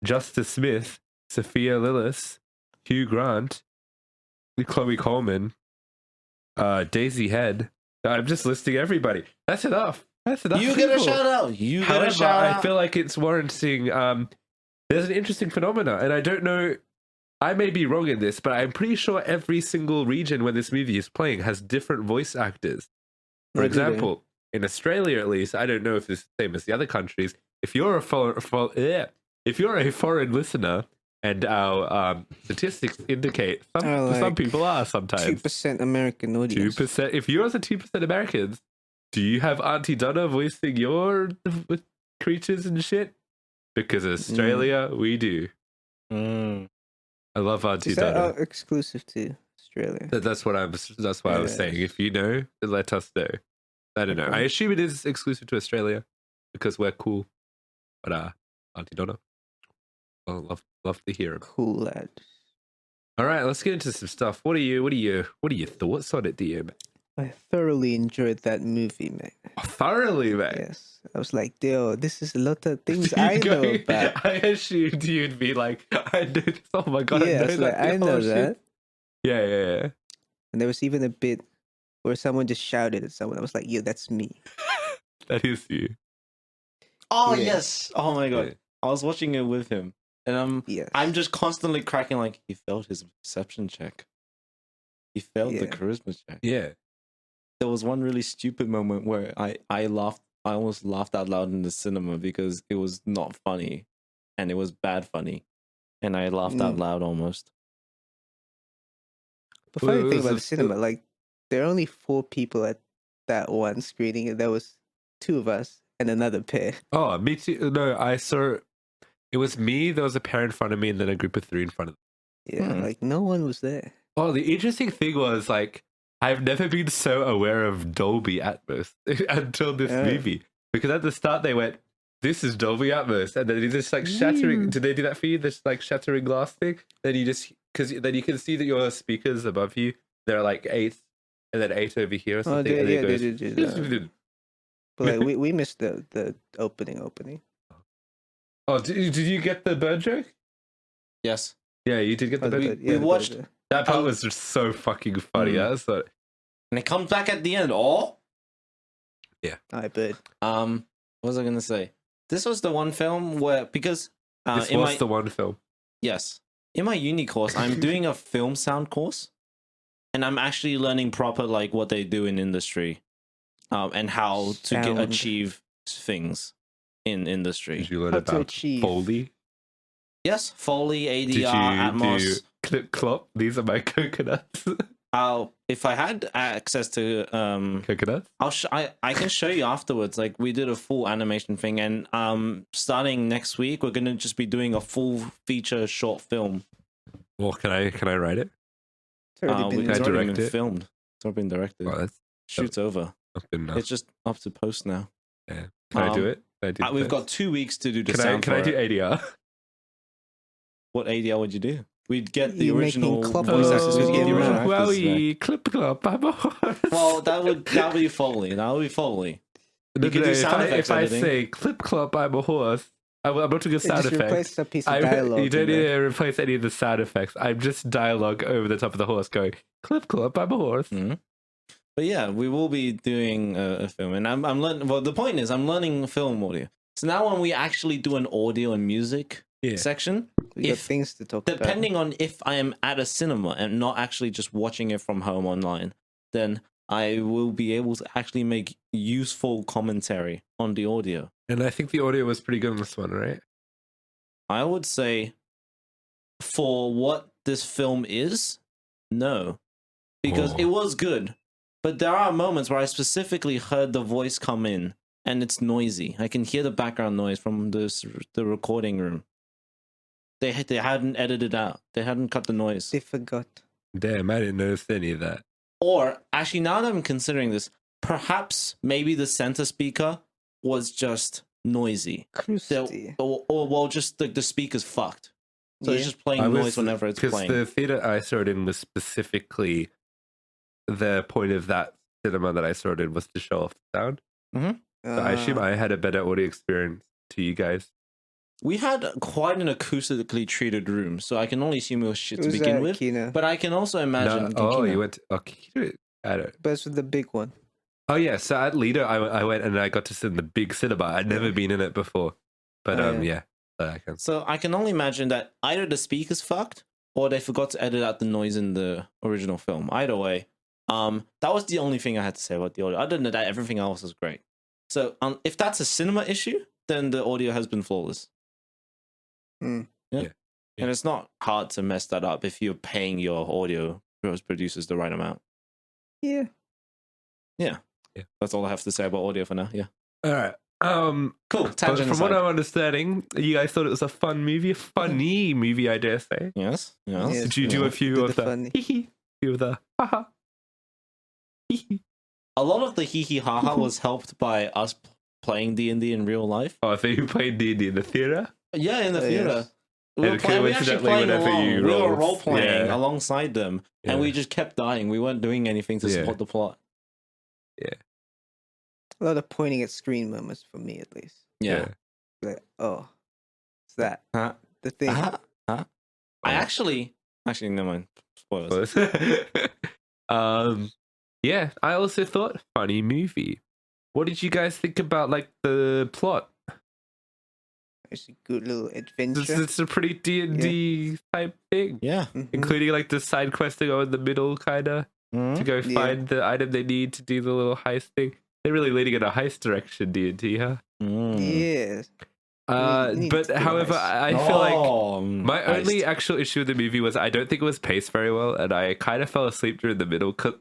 Justice Smith, Sophia Lillis, Hugh Grant, Chloe Coleman, Daisy Head. I'm just listing everybody. That's enough. That's enough. You get a people. shout out. You get However, a shout I out. feel like it's warranting. There's an interesting phenomena, and I don't know. I may be wrong in this, but I'm pretty sure every single region where this movie is playing has different voice actors. For Oh, do they? example, in Australia, at least, I don't know if it's the same as the other countries. If you're if you're a foreign listener, and our statistics indicate some like people are sometimes 2% American audience. 2%. If yours are 2% Americans, Do you have Auntie Donna voicing your creatures and shit? Because Australia, we do. Mm. I love Auntie Is that Donna. exclusive to Australia? That's what That's why I was saying. If you know, let us know. I don't know. Okay. I assume it is exclusive to Australia because we're cool. But Auntie Donna, I'll love to hear him. Cool lad. All right, let's get into some stuff. What are your thoughts on it, DM? I thoroughly enjoyed that movie, man. Thoroughly, mate. Yes, I was like, yo, this is a lot of things I know about. I assumed you'd be like, I know this. Oh my god, Yeah, I know it's that. like, I know Oh, shit. that. Yeah. And there was even a bit where someone just shouted at someone. I was like, yeah, that's me. That is you. Oh Yeah. yes! Oh my god! Yeah. I was watching it with him, and Yes. I'm just constantly cracking like he failed his perception check. He failed the Yeah. charisma check. Yeah. There was one really stupid moment where I laughed. I almost laughed out loud in the cinema because it was not funny, and it was bad funny, and I laughed out loud almost. The funny Well, thing it about was the cinema, like, there are only 4 people at that one screening, and there was 2 of us and another pair. Oh, me too. No, I saw. It was me. There was a pair in front of me, and then a group of 3 in front of them. Yeah, Hmm. like, no one was there. Oh, the interesting thing was like I've never been so aware of Dolby Atmos until this Yeah. movie. Because at the start they went, "This is Dolby Atmos," and then they just like shattering. Did they do that for you? This like shattering glass thing. Then you just because then you can see that your speakers above you there are like 8, and then 8 over here or Oh, something. they, and yeah, it they goes, did do that. But, like, we missed the opening. Oh, did you get the bird joke? Yes, Yeah, you did get the Oh, bird. the- joke. yeah, we the- watched- the- That part was just so fucking funny. Mm. That's what. and it comes back at the end. Oh, I bet. what was I gonna say? This was the one film where because This in was my the one film. yes in my uni course I'm doing a film sound course, and I'm actually learning proper like what they do in industry, and how to Sound. achieve things in industry. Did you learn How to about achieve. Foley? Yes, Foley, ADR, Did you Atmos. do clip clop? These are my coconuts. If I had access to Coconuts? I can show you afterwards. Like we did a full animation thing, and starting next week we're gonna just be doing a full feature short film. Well, can I write it? It's already been Can I It's already direct been it? filmed. It's already been directed. Oh, that's Shoot's over. not good enough. It's just up to post now. Yeah. Can I do it? Can I do We've this? got 2 weeks to do the Can I sound. can I for do it. ADR? What ADR would you do? We'd get the You're making original Klopp voice noises actors. with We'd get the your original mouth. actors. back. Wowie, clip clop, I'm a horse. Well, that would be Foley. That would be Foley. No, you could do if sound effects I editing. say clip clop, I'm a horse, I'm not doing a It sound just effect. replaced a piece of dialogue. You don't in need there. to replace any of the sound effects. I'm just dialogue over the top of the horse going, clip clop, I'm a horse. Mhm. But yeah, we will be doing a film, and I'm learning. Well, the point is, I'm learning film audio. So now, when we actually do an audio and music Yeah. section, We got if things to talk about. depending on if I am at a cinema and not actually just watching it from home online, then I will be able to actually make useful commentary on the audio. And I think the audio was pretty good on this one, right? I would say, for what this film is, no, because Oh. it was good, but there are moments where I specifically heard the voice come in and it's noisy. I can hear the background noise from the recording room. They hadn't edited out. They hadn't cut the noise. They forgot. Damn, I didn't notice any of that. Or actually, now that I'm considering this, perhaps maybe the center speaker was just noisy. Crusty. Or well, just the speaker's fucked. So it's Yeah. just playing noise whenever it's Because playing. the theater I saw it in was specifically the point of that cinema that I saw it in was to show off the sound. So I assume I had a better audio experience to you guys. We had quite an acoustically treated room, so I can only assume it was shit It to was begin at with. Kino, But I can also imagine. You went to Kino? I don't. but it's with the big one. Oh yeah, so at Lido I went and I got to sit in the big cinema. I'd never been in it before. But Oh, yeah. I can. So I can only imagine that either the speaker's fucked or they forgot to edit out the noise in the original film. Either way, that was the only thing I had to say about the audio. Other than that, everything else was great. So if that's a cinema issue, then the audio has been flawless. Mm. Yeah. And it's not hard to mess that up if you're paying your audio producers the right amount. Yeah. Yeah. Yeah. That's all I have to say about audio for now. Yeah. All right. Cool. But Tangent from what aside. I'm understanding, you guys thought it was a fun movie, a funny movie, I dare say. Yes. Yes. Yes. Did you do Yeah. a few Did of the the funny. hee few of the haha? Hee. A lot of the hee hee ha ha was helped by us playing D&D in real life. Oh, I think you played D&D in the theater. Yeah, in the Oh, theater. yes. We were, And playing, we were actually coincidentally, playing whenever along. you We were rolled, role playing yeah. alongside them, and Yeah. we just kept dying. We weren't doing anything to Yeah. support the plot. A lot of pointing at screen moments for me, at least. Yeah. Like, oh, it's that Huh? the thing. Huh? I actually never mind. Spoilers. Yeah, I also thought funny movie. What did you guys think about like the plot? It's a good little It's, adventure. it's a pretty D&D type thing, Yeah. Mhm. including like the side quest to go in the middle, kind of to go Yeah. find the item they need to do the little heist thing. They're really leading in a heist direction, D&D, huh? Yeah. We need But to do a however, heist. I feel like Oh, my only actual issue with the movie was I don't think it was paced very well, and I kind of fell asleep during the middle. Cause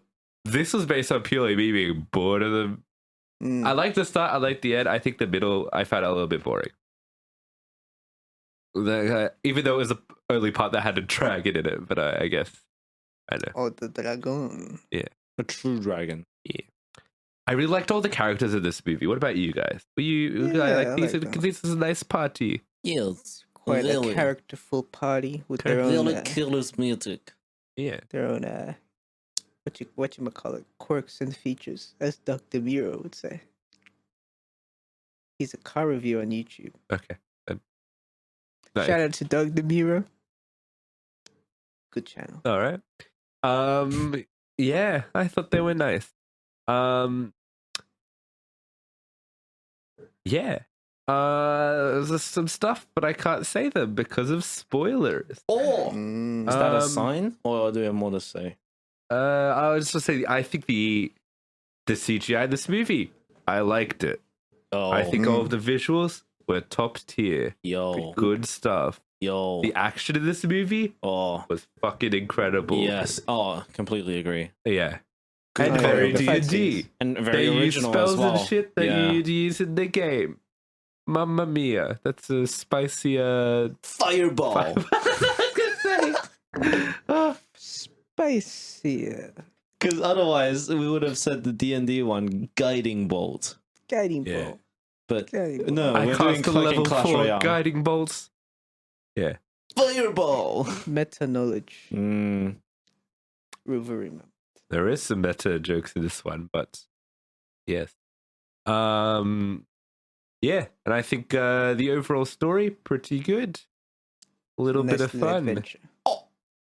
this was based on purely me being bored of the. Mm. I liked the start, I liked the end. I think the middle, I found it a little bit boring. Even though it was the only part that had a dragon in it, but I guess I know. Oh, the dragon. a true dragon. I really liked all the characters in this movie. What about you guys? Were you Yeah, like I these? liked them. This is a nice party. Yes. Quite really. a characterful party with their own, Really killer's music. Yeah. their own what you call it, quirks and features, as Dr. Miro would say. He's a car reviewer on YouTube. Okay. Nice. Shout out to Dr. Miro. Good channel. All right. Yeah, I thought they were nice. Yeah. There's some stuff, but I can't say them because of spoilers. Oh, Mm. is that a Um, sign, or do you have more to say? I was just say I think the CGI in this movie, I liked it. Oh, I think all of the visuals were top tier. yo, Good stuff. yo, The action in this movie oh, was fucking incredible. yes, oh, completely agree. Yeah. Good And Oh, very the fight D&D. scenes. And They very use original spells as well. and shit that Yeah. you'd use in the game. Mamma mia, that's a spicier. Fireball. I was gonna say. Ah, Spicier. Because otherwise, we would have said the D&D one, guiding bolt. Guiding Yeah. bolt. But Guiding bolt. no, I we're doing cast a fucking level Clash 4 Royale. guiding bolts. Fireball. Meta knowledge. Mm. Riverima. There is some meta jokes in this one, but yes. Yeah, and I think the overall story pretty good. A little bit of fun. Adventure.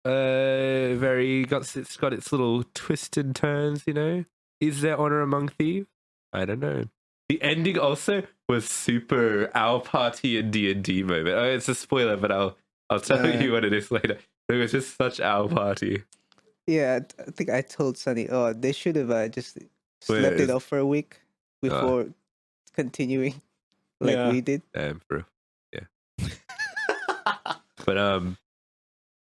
It's got its little twists and turns, you know. Is there honor among thieves? I don't know. The ending also was super our party and D&D moment. Oh, it's a spoiler, but I'll tell Yeah. you what it is later. It was just such our party. Yeah, I think I told Sunny, oh, they should have just slept Wait, it off for a week before continuing like Yeah. we did. Bro. Yeah. But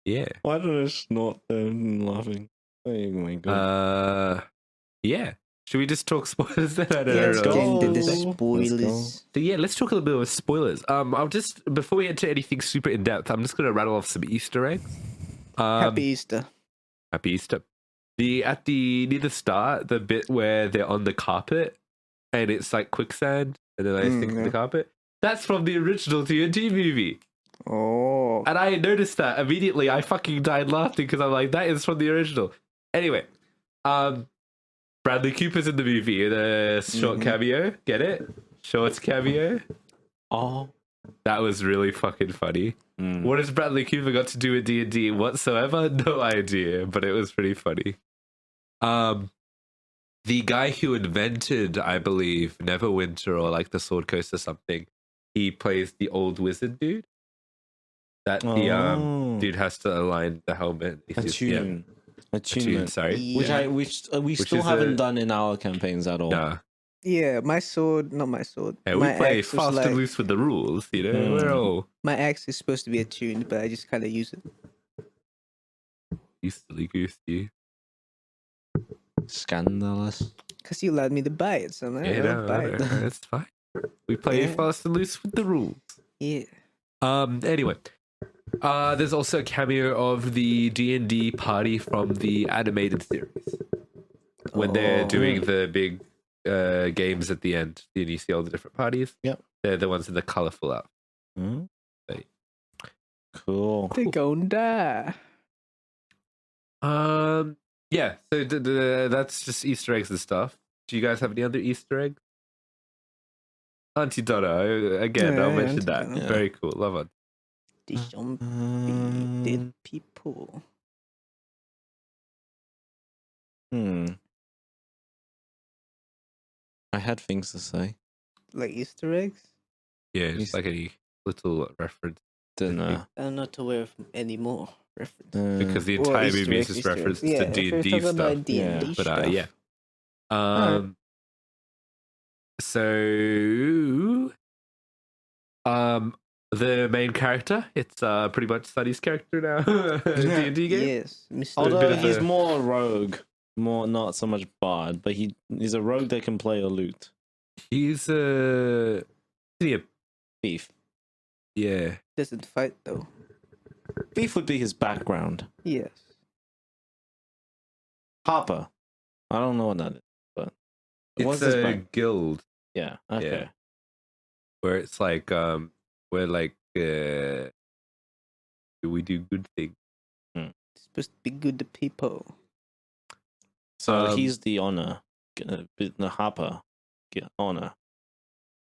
yeah. Why did I snort them laughing? Oh my god. Yeah. Should we just talk spoilers then? I don't Let's know. get into the Let's go. spoilers. So yeah, let's talk a little bit of spoilers. I'll just before we get to anything super in depth, I'm just gonna rattle off some Easter eggs. Happy Easter. Happy Easter. Near the start, the bit where they're on the carpet and it's like quicksand and then I stick to yeah. the carpet. That's from the original TNT movie. Oh. And I noticed that immediately. I fucking died laughing because I'm like, that is from the original. Anyway, Bradley Cooper's in the movie in a short cameo. Get it? Short cameo. Oh. That was really fucking funny. What has Bradley Cooper got to do with D&D whatsoever? No idea, but it was pretty funny. The guy who invented, I believe, Neverwinter or like the Sword Coast or something, he plays the old wizard dude. That the dude has to align the helmet. Attunement. Attunement, sorry. Which we still is haven't a- done in our campaigns at all. Nah. Yeah, not my sword. Yeah, we my play axe was fast like, and loose with the rules, you know? We're all... my axe is supposed to be attuned, but I just kind of use it. You silly goose, you. Scandalous. Because you allowed me to buy it, so now Yeah, I'll no, buy it. it's fine. We play Yeah. fast and loose with the rules. Yeah. Anyway, there's also a cameo of the D&D party from the animated series when they're doing the big games at the end. And you see all the different parties. Yep. They're the ones in the colorful outfit. Hmm? Right. Cool. They gon' die. Yeah. So that's just Easter eggs and stuff. Do you guys have any other Easter eggs? Auntie Donna, again, I'll Yeah, mention Auntie that. Donna. Very cool. Love it. The zombie dead people. I had things to say. Like Easter eggs? Yeah, just like any little reference. Didn't know. I'm not aware of any more reference. Because the Or entire Easter movie is eggs, just Easter reference eggs. Yeah, to if you're D&D talking stuff. about D&D Yeah. But stuff. yeah. So the main character, it's pretty much Sunny's character now. D&D game. Yes, Mr. Although bit of he's a- more rogue, more not so much bard, but he's a rogue that can play a lute. He's a Thief. yeah. Doesn't fight though. Thief would be his background. Yes. Harper. I don't know what that is, but what's It's his a back? guild Yeah. Okay. Yeah. where it's like where like we do good things. It's supposed to be good to people. So Um, he's the honor, the Harper, honor.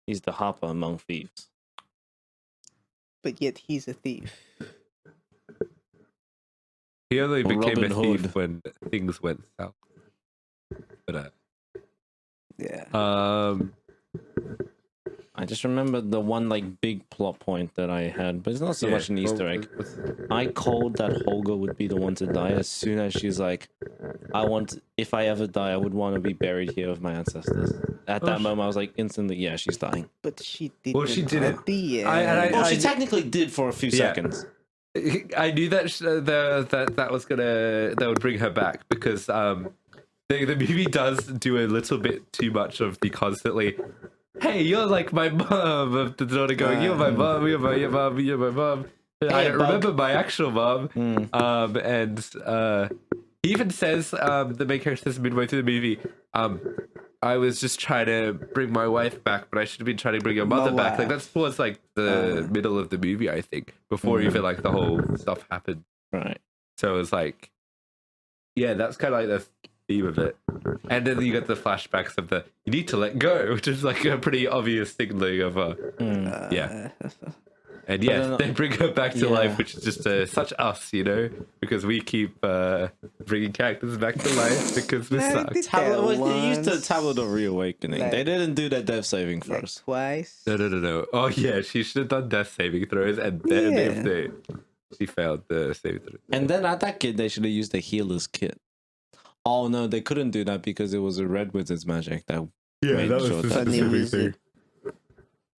He's the Harper among thieves. But yet he's a thief. He only became Robin a thief Hood. when things went south. But Yeah. I just remember the one like big plot point that I had, but it's not so much an Easter egg. I called that Holger would be the one to die as soon as she's like, if I ever die, I would want to be buried here with my ancestors. At that moment, I was like, instantly, yeah, she's dying. But she did. Well, she didn't. At the end. Well, she technically did for a few seconds. I knew that that was that would bring her back because the movie does do a little bit too much of the constantly, hey, you're like my mom, of the daughter going, you're my mom, you're my mom, you're my mom. I don't remember my actual mom. And he even says, the main character says midway through the movie, I was just trying to bring my wife back, but I should have been trying to bring your mother My back. Like wife. that's towards like the middle of the movie, I think, before even like the whole stuff happened. Right. So it was like, yeah, that's kind of like the theme of it. And then you get the flashbacks of the you need to let go, which is like a pretty obvious signaling of yeah. And But yes, then- they bring her back to yeah. life, which is just such us, you know, because we keep bringing characters back to life because we I suck. did Tablet, that they used the once. Tablet of Reawakening. Like- They didn't do that death saving Like first. twice. No. Oh yeah, she should have done death saving throws, and then Yeah. she failed the saving throw. And then at that kit, they should have used the healer's kit. Oh no, they couldn't do that because it was a Red Wizard's magic that made sure that. Funny wizard.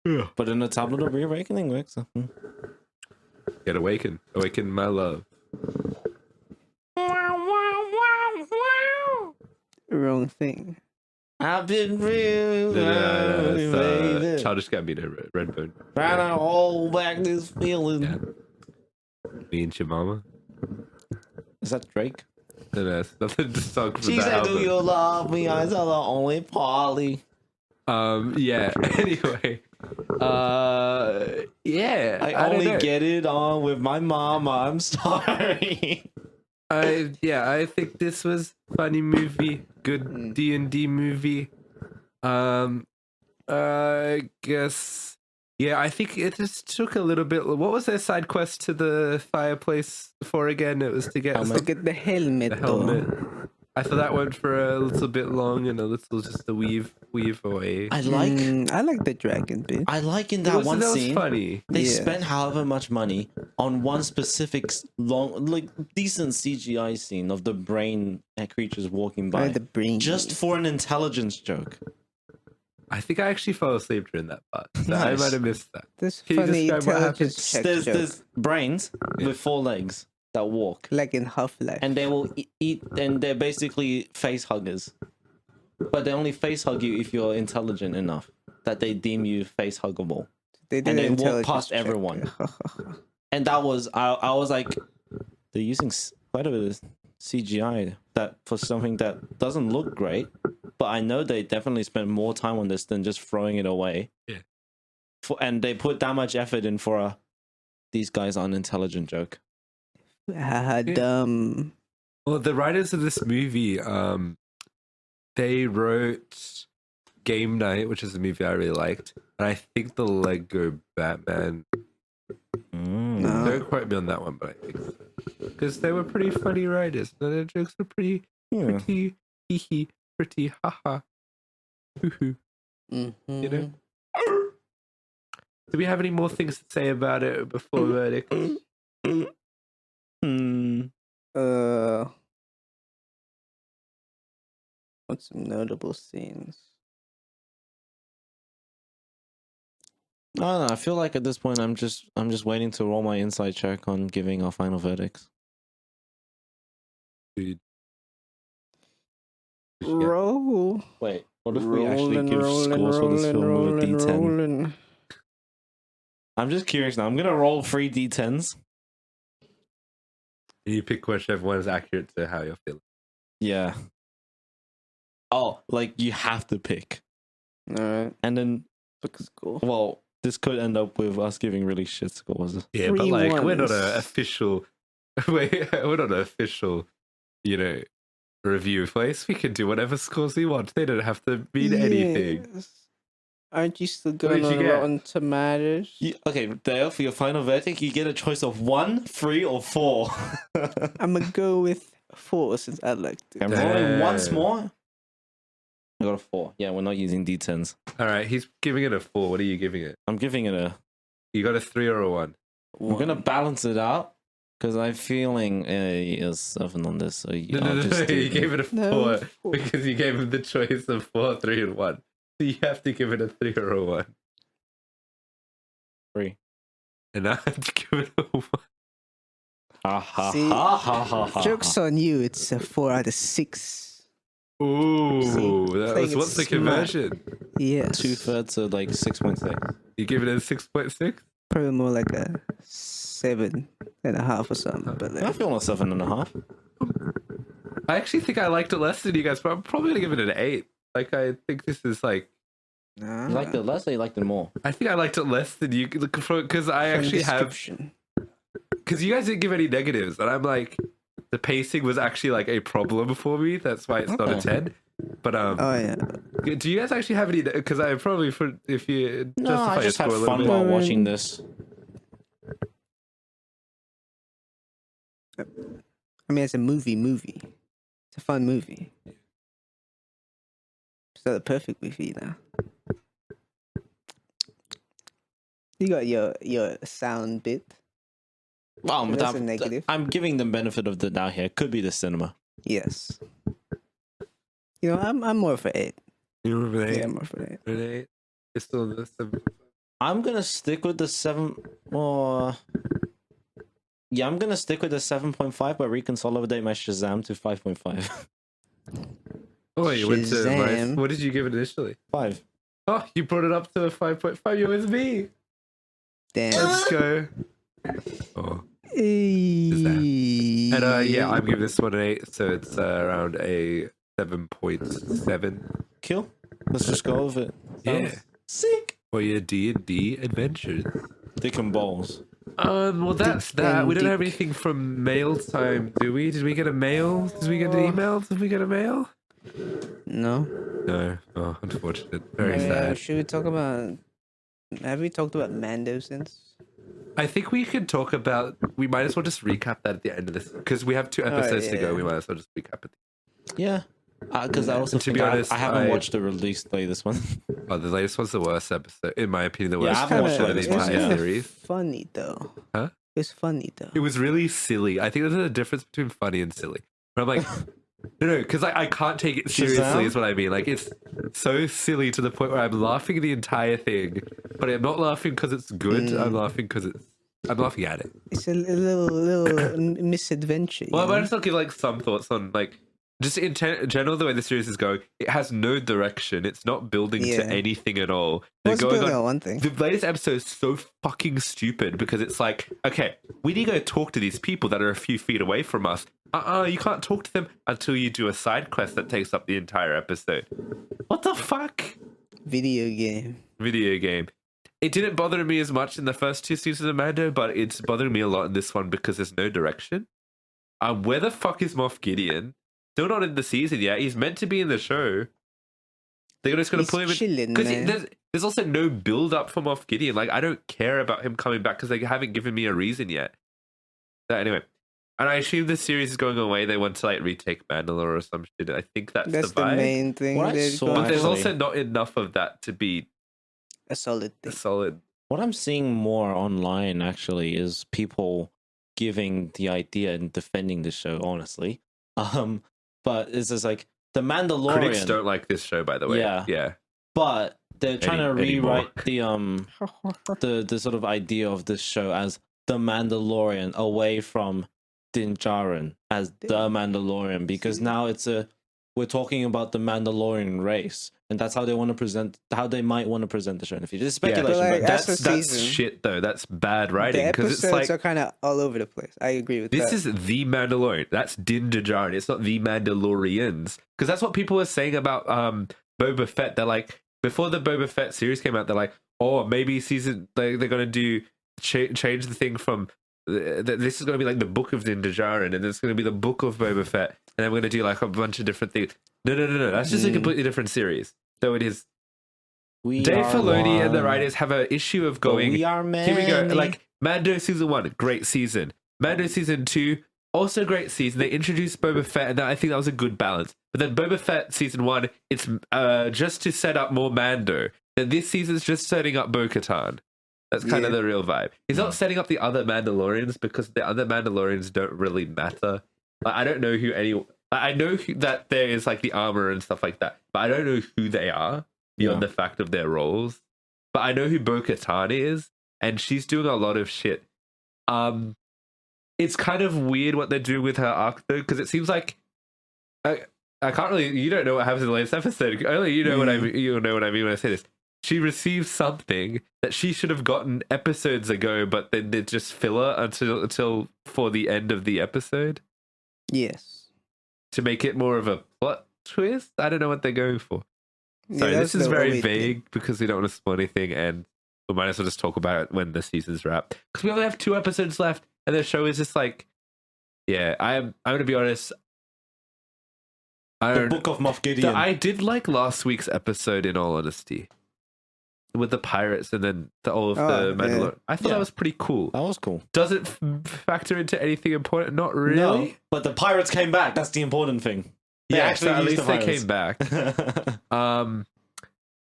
Yeah. But in the Tablet of Reawakening works. Get awaken my love. Wrong thing. I've been real. That's Childish Gambino, Redbone. Trying to hold back this feeling. Yeah. Me and your mama. Is that Drake? No, it's nothing to song from She that said, album. "Do you love me?" I said, "Only partly." Yeah. Anyway. Yeah. I don't only know. get it on with my mama. I'm sorry. I think this was funny movie, good D&D movie. I guess I think it just took a little bit. What was their side quest to the fireplace for again? It was to get Look at the helmet. the helmet. I thought that went for a little bit long and a little just a weave away. I like I like the dragon bit. in that one that was scene. funny. They Yeah. spent however much money on one specific long, like decent CGI scene of the brain creatures walking by, The brain. just for an intelligence joke. I think I actually fell asleep during that part. So I Nice. might have missed that. this Can you funny describe what intelligence check joke. There's brains with 4 legs that walk, Like in Half-Life. and they will eat, and they're basically face huggers. but they only face hug you if you're intelligent enough that they deem you face huggable. They did And an they walk intelligence past check. everyone. And that was, I was like, they're using quite a bit of CGI that for something that doesn't look great, but I know they definitely spent more time on this than just throwing it away. Yeah. And they put that much effort in for a these guys are unintelligent joke. Dumb. Well, the writers of this movie, they wrote Game Night, which is a movie I really liked, and I think the Lego Batman. No. Don't quote me on that one, but I think so. Because they were pretty funny writers. Their jokes were pretty hee hee, pretty haha, hoo hoo. Mm-hmm. You know. Do we have any more things to say about it before verdict? What's some notable scenes? I don't know. I feel like at this point I'm just waiting to roll my inside check on giving our final verdicts. Dude. Roll. Wait, what if we actually give scores for this film with a D10? rolling. I'm just curious now. I'm gonna roll 3 D10s. You pick whichever one is accurate to how you're feeling. Yeah. Oh, like you have to pick, All right. and then Pick a score. well, this could end up with us giving really shit scores. Yeah, but 3 like we're not ones. an official. We're not an official, review place. We can do whatever scores we want. They don't have to mean anything. Yes. Aren't you still What going did you on get? Rotten Tomatoes? Okay, Dale, for your final verdict, you get a choice of 1, 3, or 4. I'm gonna go with 4 since I liked it. I'm rolling Damn. once more. I got a 4. Yeah, we're not using D10s. All right, he's giving it a 4. What are you giving it? I'm giving it a. You got a 3 or a 1? I'm gonna balance it out because I'm feeling a 7 on this. So No, I'll just do you gave it a 4 No, 4. because you gave him the choice of 4, 3, and 1. So you have to give it a 3 or a 1. 3. And I have to give it a 1. Ha ha See, ha ha ha ha. Joke's on you. It's a 4 out of 6. Ooh, that Playing was it what's the smart. conversion? Yes. 2/3 are like 6.6. You give it a 6.6? Probably more like a 7.5 or something. But I like, feel a 7.5. I actually think I liked it less than you guys, but I'm probably gonna give it an 8. Like I think this is like nah. You liked it less or you liked it more? I think I liked it less than you because I From actually have description. because you guys didn't give any negatives, and I'm like the pacing was actually like a problem for me. That's why it's not a Okay. 10. But Oh yeah. do you guys actually have any? Because I probably if you No, justify I your just score had a little fun bit. while watching this. I mean, it's a movie. It's a fun movie. It's not a perfect movie now. You got your sound bit. Well, That's a negative. I'm giving them benefit of the doubt here. Could be the cinema. Yes. You know, I'm more for 8. You remember that? Yeah, I'm more for 8. An 8? It's still the 7. I'm gonna stick with the 7. Or yeah, I'm gonna stick with the 7.5, but reconsolidate my Shazam to 5.5. Oh, you went to Shazam. what did you give it initially? 5. Oh, you brought it up to a 5.5. You with me. Damn. Let's go. Oh. And And yeah, I'm giving this one an 8, so it's around a 7.7. Kill. Let's just go with it. Yeah. Sick. For your D&D adventures. Dick and balls. Well, that's that. We don't have Dick. anything from mail time, do we? Did we get a mail? Did we get an email? Did we get a mail? No. No. Oh, unfortunate. Very Yeah, sad. should we talk about? Have we talked about Mando since? I think we could talk about. We might as well just recap that at the end of this because we have 2 episodes to go. yeah. We might as well just recap it. Yeah. Because I also To be think honest, I haven't I- watched the release day this one. Oh, the latest one's the worst episode, in my opinion. The Yeah, worst I haven't watched episode the of the latest one, entire yeah. series. Funny though. Huh? It's funny though. It was really silly. I think there's a difference between funny and silly. But I'm like, no, because I can't take it seriously. Shazam? Is what I mean. Like it's so silly to the point where I'm laughing the entire thing, but I'm not laughing because it's good. I'm laughing because I'm laughing at it. It's a little misadventure. Well, I you might know? as well give like some thoughts on like just in general, the way the series is going, it has no direction. It's not building to anything at all. What's building on one thing? The latest episode is so fucking stupid because it's like, okay, we need to go talk to these people that are a few feet away from us. You can't talk to them until you do a side quest that takes up the entire episode. What the fuck? Video game. It didn't bother me as much in the first 2 seasons of Mando, but it's bothering me a lot in this one because there's no direction. Where the fuck is Moff Gideon? Still not in the season yet. He's meant to be in the show. They're just going to put him in. Because there's also no build up for Moff Gideon. Like, I don't care about him coming back because they haven't given me a reason yet. So anyway. And I assume the series is going away. They want to like retake Mandalore or some shit. I think that's the vibe. The main thing. What I saw, but there's also not enough of that to be a solid thing. What I'm seeing more online actually is people giving the idea and defending the show, honestly. But it's just like the Mandalorian. Critics don't like this show, by the way. Yeah. But they're trying to anymore. rewrite the sort of idea of this show as the Mandalorian away from Din Djarin as the Mandalorian, because now we're talking about the Mandalorian race, and that's how they might want to present the show in the future. It's speculation, like, but that's shit though. That's bad writing because it's like are kind of all over the place. I agree with this that. is the Mandalorian. That's Din Djarin. It's not the Mandalorians, because that's what people were saying about Boba Fett. They're like, before the Boba Fett series came out, they're like, oh, maybe they're gonna do change the thing from. This is going to be like the book of Din Djarin, and it's going to be the book of Boba Fett, and then we're going to do like a bunch of different things. No. That's just a completely different series. So it is. Dave Filoni and the writers have an issue of going. We are many. Here we go. Like Mando season 1, great season. Mando season 2, also great season. They introduced Boba Fett, and I think that was a good balance. But then Boba Fett season 1, it's just to set up more Mando. Then this season's just setting up Bo-Katan. That's kind of the real vibe. He's not setting up the other Mandalorians because the other Mandalorians don't really matter. Like, I don't know I know that there is like the armor and stuff like that, but I don't know who they are beyond the fact of their roles. But I know who Bo-Katan is, and she's doing a lot of shit. It's kind of weird what they're doing with her arc though, because it seems like I can't really. You don't know what happens in the latest episode. Only you know what I mean. You'll know what I mean when I say this. She received something that she should have gotten episodes ago, but then they just filler until for the end of the episode. Yes. To make it more of a plot twist? I don't know what they're going for. Sorry, this is very vague because we don't want to spoil anything, and we might as well just talk about it when the season's wrapped. Because we only have 2 episodes left, and the show is just like, I'm going to be honest. The Book of Moff Gideon. I did like last week's episode, in all honesty. With the pirates and then all of the Mandalorian. I thought that was pretty cool. That was cool. Does it factor into anything important? Not really. No, but the pirates came back. That's the important thing. They actually so at least they pirates. came back.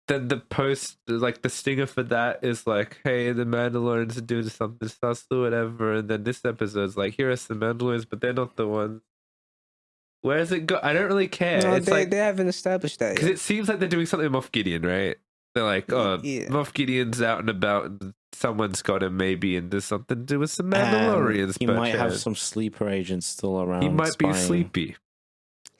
Then the post, like the stinger for that is like, hey, the Mandalorians are doing something sus or whatever. And then this episode's like, here are some Mandalorians, but they're not the ones. Where does it go? I don't really care. No, it's they haven't established that yet. Because it seems like they're doing something with Moff Gideon, right? They're like, Moff Gideon's out and about, and someone's got him maybe, and there's something to do with some Mandalorians. He might have some sleeper agents still around. He might be sleepy.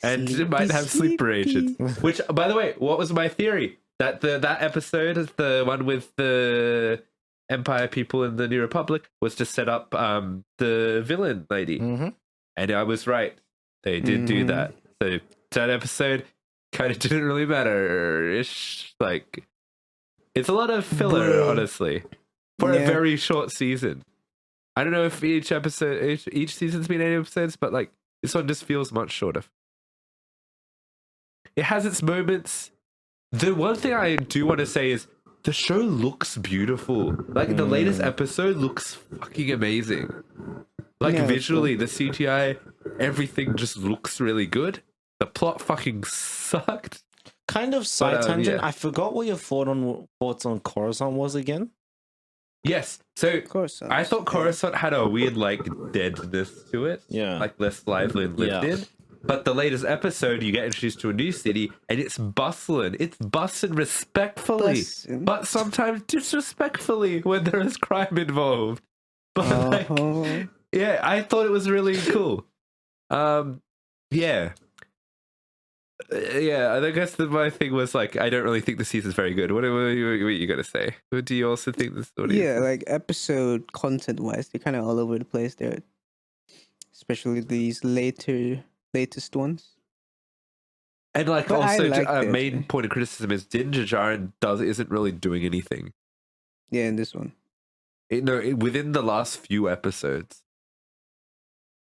And he might have sleeper agents. Which, by the way, what was my theory? That that episode, the one with the Empire people in the New Republic, was to set up the villain lady. Mm-hmm. And I was right. They did do that. So that episode kind of didn't really matter. Like, it's a lot of filler, honestly, for a very short season. I don't know if each season's been 8 episodes, but like this one just feels much shorter. It has its moments. The one thing I do want to say is the show looks beautiful. Like the latest episode looks fucking amazing. Like visually, the CGI, everything just looks really good. The plot fucking sucked. Kind of side tangent. Yeah. I forgot what your thoughts on Coruscant was again. Yes, so Coruscant. I thought Coruscant had a weird like deadness to it. Yeah, like less lively and lived in. But the latest episode, you get introduced to a new city, and it's bustling. It's bustling respectfully, but sometimes disrespectfully when there is crime involved. But like, yeah, I thought it was really cool. Yeah. Yeah, I guess that my thing was like, I don't really think the season's very good. What are you gonna say? Do you also think this? Yeah, like episode content wise, they're kind of all over the place there, especially these latest ones. And like But I also, liked a it. main point of criticism is Din Djarin isn't really doing anything. Yeah, in this one. Within the last few episodes.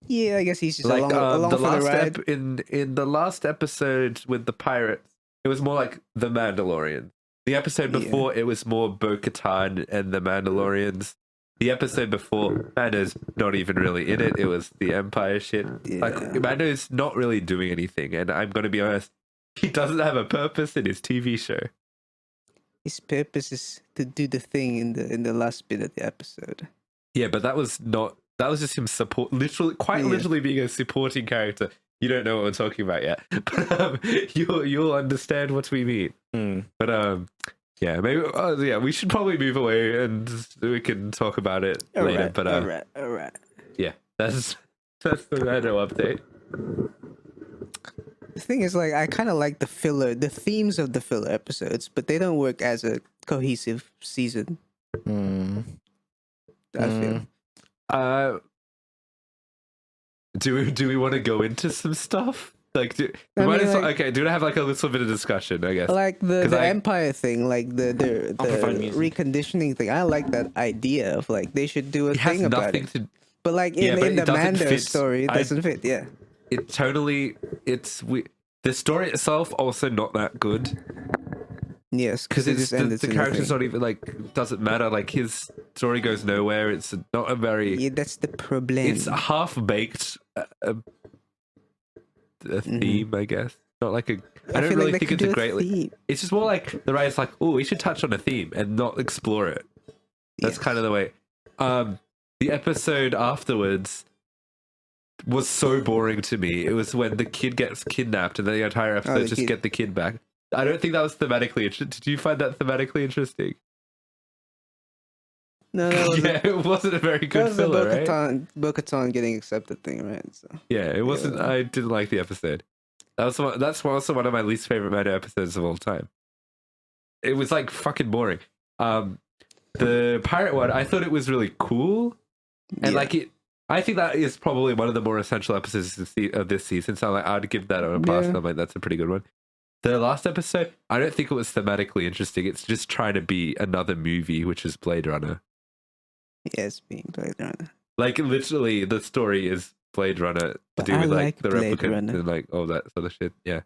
Yeah, I guess he's just Like along the for the last ride. in the last episode with the pirates, it was more like the Mandalorian. The episode Yeah. before, it was more Bo-Katan and the Mandalorians. The episode before, Mando's not even really in it. It was the Empire shit. Yeah. Like Mando's not really doing anything, and I'm gonna be honest, he doesn't have a purpose in his TV show. His purpose is to do the thing in the last bit of the episode. Yeah, but that was just him literally being a supporting character. You don't know what we're talking about yet, but you'll understand what we mean. But yeah, maybe we should probably move away and we can talk about it later. Right, But all right. yeah, that's the Mando update. The thing is, like, I kind of like the themes of the filler episodes, but they don't work as a cohesive season. I feel. Do we want to go into some stuff? Like, do we have like a little bit of discussion? I guess. Like the 'Cause Empire thing, like the provide music. reconditioning thing. I like that idea of like they should do a It has thing about nothing it. to. But like Yeah, but in the it doesn't Mando fit. story, it doesn't fit. Yeah. It totally. The story itself also not that good. Yes, Because it just ended the in character's nothing. not even like doesn't matter. Like his story goes nowhere. It's not a very. Yeah, that's the problem. It's a half baked a theme, I guess. Not like a. I don't feel really like they think could it's a do great. theme. It's just more like the writer's like, oh, we should touch on a theme and not explore it. That's Yes. kind of the way. The episode afterwards was so boring to me. It was when the kid gets kidnapped and then the entire episode the just kid. get the kid back. I don't think that was thematically interesting. Did you find that thematically interesting? No, that was Yeah, it wasn't a very that good was the filler, right? Bo-Katan getting accepted thing, right? So Yeah, it wasn't. Yeah. I didn't like the episode. That's also one of my least favorite Mando episodes of all time. It was like fucking boring. The pirate one, I thought it was really cool, and yeah. like it. I think that is probably one of the more essential episodes of this season. So I'd give that a pass. Yeah. I'm like, that's a pretty good one. The last episode, I don't think it was thematically interesting. It's just trying to be another movie, which is Blade Runner. Yes, being Blade Runner. Like literally, the story is Blade Runner to But do I with like like the Blade replicants Runner. and like all that sort of shit. Yeah,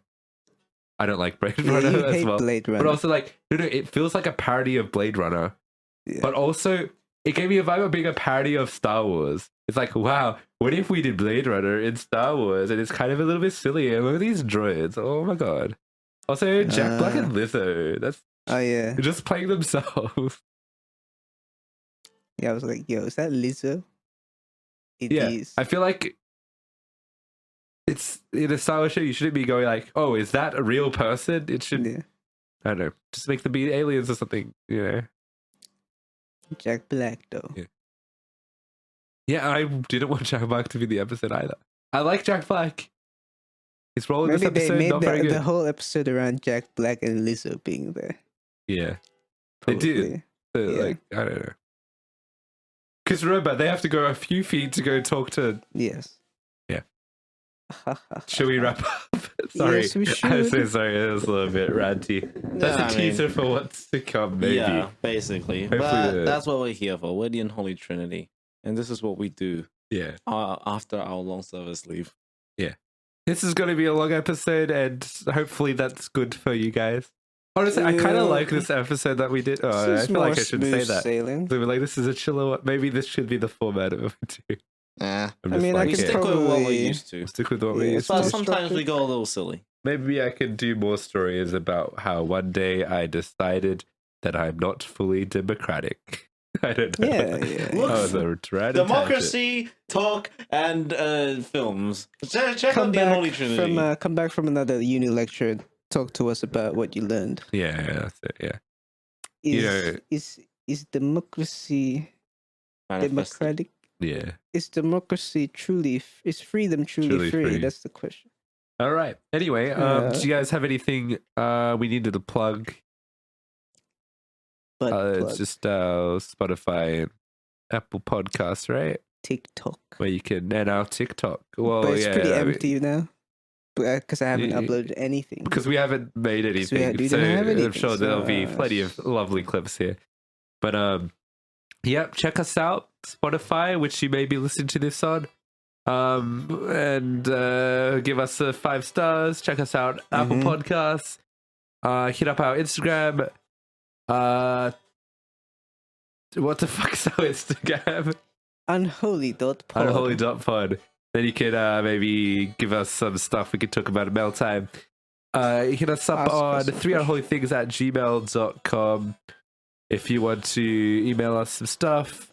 I don't like Blade Yeah, Runner you as hate well. Blade Runner. But also like no, it feels like a parody of Blade Runner. Yeah. But also, it gave me a vibe of being a parody of Star Wars. It's like, wow, what if we did Blade Runner in Star Wars? And it's kind of a little bit silly. And look at these droids. Oh my god. Also, Jack Black and Lizzo. That's Oh yeah, just playing themselves. yeah. I was like, yo, is that Lizzo? It Yeah, is. I feel like it's in a Star Wars show. You shouldn't be going like, "Oh, is that a real person?" It should, Yeah. I don't know, just make them be aliens or something. You know? Jack Black though. Yeah. Yeah, I didn't want Jack Black to be the episode either. I like Jack Black. His role in Maybe this they episode made not very the good. whole episode around Jack Black and Lizzo being there. Yeah, they did. Probably. Yeah. Like I don't know. Because remember, they have to go a few feet to go talk to. Yes. Yeah. Should we wrap up? Sorry, Yes, we I'm so should. sorry. It was a little bit ranty. That's I a mean, teaser for what's to come. Maybe. Yeah, basically. Hopefully But that's what we're here for. We're the Unholy Trinity. And this is what we do Yeah. after our long service leave. This is going to be a long episode, and hopefully that's good for you guys. Honestly, I kind of like this episode that we did. Oh, I This is feel like I more shouldn't say smooth that. Sailing. So we're like, this is a chiller one. Maybe this should be the format of it too. Eh. I'm I just mean, I like, We could yeah, stick with what we're probably- used to. stick with what we Yeah, used But to. it's more sometimes we structured. go a little silly. Maybe I can do more stories about how one day I decided that I'm not fully democratic. I don't know. Yeah. I was a random tangent. Democracy, talk, and films. Check out Come the Unholy back Trinity. come back from another uni lecture and talk to us about what you learned. Yeah, that's it. Yeah. Is You know- is democracy Manifesting. democratic? Yeah. Is democracy truly? Is freedom truly Truly free? free. That's the question. All right. Anyway, do you guys have anything we needed to plug? It's just Spotify and Apple Podcasts, right? TikTok. Where you can, and our TikTok. Well, But it's yeah, pretty I mean, empty now. Because I haven't uploaded anything. because we haven't made anything. we So don't have I'm anything, sure so, there'll be plenty of lovely clips here. But yep, check us out, Spotify, which you may be listening to this on. And give us 5 stars. Check us out, Apple Podcasts. Hit up our Instagram. What the fuck's our Instagram? Unholy.pod. Unholy.pod. Then you can maybe give us some stuff we can talk about in mail time. Hit us up Ask on us some 3unholythings@gmail.com if you want to email us some stuff.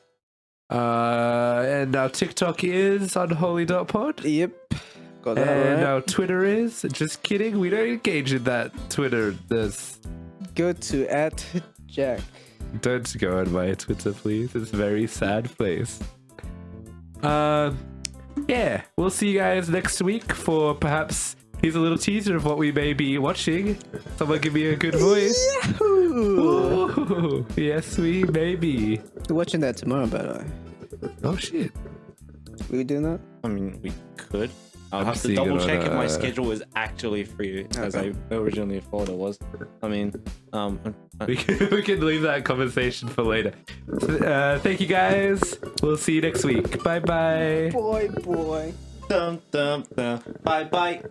And our TikTok is unholy.pod. Yep. Got that And right. our Twitter is, just kidding, we don't engage in that Twitter. Go to @Jack. Don't go on my Twitter, please. It's a very sad place. Yeah, we'll see you guys next week for perhaps, here's a little teaser of what we may be watching. Someone give me a good voice. Yahoo! Ooh, yes, we may be. We're watching that tomorrow, by the way. Oh, shit. We doing that? I mean, we could. I'll I'm have to seeing it double check on, if my schedule is actually free, as I Okay. originally thought it was. I mean, We can leave that conversation for later. Thank you, guys. We'll see you next week. Bye-bye. Boy. Bye bye.